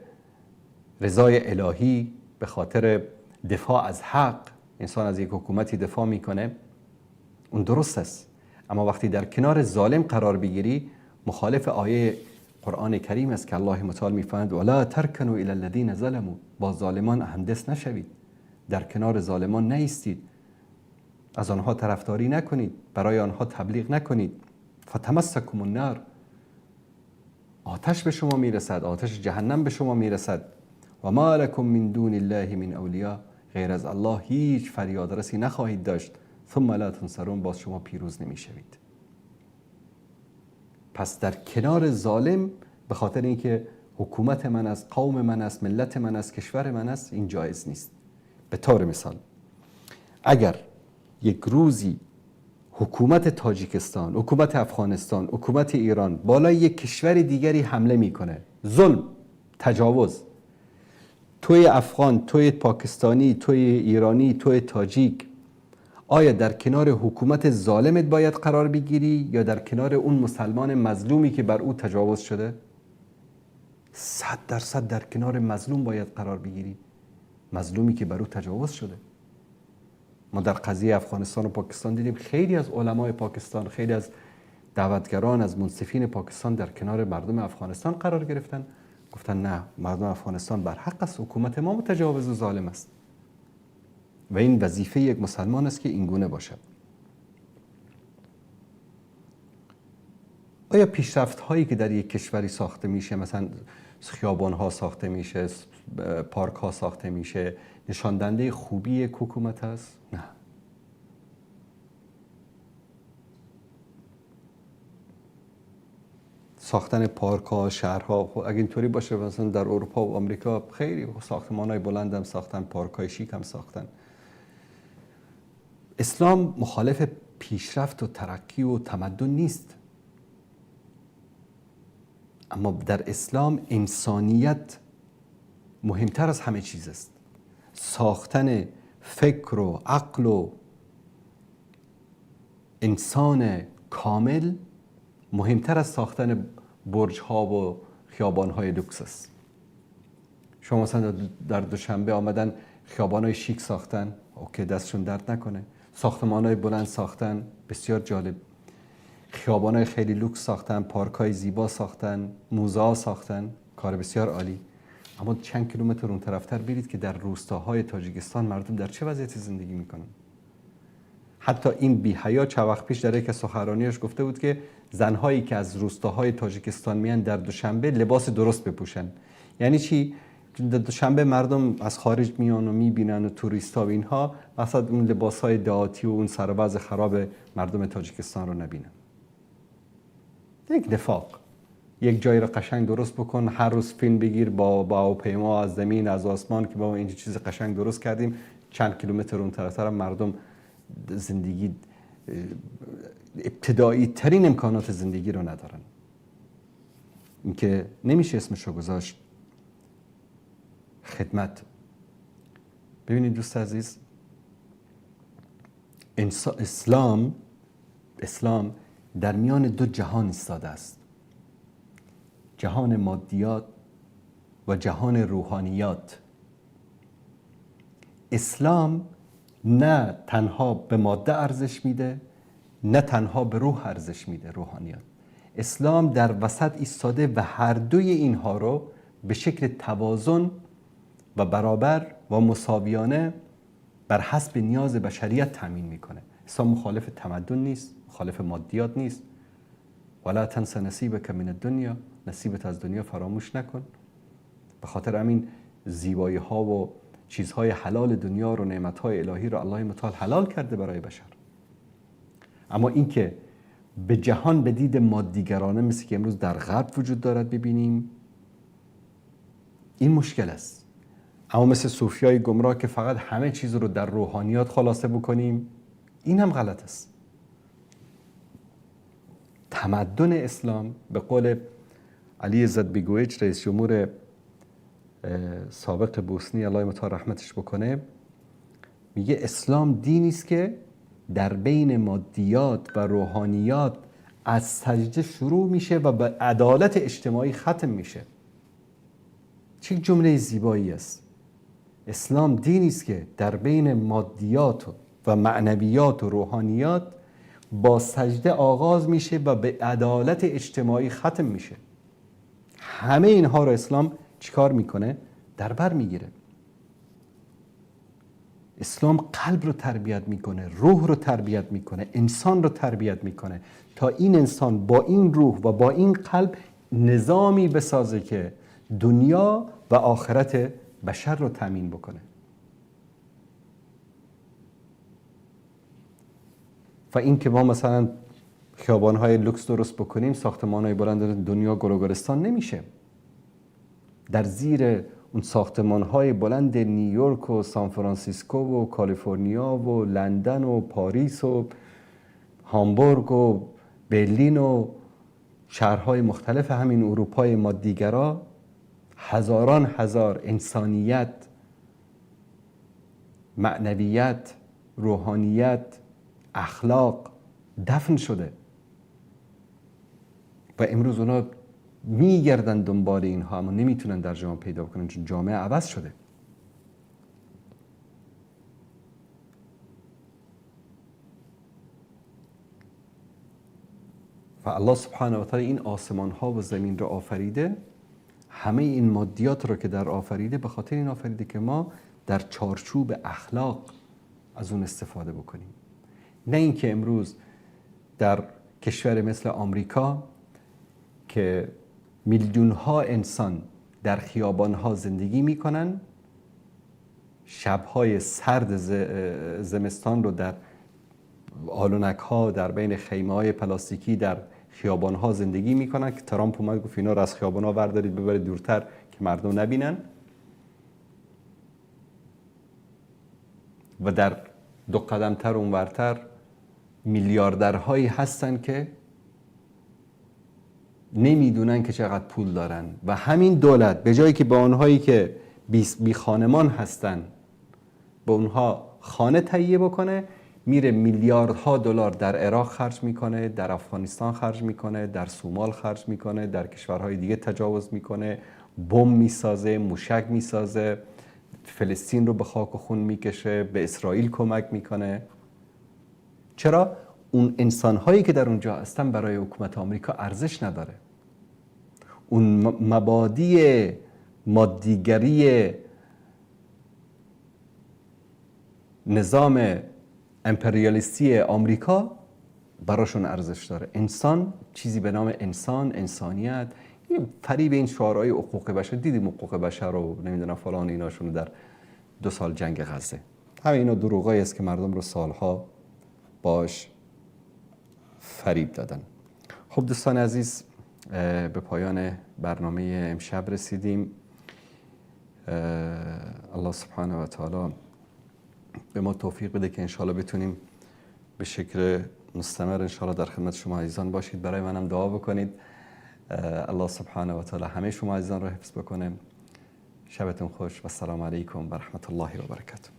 رضای الهی، به خاطر دفاع از حق، انسان از یک حکومتی دفاع میکنه، اون درست است. اما وقتی در کنار ظالم قرار بگیری، مخالف آیه قرآن کریم است که الله متعال میفرماید ولا ترکنوا الی الذین ظلموا، با ظالمان همدست نشوید، در کنار ظالمان نایستید، از آنها طرفداری نکنید، برای آنها تبلیغ نکنید. فتمسکم النار، آتش به شما میرسد، آتش جهنم به شما میرسد. و ما لکم من دون الله من اولیاء، غیر از الله هیچ فریادرسی نخواهید داشت. ثم لا تنصرون، باز شما پیروز نمیشوید. پس در کنار ظالم به خاطر اینکه حکومت من است، قوم من است، ملت من است، کشور من است، این جایز نیست. به طور مثال اگر یک روزی حکومت تاجیکستان، حکومت افغانستان، حکومت ایران بالای یک کشور دیگری حمله میکنه، ظلم، تجاوز، توی افغان، توی پاکستانی، توی ایرانی، توی تاجیک، آیا در کنار حکومت ظالمت باید قرار بگیری یا در کنار اون مسلمان مظلومی که بر او تجاوز شده؟ 100% در کنار مظلوم باید قرار بگیری. مظلومی که بر او تجاوز شده. ما در قضیه افغانستان و پاکستان دیدیم خیلی از علمای پاکستان، خیلی از دعوتگران، از منصفین پاکستان در کنار مردم افغانستان قرار گرفتن، گفتن نه، مردم افغانستان بر حق است، حکومت ما متجاوز و ظالم است و این وظیفه یک مسلمان است که این گونه باشد. آیا پیشرفت هایی که در یک کشوری ساخته میشه، مثلا خیابان ها ساخته میشه، پارک ها ساخته میشه، نشان دهنده خوبی یک حکومت است؟ نه. ساختن پارک ها، شهرها، اگه اینطوری باشه مثلا در اروپا و آمریکا خیلی ساختمان های بلند هم ساختن، پارک های شیک هم ساختن. اسلام مخالف پیشرفت و ترقی و تمدن نیست، اما در اسلام انسانیت مهمتر از همه چیز است. ساختن فکر و عقل و انسان کامل مهمتر از ساختن برج ها و خیابان های لوکس است. شما مثلا در دوشنبه آمدن خیابان های شیک ساختن، اوکی، دستشون درد نکنه. ساختمان های بلند ساختن، بسیار جالب. خیابان های خیلی لوکس ساختن، پارک های زیبا ساختن، موزه ها ساختن، کار بسیار عالی. اما چند کیلومتر اون طرفتر برید که در روستاهای تاجیکستان مردم در چه وضعیتی زندگی میکنن. حتی این بی‌حیا چند وقت پیش در یک از سخنرانیاش گفته بود که زنهایی که از روستاهای تاجیکستان میان در دوشنبه لباس درست بپوشن. یعنی چی؟ در دوشنبه مردم از خارج میان و میبینن و توریستا و اینها، مثلا اون لباسهای دهاتی و اون سر و وضع خراب مردم تاجیکستان رو نبینن. یک نفاق. یک جایی رو قشنگ درست بکن، هر روز فیلم بگیر با هواپیما از زمین، از آسمان که با این چیز قشنگ درست کردیم، چند کیلومتر اون طرف‌تر مردم زندگی ابتدایی ترین امکانات زندگی رو ندارن. این که نمیشه اسمشو گذاشت خدمت. ببینید دوست عزیز، اسلام در میان دو جهان ایستاده است، جهان مادیات و جهان روحانیات. اسلام نه تنها به ماده ارزش میده، نه تنها به روح ارزش میده، روحانیات. اسلام در وسط ایستاده و هر دوی اینها رو به شکل توازن و برابر و مساویانه بر حسب نیاز بشریت تامین میکنه. اسلام مخالف تمدن نیست، مخالف مادیات نیست. ولا تنس نصیبک من الدنیا، نصیبت از دنیا فراموش نکن. به خاطر همین زیبایی ها و چیزهای حلال دنیا رو، نعمت های الهی رو الله متعال حلال کرده برای بشر. اما این که به جهان به دید مادیگرانه مثل که امروز در غرب وجود دارد ببینیم، این مشکل است. اما مثل صوفیای گمراه که فقط همه چیز رو در روحانیات خلاصه بکنیم، این هم غلط است. تمدن اسلام به قول علی عزت بیگویچ، رئیس جمهور سابق بوسنی الله متعال رحمتش بکنه، میگه اسلام دینی است که در بین مادیات و روحانیات از سجده شروع میشه و به عدالت اجتماعی ختم میشه. چه جمله زیبایی است. اسلام دینی است که در بین مادیات و معنویات و روحانیات با سجده آغاز میشه و به عدالت اجتماعی ختم میشه. همه اینها رو اسلام چیکار میکنه؟ در بر میگیره. اسلام قلب رو تربیت میکنه، روح رو تربیت میکنه، انسان رو تربیت میکنه تا این انسان با این روح و با این قلب نظامی بسازه که دنیا و آخرت بشر رو تامین بکنه. و این که ما مثلا خیابان‌های لوکس درست بکنیم، ساختمان‌های بلند دنیا گل و گلستان نمیشه. در زیر اون ساختمان‌های بلند نیویورک و سان فرانسیسکو و کالیفرنیا و لندن و پاریس و هامبورگ و برلین و شهرهای مختلف همین اروپای مادیگرا، هزاران هزار انسانیت، معنویت، روحانیت، اخلاق دفن شده و امروز اونا میگردن دنبال اینها، اما نمیتونن در جامعه پیدا کنن چون جامعه عوض شده. و الله سبحانه و تعالی این آسمان ها و زمین را آفریده، همه این مادیات را که در آفریده به خاطر این آفریده که ما در چارچوب اخلاق از اون استفاده بکنیم. نه اینکه امروز در کشور مثل آمریکا که میلیون ها انسان در خیابان ها زندگی میکنن، شبهای سرد زمستان رو در آلونک ها در بین خیمه های پلاستیکی در خیابان ها زندگی میکنن که ترامپ اومد گفت اینا رو از خیابان ها بردارید ببرید دورتر که مردم نبینن. و در 2 قدم تر اونورتر میلیاردرهایی هستن که نمیدونن که چقدر پول دارن و همین دولت به جایی که به آنهایی که بی خانمان هستن به اونها خانه تهیه بکنه، میره میلیاردها دلار در عراق خرج میکنه، در افغانستان خرج میکنه، در سومال خرج میکنه، در کشورهای دیگه تجاوز میکنه، بمب میسازه، موشک میسازه، فلسطین رو به خاک و خون میکشه، به اسرائیل کمک میکنه. چرا؟ اون انسانهایی که در اونجا هستن برای حکومت آمریکا ارزش نداره. اون مبادی مادیگری نظام امپریالیستی آمریکا براشون ارزش داره. انسان، چیزی به نام انسان، انسانیت، فریب این شعارهای حقوق بشر، دیدیم حقوق بشر رو نمیدونم فلان ایناشون در 2 سال جنگ غزه. همه اینا دروغایی است که مردم رو سالها باش فریب دادن. خب دوستان عزیز، به پایان برنامه امشب رسیدیم. الله سبحانه و تعالی به ما توفیق بده که انشاءالله بتونیم به شکل مستمر انشاءالله در خدمت شما عزیزان باشید. برای منم دعا بکنید. الله سبحانه و تعالی همه شما عزیزان رو حفظ بکنه. شبتون خوش و السلام علیکم و رحمت الله و برکاته.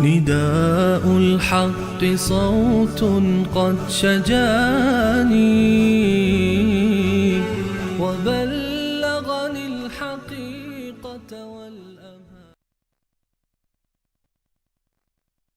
نداء الحق صوت قد شجاني